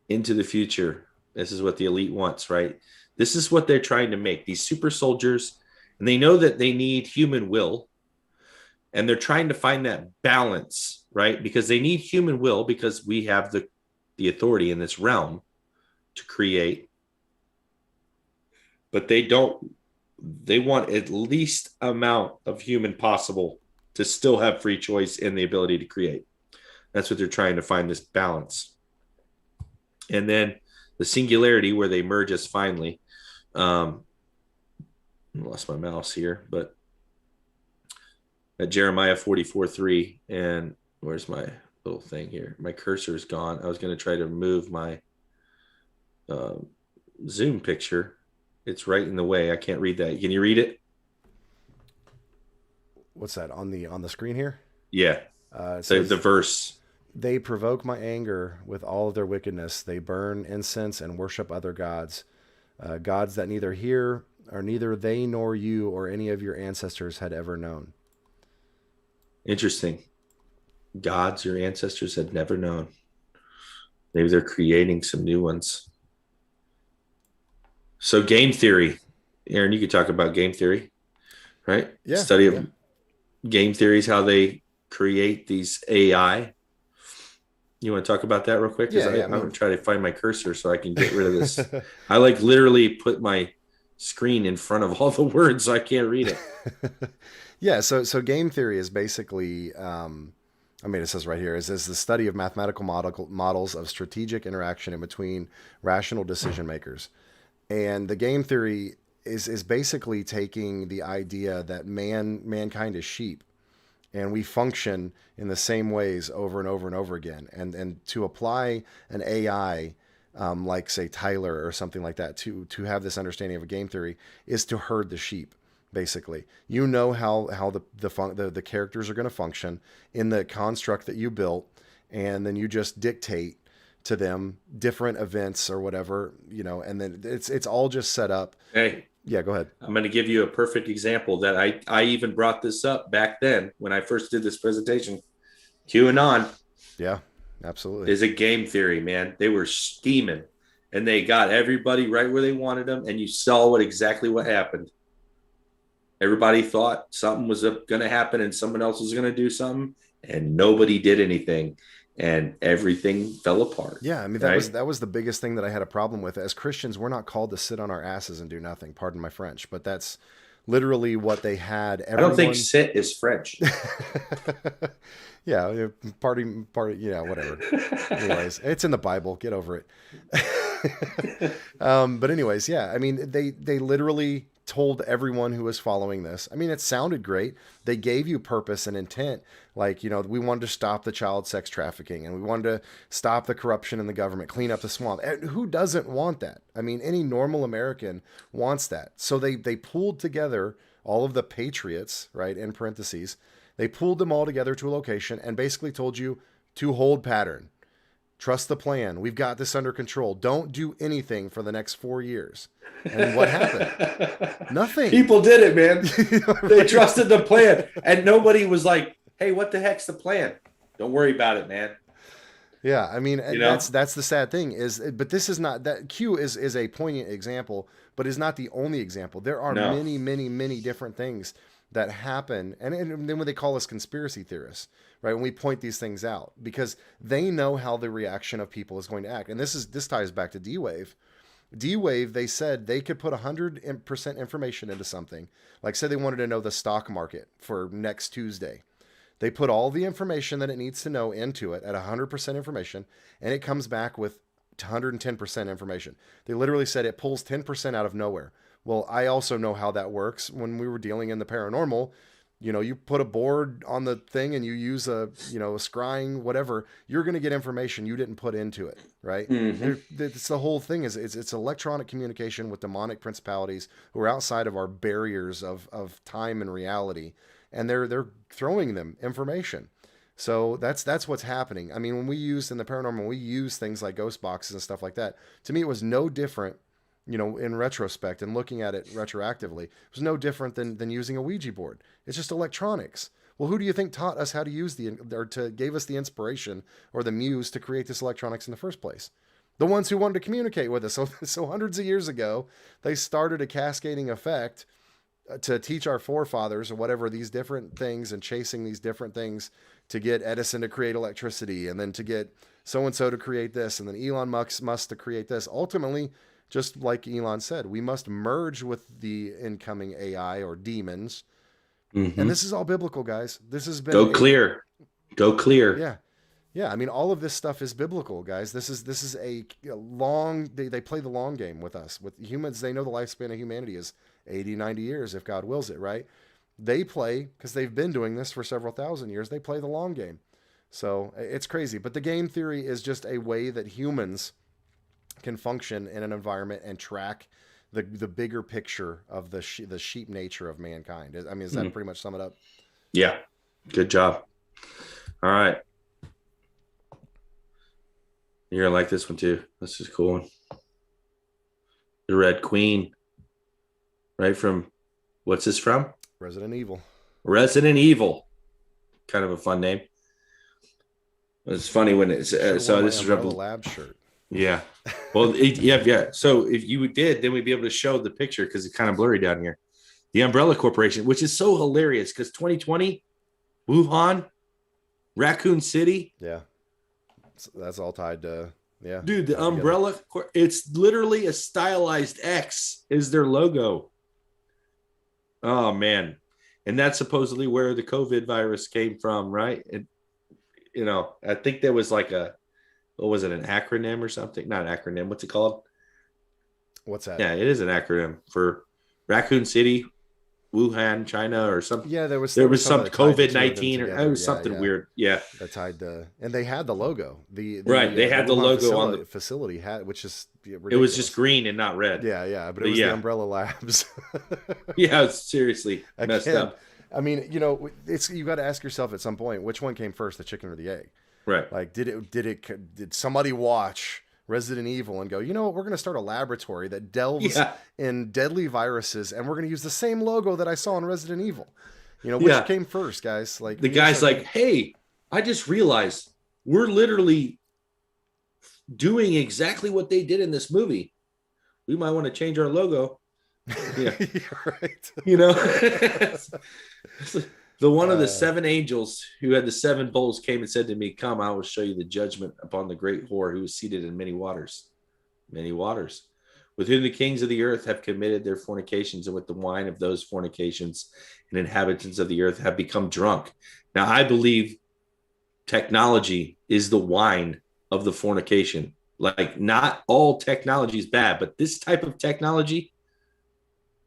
into the future. This is what the elite wants, right? This is what they're trying to make. These super soldiers, and they know that they need human will, and they're trying to find that balance, right? Because they need human will, because we have the authority in this realm to create. But they want at least amount of human possible to still have free choice and the ability to create. That's what they're trying to find, this balance. And then the singularity, where they merge us finally. I lost my mouse here, but at Jeremiah 44:3, and where's my little thing here? My cursor is gone. I was going to try to move my Zoom picture. It's right in the way. I can't read that. Can you read it? What's that on the screen here? Yeah. The verse. They provoke my anger with all of their wickedness. They burn incense and worship other gods, gods that neither hear, or neither they nor you or any of your ancestors had ever known. Interesting. Gods your ancestors had never known. Maybe they're creating some new ones. So game theory, Aaron, you could talk about game theory, right? Yeah. Study of game theories, how they create these AI. You want to talk about that real quick? Because I'm going to try to find my cursor so I can get rid of this. I like literally put my screen in front of all the words so I can't read it. Yeah. So game theory is basically, it says right here, is the study of mathematical models of strategic interaction in between rational decision makers. And the game theory is basically taking the idea that mankind is sheep, and we function in the same ways over and over and over again. And to apply an AI, like say Tyler or something like that, to have this understanding of a game theory is to herd the sheep. Basically, you know how the characters are going to function in the construct that you built, and then you just dictate to them different events or whatever, and then it's all just set up. Hey, yeah, go ahead. I'm going to give you a perfect example that I even brought this up back then when I first did this presentation. QAnon. Yeah, absolutely. Is a game theory, man. They were scheming, and they got everybody right where they wanted them, and you saw exactly what happened. Everybody thought something was going to happen and someone else was going to do something, and nobody did anything, and everything fell apart. Yeah, I mean, that was the biggest thing that I had a problem with. As Christians, we're not called to sit on our asses and do nothing. Pardon my French, but that's literally what they had. I don't think sit is French. Yeah, party, yeah, whatever. Anyways, it's in the Bible. Get over it. But anyways, yeah, I mean, they literally told everyone who was following this. I mean, it sounded great. They gave you purpose and intent. Like, we wanted to stop the child sex trafficking, and we wanted to stop the corruption in the government, clean up the swamp. And who doesn't want that? I mean, any normal American wants that. So they pulled together all of the patriots, right, in parentheses. They pulled them all together to a location and basically told you to hold pattern. Trust the plan. We've got this under control. Don't do anything for the next 4 years. And what happened? Nothing. People did it, man. They trusted the plan. And nobody was like, hey, what the heck's the plan? Don't worry about it, man. Yeah, I mean, that's the sad thing but this is not that. Q is a poignant example, but is not the only example. There are many, many, many different things that happen. And then when they call us conspiracy theorists, right? When we point these things out, because they know how the reaction of people is going to act. And this ties back to D-Wave. D-Wave, they said they could put 100% information into something. Like, say they wanted to know the stock market for next Tuesday. They put all the information that it needs to know into it at 100% information, and it comes back with 110% information. They literally said it pulls 10% out of nowhere. Well, I also know how that works. When we were dealing in the paranormal, you put a board on the thing and you use a scrying, whatever, you're going to get information you didn't put into it, right? Mm-hmm. It's the whole thing it's electronic communication with demonic principalities who are outside of our barriers of time and reality, and they're throwing them information. So that's what's happening. I mean, when we use in the paranormal, we use things like ghost boxes and stuff like that. To me, it was no different. In retrospect and looking at it retroactively, it was no different than using a Ouija board. It's just electronics. Well, who do you think taught us how to use gave us the inspiration or the muse to create this electronics in the first place? The ones who wanted to communicate with us. So hundreds of years ago, they started a cascading effect to teach our forefathers or whatever these different things and chasing these different things to get Edison to create electricity, and then to get so-and-so to create this, and then Elon Musk to create this. Ultimately, just like Elon said, we must merge with the incoming AI or demons. Mm-hmm. And this is all biblical, guys. This has been Go clear. Yeah. Yeah. I mean, all of this stuff is biblical, guys. This is a long, they play the long game with us. With humans, they know the lifespan of humanity is 80, 90 years if God wills it, right? They play, because they've been doing this for several thousand years, they play the long game. So it's crazy. But the game theory is just a way that humans can function in an environment and track the bigger picture of the sheep nature of mankind. I mean, does that pretty much sum it up? Yeah. Good job. All right. You're going to like this one too. This is a cool one. The Red Queen. Right from, what's this from? Resident Evil. Resident Evil. Kind of a fun name. It's funny when it's, so this is from the lab shirt. Yeah. Well, yeah. So if you did, then we'd be able to show the picture because it's kind of blurry down here. The Umbrella Corporation, which is so hilarious because 2020, Wuhan, Raccoon City. Yeah. That's all tied to, yeah. Dude, the Umbrella, it's literally a stylized X is their logo. Oh, man. And that's supposedly where the COVID virus came from, right? And, I think there was like what was it, an acronym or something? Not an acronym. What's it called? What's that? Yeah, it is an acronym for Raccoon City, Wuhan, China, or something. Yeah, there was some COVID-19 or it was something weird. Yeah, that tied to, and they had the logo. They had the logo on the facility hat, which is ridiculous. It was just green and not red. Yeah, but it was the Umbrella Labs. Yeah, it's seriously messed up. I mean, you got to ask yourself at some point, which one came first, the chicken or the egg? Right. Like, did somebody watch Resident Evil and go, you know what, we're going to start a laboratory that delves in deadly viruses, and we're going to use the same logo that I saw in Resident Evil. Which came first, guys? Like, the guy's like, hey, I just realized we're literally doing exactly what they did in this movie. We might want to change our logo. Yeah. Right. The one of the seven angels who had the seven bowls came and said to me, come, I will show you the judgment upon the great whore who was seated in many waters, with whom the kings of the earth have committed their fornications, and with the wine of those fornications and inhabitants of the earth have become drunk. Now, I believe technology is the wine of the fornication. Like, not all technology is bad, but this type of technology,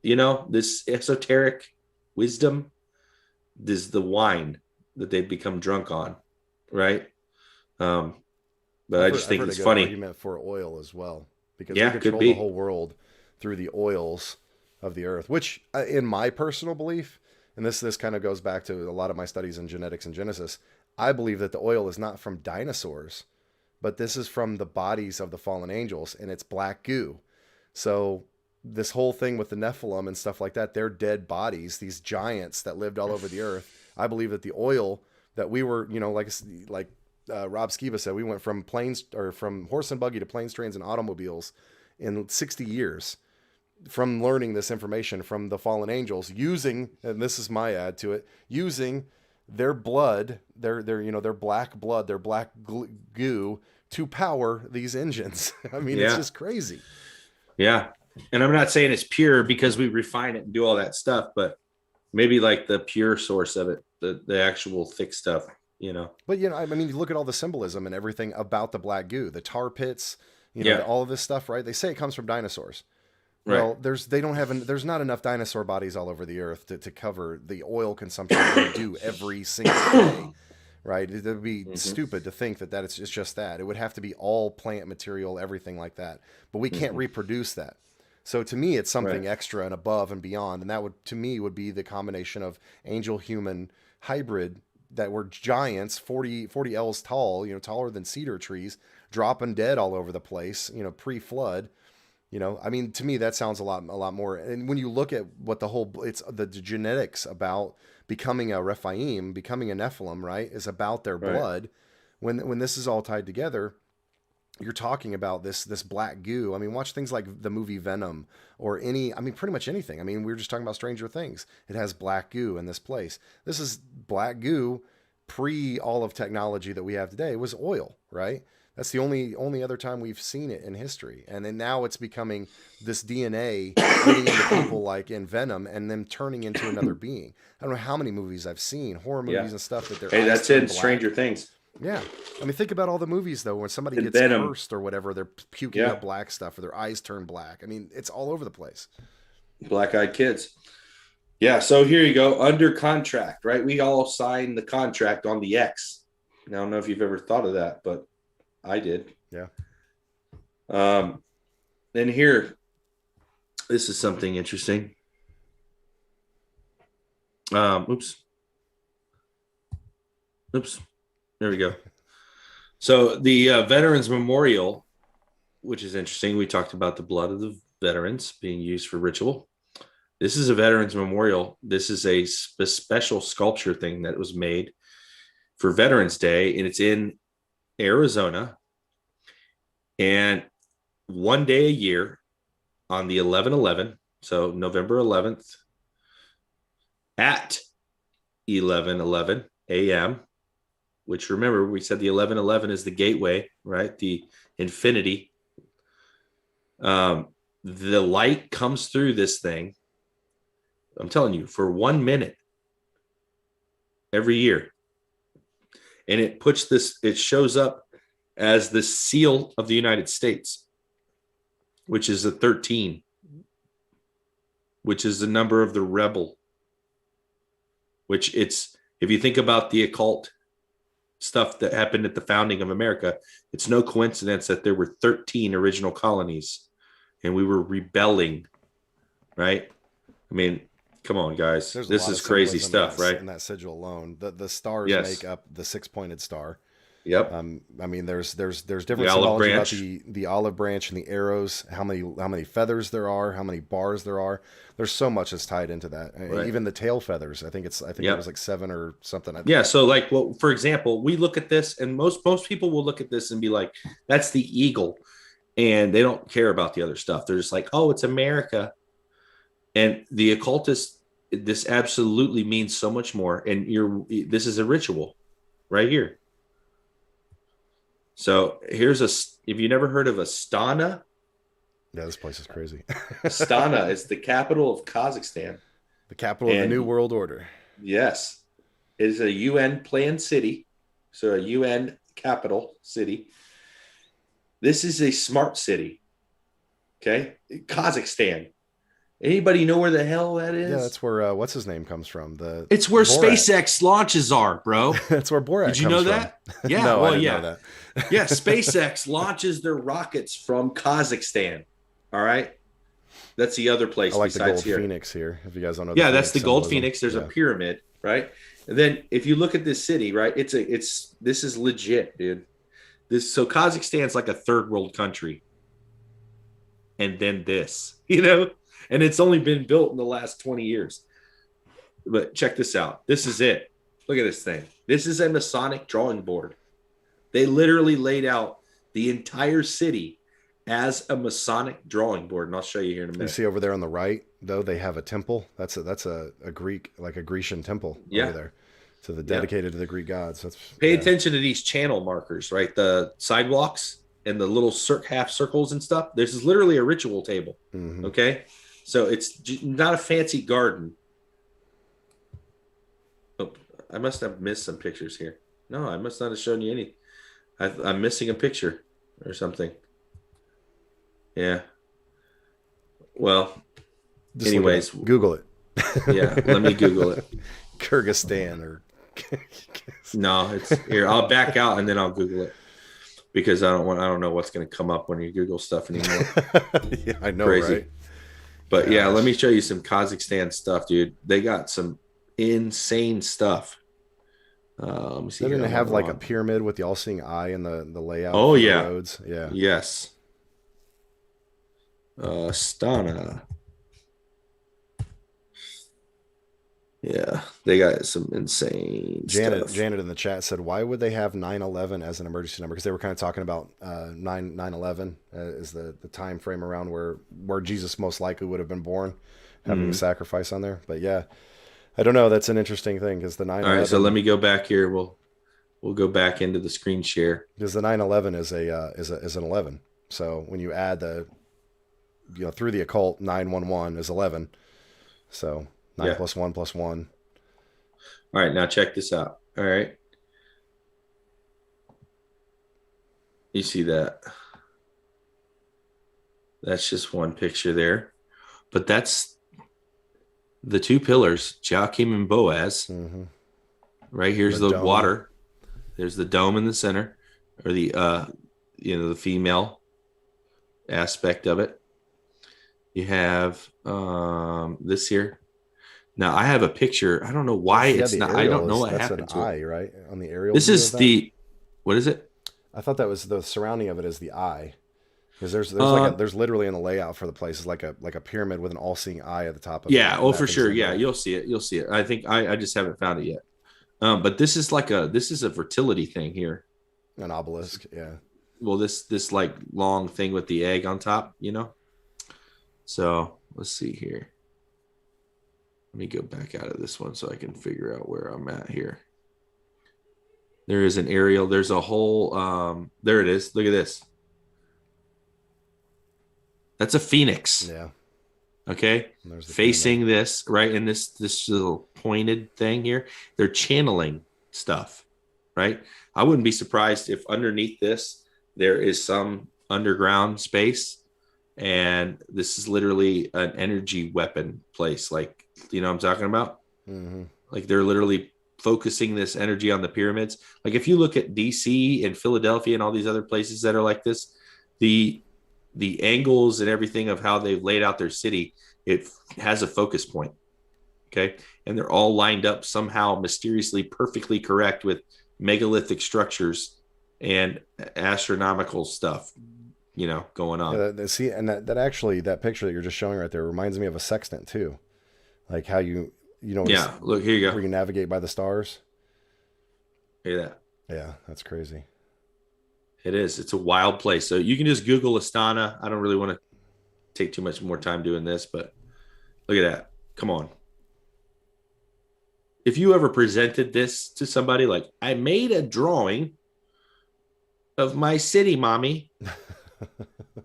this esoteric wisdom, this is the wine that they've become drunk on, right? But I just think it's funny. Argument for oil as well, because we control the whole world through the oils of the earth, which, in my personal belief, and this kind of goes back to a lot of my studies in genetics and Genesis, I believe that the oil is not from dinosaurs, but this is from the bodies of the fallen angels, and it's black goo. So this whole thing with the Nephilim and stuff like that, they're dead bodies, these giants that lived all over the earth. I believe that the oil that we were, like Rob Skiba said, we went from from horse and buggy to planes, trains, and automobiles in 60 years from learning this information from the fallen angels, using, and this is my add to it, using their blood, their black blood, their black goo to power these engines. I mean, it's just crazy. Yeah. And I'm not saying it's pure because we refine it and do all that stuff, but maybe like the pure source of it, the actual thick stuff, But, I mean, you look at all the symbolism and everything about the black goo, the tar pits, all of this stuff, right? They say it comes from dinosaurs. Right. Well, there's not enough dinosaur bodies all over the earth to cover the oil consumption that we do every single day. Right. It would be stupid to think that it's just that. It would have to be all plant material, everything like that. But we can't reproduce that. So to me, it's something extra and above and beyond. And that would be the combination of angel human hybrid that were giants, 40 L's tall, taller than cedar trees, dropping dead all over the place, pre-flood. I mean, to me, that sounds a lot more. And when you look at what it's the genetics about becoming a Rephaim, becoming a Nephilim, right, is about their blood. When this is all tied together, you're talking about this black goo. I mean, watch things like the movie Venom or pretty much anything. I mean, we were just talking about Stranger Things. It has black goo in this place. This is black goo pre all of technology that we have today. It was oil, right? That's the only other time we've seen it in history. And then now it's becoming this DNA getting into people like in Venom and them turning into another being. I don't know how many movies I've seen, horror movies and stuff that they're. Hey, that's in Stranger Things. Yeah. I mean, think about all the movies, though, when somebody gets cursed or whatever, they're puking up black stuff or their eyes turn black. I mean, it's all over the place. Black-eyed kids. Yeah, so here you go. Under contract, right? We all signed the contract on the X. Now, I don't know if you've ever thought of that, but I did. Yeah. Then here, this is something interesting. Oops. There we go. So the Veterans Memorial, which is interesting. We talked about the blood of the veterans being used for ritual. This is a Veterans Memorial. This is a special sculpture thing that was made for Veterans Day, and it's in Arizona. And one day a year on the 11/11, so November 11th at 11:11 a.m., which remember we said the 11:11 is the gateway, right? The infinity. The light comes through this thing. I'm telling you, for 1 minute every year. And it puts this, it shows up as the seal of the United States, which is a 13, which is the number of the rebel, which it's, if you think about the occult stuff that happened at the founding of America, it's no coincidence that there were 13 original colonies and we were rebelling, right? I mean, come on, guys. This is crazy stuff, right? In that sigil alone, the stars make up the six-pointed star. Yep. I mean, there's different symbology about the olive branch and the arrows. How many feathers there are, how many bars there are. There's so much that's tied into that. Right. Even the tail feathers. I think it was like 7 or something. Yeah. So, like, well, for example, we look at this, and most people will look at this and be like, "That's the eagle," and they don't care about the other stuff. They're just like, "Oh, it's America." And the occultist, this absolutely means so much more. And this is a ritual right here. So here's if you never heard of Astana. Yeah, this place is crazy. Astana is the capital of Kazakhstan. The capital of the New World Order. Yes. It is a UN planned city. So a UN capital city. This is a smart city. Okay. Kazakhstan. Anybody know where the hell that is? Yeah, that's where what's his name comes from. It's where Borat. SpaceX launches are, bro. That's where Borat Did you know that? Yeah, no, well, I didn't know that. Yeah, SpaceX launches their rockets from Kazakhstan. All right. That's the other place. I like the besides Gold here. Phoenix here. If you guys don't know. Yeah, that's the Gold Phoenix. There's a pyramid, right? And then if you look at this city, right, this is legit, dude. So Kazakhstan's like a third world country. And then this, and it's only been built in the last 20 years. But check this out. This is it. Look at this thing. This is a Masonic drawing board. They literally laid out the entire city as a Masonic drawing board. And I'll show you here in a minute. You see over there on the right, though, they have a temple. That's a Greek, like a Grecian temple over there. So dedicated to the Greek gods. Pay attention to these channel markers, right? The sidewalks and the little half circles and stuff. This is literally a ritual table. Mm-hmm. Okay. So it's not a fancy garden. Oh, I must have missed some pictures here. No, I must not have shown you any. I'm missing a picture or something. Yeah. Well, just anyways. Google it. Yeah. Let me Google it. Kyrgyzstan or. No, it's here. I'll back out and then I'll Google it. Because I don't know what's going to come up when you Google stuff anymore. Yeah, I know, crazy. Right? But yeah, let me show you some Kazakhstan stuff, dude. They got some insane stuff. Let me see. They're going to have like a pyramid with the all-seeing eye and the layout. Oh, of yeah. the roads. Yeah. Yes. Astana. Yeah, they got some insane stuff. Janet in the chat said, why would they have 9/11 as an emergency number? Because they were kind of talking about 9/11 is the time frame around where Jesus most likely would have been born, having a sacrifice on there. But yeah, I don't know. That's an interesting thing because the 9/11. All right, so let me go back here. We'll go back into the screen share because the 9/11 is an 11. So when you add through the occult, 911 is 11. So 9 plus 1 plus 1. All right, now check this out. All right. You see that? That's just one picture there. But that's the two pillars, Joachim and Boaz. Mm-hmm. Right here's the water. There's the dome in the center, or the the female aspect of it. You have this here. Now I have a picture. I don't know why it's not. I don't know what happened to it. Eye, right? On the aerial. This is what is it? I thought that was the surrounding of it is the eye. Because there's literally in the layout for the place is like a pyramid with an all-seeing eye at the top of it. Yeah, for sure. Yeah, you'll see it. I think I just haven't found it yet. But this is a fertility thing here. An obelisk, yeah. well, this like long thing with the egg on top, So let's see here. Let me go back out of this one so I can figure out where I'm at here. There is an aerial. There's a whole, there it is. Look at this. That's a phoenix. Yeah. Okay. Facing this, right? In this little pointed thing here, they're channeling stuff, right? I wouldn't be surprised if underneath this, there is some underground space. And this is literally an energy weapon place. Like, you know what I'm talking about? Mm-hmm. Like they're literally focusing this energy on the pyramids. Like if you look at DC and Philadelphia and all these other places that are like this, the angles and everything of how they've laid out their city, it has a focus point. Okay. And they're all lined up somehow mysteriously perfectly correct with megalithic structures and astronomical stuff, going on. Yeah, see, and that actually, that picture that you're just showing right there reminds me of a sextant too. Like how yeah, look, here you go. Where you navigate by the stars. Hear that? Yeah, that's crazy. It is. It's a wild place. So you can just Google Astana. I don't really want to take too much more time doing this, but look at that. Come on. If you ever presented this to somebody, like, I made a drawing of my city, mommy.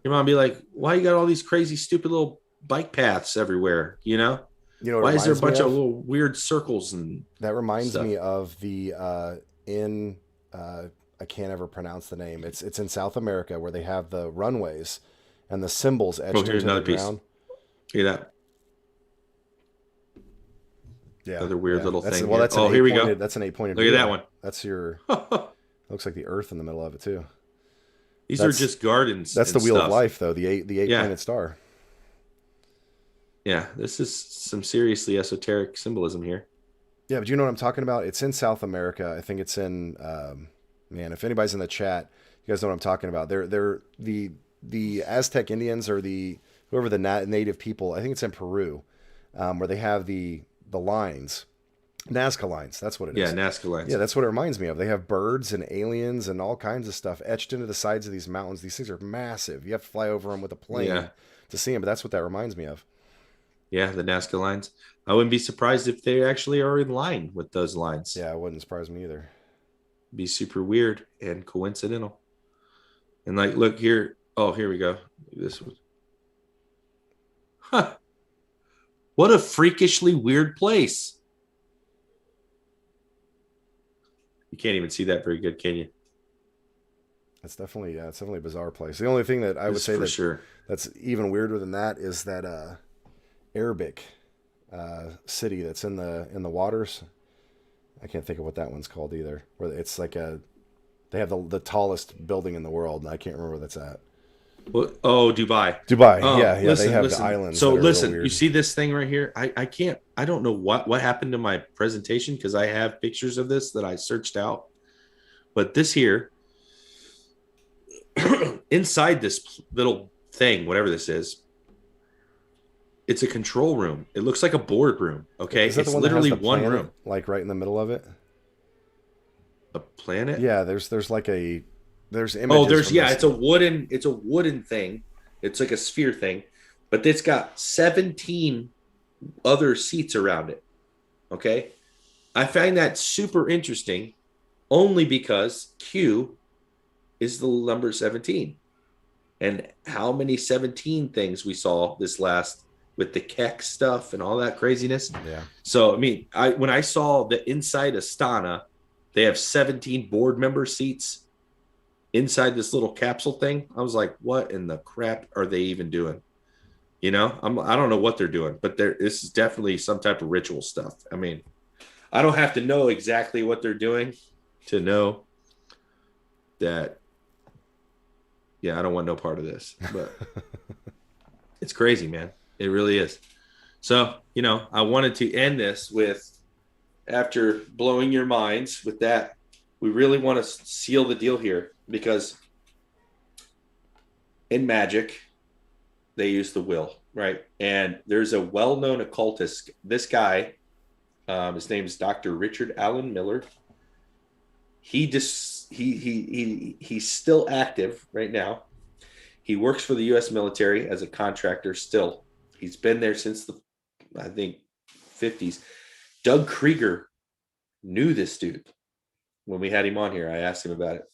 Your mom be like, why you got all these crazy, stupid little bike paths everywhere? Why is there a bunch of little weird circles? And that reminds stuff? me of the I can't ever pronounce the name. It's in South America where they have the runways and the symbols etched into the ground. Hear that? Yeah, another weird little thing. Well, that's here we go. That's an 8-pointed. Look at that one. That's your. Looks like the Earth in the middle of it too. These are just gardens. That's the wheel of life, though. The 8-pointed star. Yeah, this is some seriously esoteric symbolism here. Yeah, but you know what I'm talking about? It's in South America. I think it's in. Man, if anybody's in the chat, you guys know what I'm talking about. They're the Aztec Indians or whoever the native people. I think it's in Peru, where they have the lines, Nazca lines. That's what it is. Yeah, Nazca lines. Yeah, that's what it reminds me of. They have birds and aliens and all kinds of stuff etched into the sides of these mountains. These things are massive. You have to fly over them with a plane to see them. But that's what that reminds me of. Yeah, the Nazca lines. I wouldn't be surprised if they actually are in line with those lines. Yeah, it wouldn't surprise me either. Be super weird and coincidental. And like, look here. Oh, here we go. This one. Huh. What a freakishly weird place. You can't even see that very good, can you? It's definitely a bizarre place. The only thing that I would say that's even weirder than that is that Arabic city that's in the waters. I can't think of what that one's called either. Where it's like they have the tallest building in the world, and I can't remember where that's at. Well, Dubai. Yeah, they have the islands. So listen, you see this thing right here? I don't know what happened to my presentation because I have pictures of this that I searched out. But this here, inside this little thing, whatever this is, it's a control room. It looks like a board room. Okay, it's literally one room, like right in the middle of it. A planet? Yeah, there's images. It's a wooden thing. It's like a sphere thing, but it's got 17 other seats around it. Okay, I find that super interesting, only because Q is the number 17, and how many 17 things we saw this last. With the Keck stuff and all that craziness. Yeah. So, I mean, when I saw the inside Astana, they have 17 board member seats inside this little capsule thing. I was like, what in the crap are they even doing? I don't know what they're doing, but this is definitely some type of ritual stuff. I mean, I don't have to know exactly what they're doing to know that. Yeah, I don't want no part of this, but it's crazy, man. It really is. So, I wanted to end this with, after blowing your minds with that, we really want to seal the deal here because in magic, they use the will, right? And there's a well-known occultist. This guy, his name is Dr. Richard Allen Miller. He he's still active right now. He works for the U.S. military as a contractor still. He's been there since the, I think, 50s. Doug Krieger knew this dude when we had him on here. I asked him about it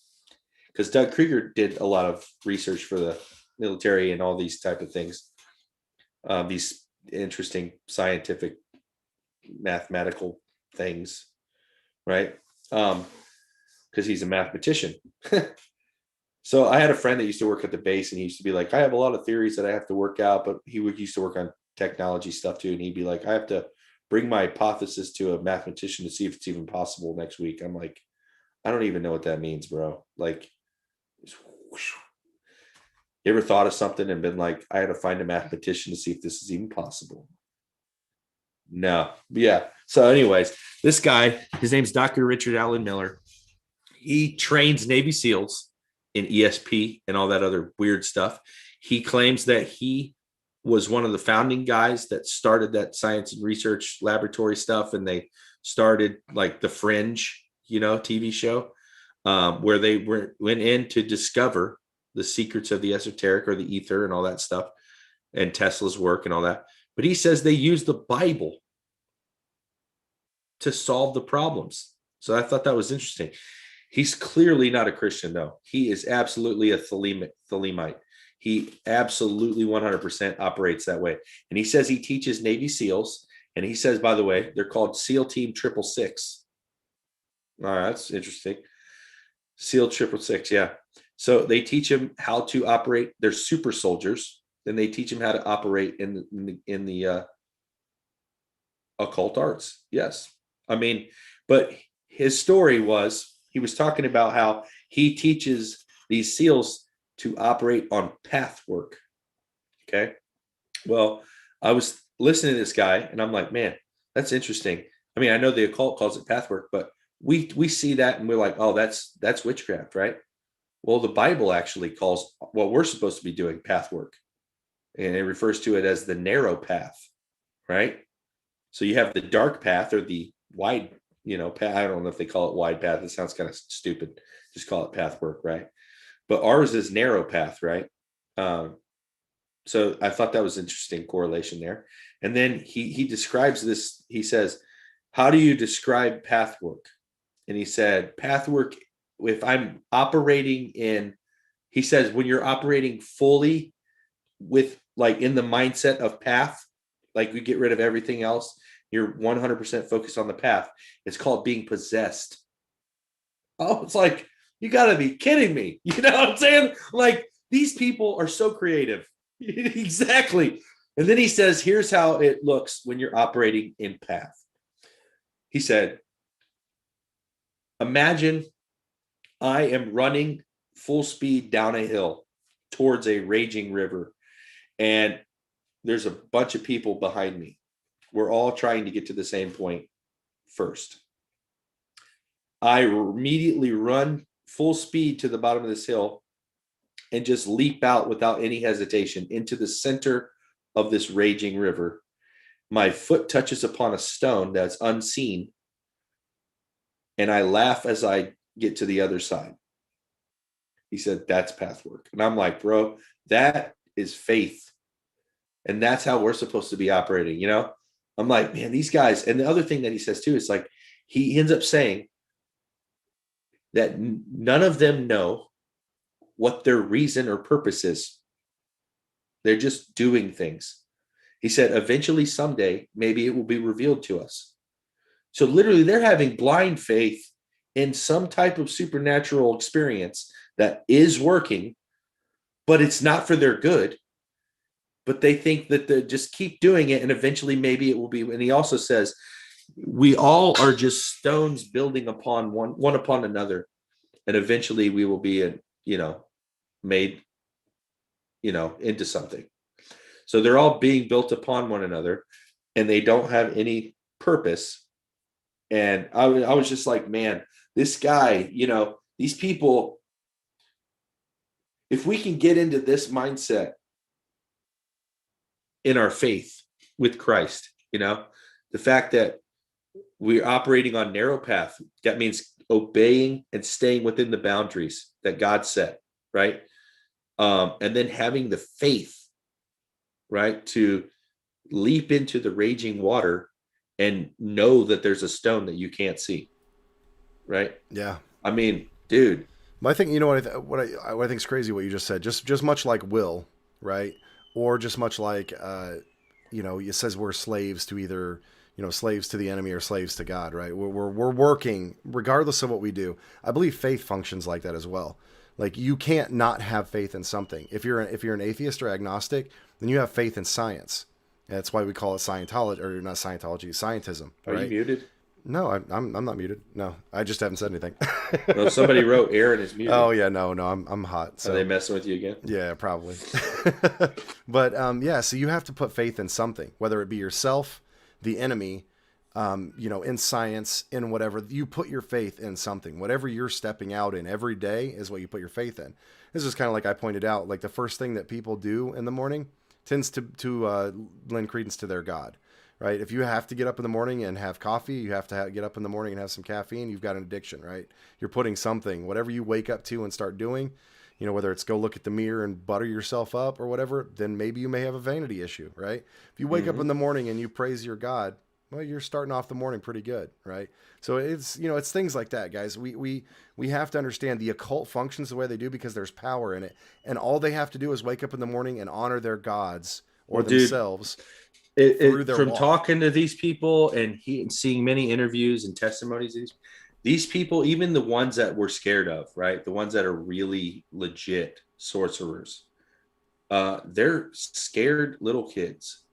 because Doug Krieger did a lot of research for the military and all these type of things, these interesting scientific, mathematical things, right? Because he's a mathematician. So I had a friend that used to work at the base, and he used to be like, I have a lot of theories that I have to work out, but he used to work on technology stuff too. And he'd be like, I have to bring my hypothesis to a mathematician to see if it's even possible next week. I'm like, I don't even know what that means, bro. Like, you ever thought of something and been like, I had to find a mathematician to see if this is even possible? No. Yeah. So anyways, this guy, his name's Dr. Richard Allen Miller. He trains Navy SEALs in ESP and all that other weird stuff. He claims that he was one of the founding guys that started that science and research laboratory stuff. And they started like the Fringe, TV show, where they went in to discover the secrets of the esoteric or the ether and all that stuff, and Tesla's work and all that. But he says they use the Bible to solve the problems. So I thought that was interesting. He's clearly not a Christian, though. He is absolutely a Thelemite. He absolutely 100% operates that way. And he says he teaches Navy SEALs. And he says, by the way, they're called SEAL Team 666. All right, that's interesting. SEAL 666, yeah. So they teach them how to operate. They're super soldiers. Then they teach them how to operate in the occult arts. Yes. I mean, but his story was, he was talking about how he teaches these SEALs to operate on path work. Okay. Well, I was listening to this guy and I'm like, man, that's interesting. I mean, I know the occult calls it path work, but we see that and we're like, oh, that's witchcraft, right? Well, the Bible actually calls what we're supposed to be doing path work. And it refers to it as the narrow path, right? So you have the dark path or the wide, path. I don't know if they call it wide path. It sounds kind of stupid. Just call it path work, right? But ours is narrow path, right? So I thought that was interesting correlation there. And then he describes this. He says, how do you describe path work? And he said, path work, if I'm operating in, he says, when you're operating fully with like in the mindset of path, like we get rid of everything else, you're 100% focused on the path. It's called being possessed. Oh, it's like, you got to be kidding me. You know what I'm saying? Like, these people are so creative. Exactly. And then he says, here's how it looks when you're operating in path. He said, imagine I am running full speed down a hill towards a raging river, and there's a bunch of people behind me. We're all trying to get to the same point first. I immediately run full speed to the bottom of this hill and just leap out without any hesitation into the center of this raging river. My foot touches upon a stone that's unseen, and I laugh as I get to the other side. He said, that's path work. And I'm like, bro, that is faith. And that's how we're supposed to be operating, I'm like, man, these guys. And the other thing that he says too is like, he ends up saying that none of them know what their reason or purpose is. They're just doing things. He said, eventually, someday, maybe it will be revealed to us. So literally, they're having blind faith in some type of supernatural experience that is working, but it's not for their good. But they think that they just keep doing it, and eventually maybe it will be. And he also says, we all are just stones building upon one upon another, and eventually we will be, made, into something. So they're all being built upon one another, and they don't have any purpose. And I was just like, man, this guy, these people, if we can get into this mindset in our faith with Christ, the fact that We're operating on narrow path. That means obeying and staying within the boundaries that God set, right? And then having the faith, right, to leap into the raging water and know that there's a stone that you can't see, right? Yeah. I mean, dude. I think, you know what I think is crazy what you just said. Just much like will, right? Or just much like, it says we're slaves to either, slaves to the enemy or slaves to God, right? We're working regardless of what we do. I believe faith functions like that as well. Like, you can't not have faith in something. If you're an atheist or agnostic, then you have faith in science. That's why we call it Scientology, or not Scientology, scientism. Are right? you muted? No, I'm not muted. No, I just haven't said anything. No, somebody wrote Aaron is muted. Oh yeah, no, I'm hot. So. Are they messing with you again? Yeah, probably. But so you have to put faith in something, whether it be yourself, the enemy, in science, in whatever. You put your faith in something. Whatever you're stepping out in every day is what you put your faith in. This is kind of like I pointed out, like the first thing that people do in the morning tends to lend credence to their God. Right? If you have to get up in the morning and have coffee, you have to get up in the morning and have some caffeine, you've got an addiction, right? You're putting something, whatever you wake up to and start doing, whether it's go look at the mirror and butter yourself up or whatever, then maybe you may have a vanity issue, right? If you wake up in the morning and you praise your God, well, you're starting off the morning pretty good, right? So it's, it's things like that, guys. We have to understand the occult functions the way they do because there's power in it. And all they have to do is wake up in the morning and honor their gods or themselves. From talking to these people and seeing many interviews and testimonies of these people, even the ones that we're scared of, right? The ones that are really legit sorcerers, they're scared little kids.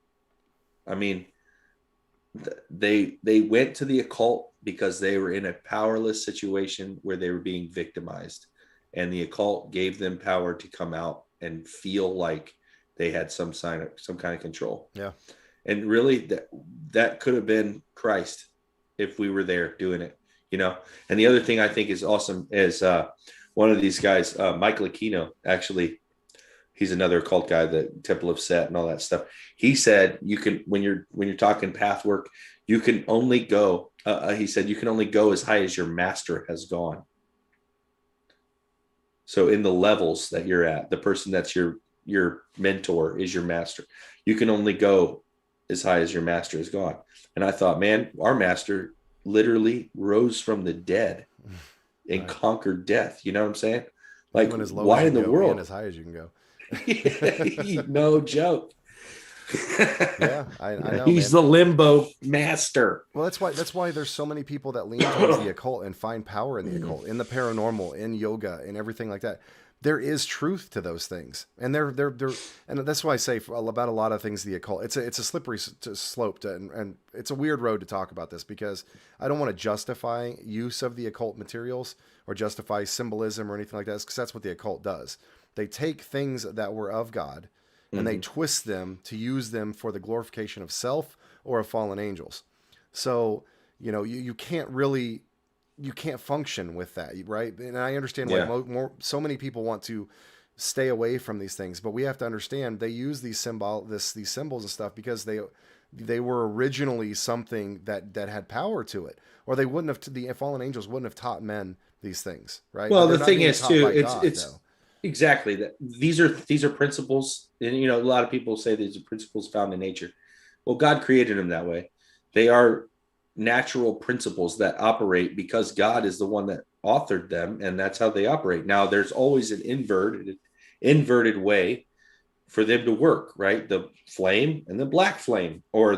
I mean, they went to the occult because they were in a powerless situation where they were being victimized, and the occult gave them power to come out and feel like they had some kind of control. Yeah. And really, that could have been Christ if we were there doing it, And the other thing I think is awesome is one of these guys, Michael Aquino, actually, he's another occult guy, the Temple of Set and all that stuff. He said you can, when you're talking path work, you can only go. He said you can only go as high as your master has gone. So in the levels that you're at, the person that's your mentor is your master. You can only go as high as your master is gone. And I thought, man, our master literally rose from the dead and conquered death. You know what I'm saying? Like, why in the world? As high as you can go. No joke. Yeah, I know. He's the limbo master. Well, that's why there's so many people that lean towards the occult and find power in the occult, in the paranormal, in yoga, and everything like that. There is truth to those things, and they're and that's why I say about a lot of things the occult. It's a slippery slope, and it's a weird road to talk about this because I don't want to justify use of the occult materials or justify symbolism or anything like that, because that's what the occult does. They take things that were of God and they twist them to use them for the glorification of self or of fallen angels. So you can't really. You can't function with that, right? And I understand why so many people want to stay away from these things, but we have to understand they use these symbols and stuff because they were originally something that had power to it, or they wouldn't have. The fallen angels wouldn't have taught men these things, right? Well, the thing is too, it's exactly that. These are principles, and a lot of people say these are principles found in nature. Well, God created them that way. They are natural principles that operate because God is the one that authored them, and that's how they operate. Now, there's always an inverted way for them to work, right? The flame and the black flame, or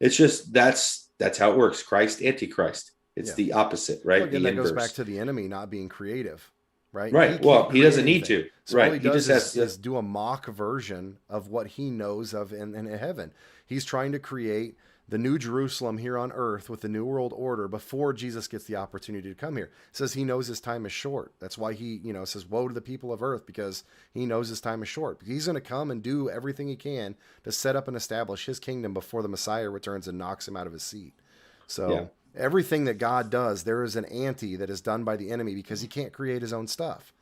it's just that's how it works. Christ, Antichrist. It's the opposite, right? Well, again, that goes back to the enemy not being creative, right? Right. He doesn't need to. So right. All he does is do a mock version of what he knows of in heaven. He's trying to create the new Jerusalem here on earth with the new world order before Jesus gets the opportunity to come here. It says he knows his time is short. That's why he, says, woe to the people of earth, because he knows his time is short. He's going to come and do everything he can to set up and establish his kingdom before the Messiah returns and knocks him out of his seat. So everything that God does, there is an ante that is done by the enemy because he can't create his own stuff.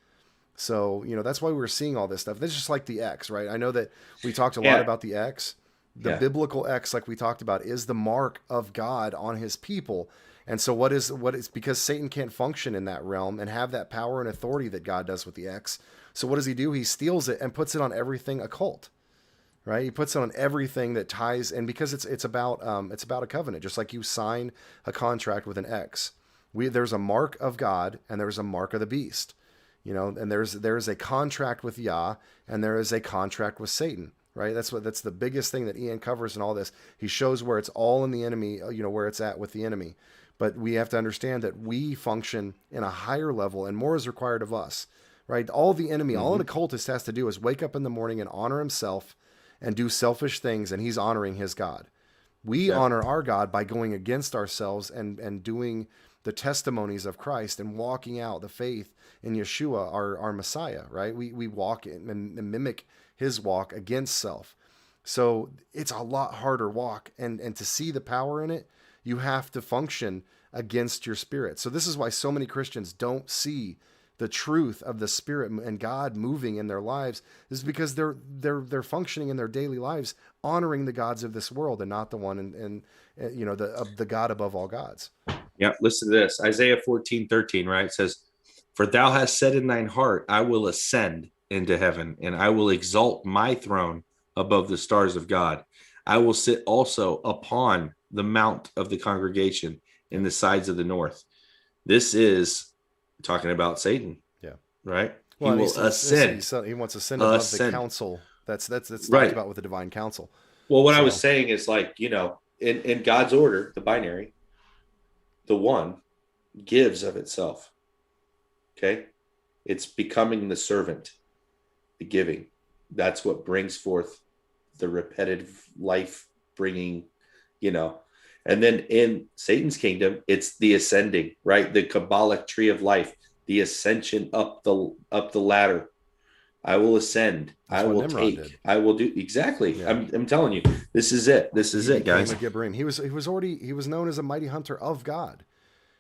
So, that's why we're seeing all this stuff. This is just like the X, right? I know that we talked a lot about the X. The biblical X, like we talked about, is the mark of God on his people. And so what is because Satan can't function in that realm and have that power and authority that God does with the X. So what does he do? He steals it and puts it on everything occult, right? He puts it on everything that ties, and because it's about a covenant, just like you sign a contract with an X. There's a mark of God and there's a mark of the beast, and there's a contract with Yah and there is a contract with Satan. Right. That's the biggest thing that Ian covers in all this. He shows where it's all in the enemy, where it's at with the enemy. But we have to understand that we function in a higher level and more is required of us. Right. All the enemy, all an occultist has to do is wake up in the morning and honor himself and do selfish things. And he's honoring his God. We honor our God by going against ourselves and doing the testimonies of Christ and walking out the faith in Yeshua, our Messiah. Right. We walk and mimic his walk against self. So it's a lot harder walk. And to see the power in it, you have to function against your spirit. So this is why so many Christians don't see the truth of the Spirit and God moving in their lives, is because they're functioning in their daily lives, honoring the gods of this world and not the one the God above all gods. Yeah. Listen to this. Isaiah 14:13, right? It says, "For thou hast said in thine heart, I will ascend into heaven, and I will exalt my throne above the stars of God. I will sit also upon the mount of the congregation in the sides of the north." This is talking about Satan. Yeah. Right. Well, he will ascend. He wants to ascend above the council. That's talked about with the divine council. Well, what I was saying is, like, in God's order, the binary, the one gives of itself. Okay. It's becoming the servant. The giving, that's what brings forth the repetitive life bringing, and then in Satan's kingdom, it's the ascending, right? The Kabbalic tree of life, the ascension up the ladder. I will ascend. That's I will Nimrod take. Did. I will do exactly. Yeah. I'm telling you, this is it. This is it, guys. He was known as a mighty hunter of God,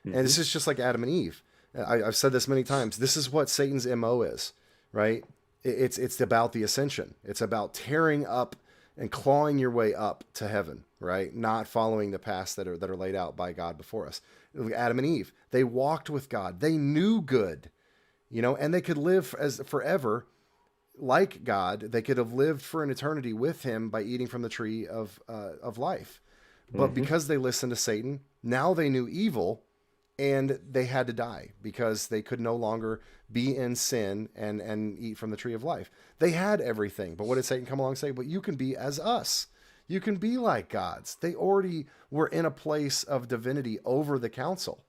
and this is just like Adam and Eve. I've said this many times. This is what Satan's MO is, right? It's about the ascension. It's about tearing up and clawing your way up to heaven, right? Not following the paths that are laid out by God before us. Adam and Eve, they walked with God. They knew good, and they could live as forever like God. They could have lived for an eternity with him by eating from the tree of life. But because they listened to Satan, now they knew evil, and they had to die because they could no longer be in sin and eat from the tree of life. They had everything. But what did Satan come along and say? But you can be as us. You can be like gods. They already were in a place of divinity over the council,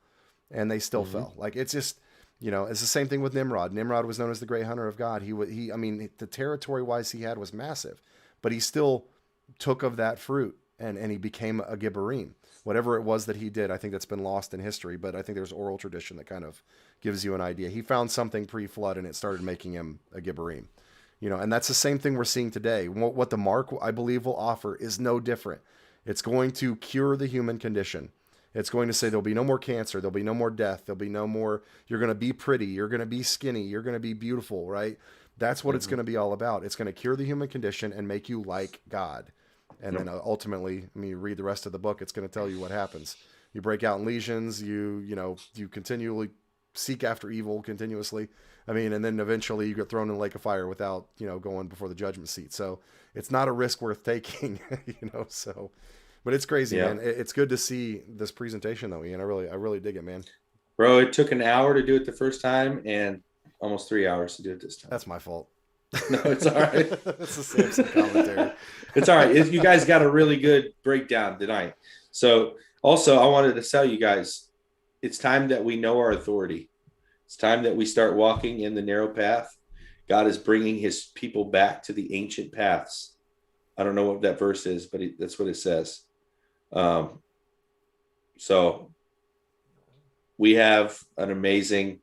and they still fell. Like, it's just, it's the same thing with Nimrod. Nimrod was known as the great hunter of God. The territory wise he had was massive, but he still took of that fruit and he became a Gibborim. Whatever it was that he did, I think that's been lost in history, but I think there's oral tradition that kind of gives you an idea. He found something pre-flood and it started making him a Gibborim. And that's the same thing we're seeing today. What the mark, I believe, will offer is no different. It's going to cure the human condition. It's going to say there'll be no more cancer. There'll be no more death. There'll be no more, you're going to be pretty. You're going to be skinny. You're going to be beautiful, right? That's what it's going to be all about. It's going to cure the human condition and make you like God. And then ultimately, you read the rest of the book, it's going to tell you what happens. You break out in lesions, you continually seek after evil continuously. And then eventually you get thrown in the lake of fire without, going before the judgment seat. So it's not a risk worth taking, but it's crazy, man. It's good to see this presentation though, Ian. I really dig it, man. Bro, it took an hour to do it the first time and almost 3 hours to do it this time. That's my fault. No, it's all right. That's a Sampson commentary. It's all right. You guys got a really good breakdown tonight. So also, I wanted to tell you guys, it's time that we know our authority. It's time that we start walking in the narrow path. God is bringing his people back to the ancient paths. I don't know what that verse is, but that's what it says. So we have an amazing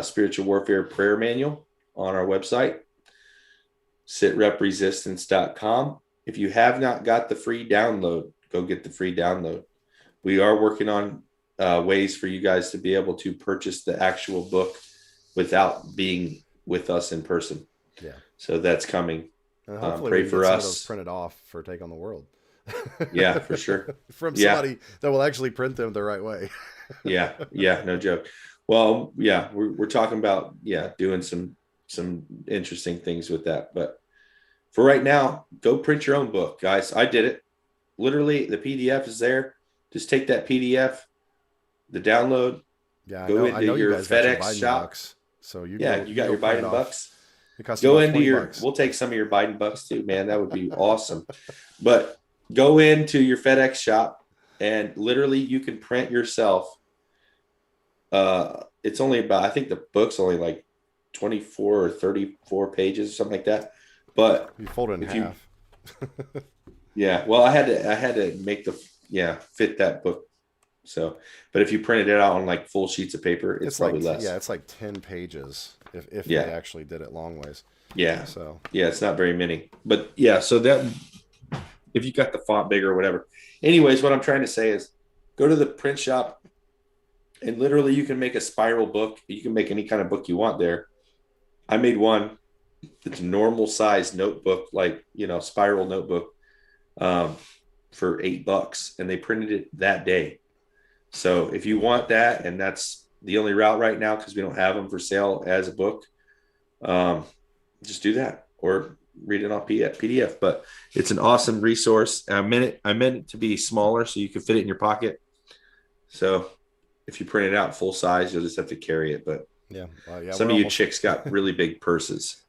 spiritual warfare prayer manual on our website, SITREPResistance.com. If you have not got the free download, go get the free download. We are working on ways for you guys to be able to purchase the actual book without being with us in person. Yeah. So that's coming. Hopefully pray we can for get some of us. those printed off for Take on the World. Yeah, for sure. From somebody that will actually print them the right way. Yeah, no joke. Well, yeah, we're talking about doing some interesting things with that. But for right now, go print your own book, guys. I did it. Literally, the PDF is there. Just take that PDF, the download. Yeah, go into your FedEx shop. Bucks, so you got your Biden bucks. Go into your. $20. We'll take some of your Biden bucks too, man. That would be awesome. But go into your FedEx shop, and literally, you can print yourself. It's only about, I think the book's only like 24 or 34 pages or something like that. But you fold it in half. Yeah. Well, I had to make fit that book. So, but if you printed it out on like full sheets of paper, it's probably like, less. Yeah. It's like 10 pages if they actually did it long ways. Yeah. So yeah, it's not very many, but yeah. So that if you got the font bigger or whatever, anyways, what I'm trying to say is go to the print shop. And literally, you can make a spiral book. You can make any kind of book you want there. I made one. It's a normal size notebook, like, spiral notebook, for $8, and they printed it that day. So if you want that, and that's the only route right now because we don't have them for sale as a book, just do that or read it on PDF. But it's an awesome resource. I meant it to be smaller so you can fit it in your pocket. So if you print it out full size, you'll just have to carry it. But some of you chicks got really big purses.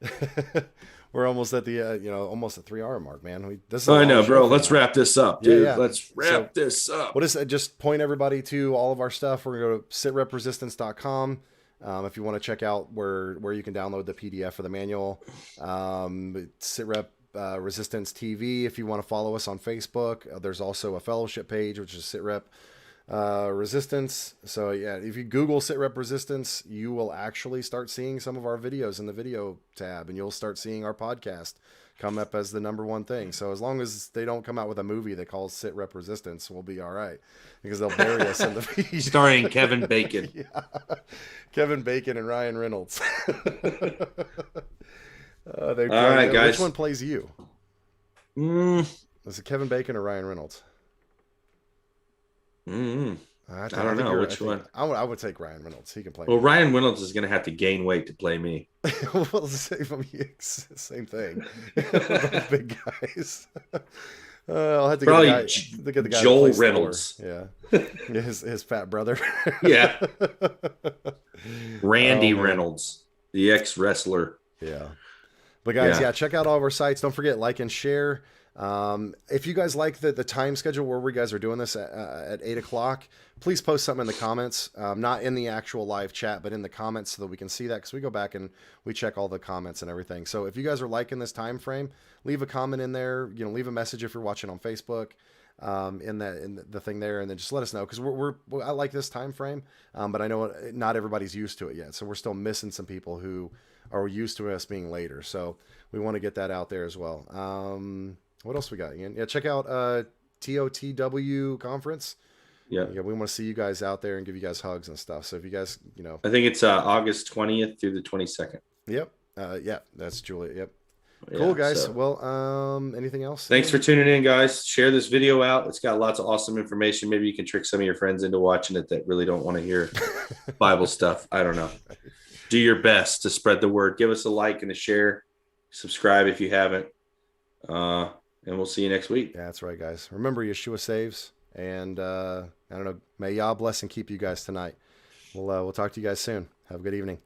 We're almost at the almost a 3-hour mark, man. I know, bro. Let's wrap this up, dude. Yeah. Let's wrap this up. What is it? Just point everybody to all of our stuff. We're gonna go to sitrepresistance.com. If you want to check out where you can download the PDF for the manual. SITREP Resistance TV. If you want to follow us on Facebook, there's also a fellowship page, which is SITREP Resistance. So yeah, if you Google SITREP Resistance, you will actually start seeing some of our videos in the video tab, and you'll start seeing our podcast come up as the #1 thing. So as long as they don't come out with a movie that calls SITREP Resistance, we'll be all right, because they'll bury us in the feed. Starring Kevin Bacon. Yeah. Kevin Bacon and Ryan Reynolds. All right, guys. Which one plays you? Is it Kevin Bacon or Ryan Reynolds? I don't know which one. I would take Ryan Reynolds. He can play. Well, me. Ryan Reynolds is going to have to gain weight to play me. Well, same thing. Big guys. I'll have to probably get the guy Joel Reynolds. Yeah, his fat brother. Yeah, Randy Reynolds, the ex-wrestler. Yeah, but guys, check out all of our sites. Don't forget, like and share. If you guys like the time schedule where we guys are doing this at 8 o'clock, please post something in the comments, not in the actual live chat, but in the comments so that we can see that, because we go back and we check all the comments and everything. So if you guys are liking this time frame, leave a comment in there, leave a message if you're watching on Facebook, in the thing there, and then just let us know, because I like this time frame, but I know not everybody's used to it yet, so we're still missing some people who are used to us being later, so we want to get that out there as well. What else we got, Ian? Yeah, check out TOTW conference. Yeah, we want to see you guys out there and give you guys hugs and stuff. So if you guys, I think it's August 20th through the 22nd. Yep. Yeah, that's Julia. Yep. Cool, guys. So, well, anything else? Thanks for tuning in, guys. Share this video out. It's got lots of awesome information. Maybe you can trick some of your friends into watching it that really don't want to hear Bible stuff. I don't know. Do your best to spread the word. Give us a like and a share. Subscribe if you haven't. And we'll see you next week. Yeah, that's right, guys. Remember, Yeshua saves. And I don't know. May Yah bless and keep you guys tonight. We'll talk to you guys soon. Have a good evening.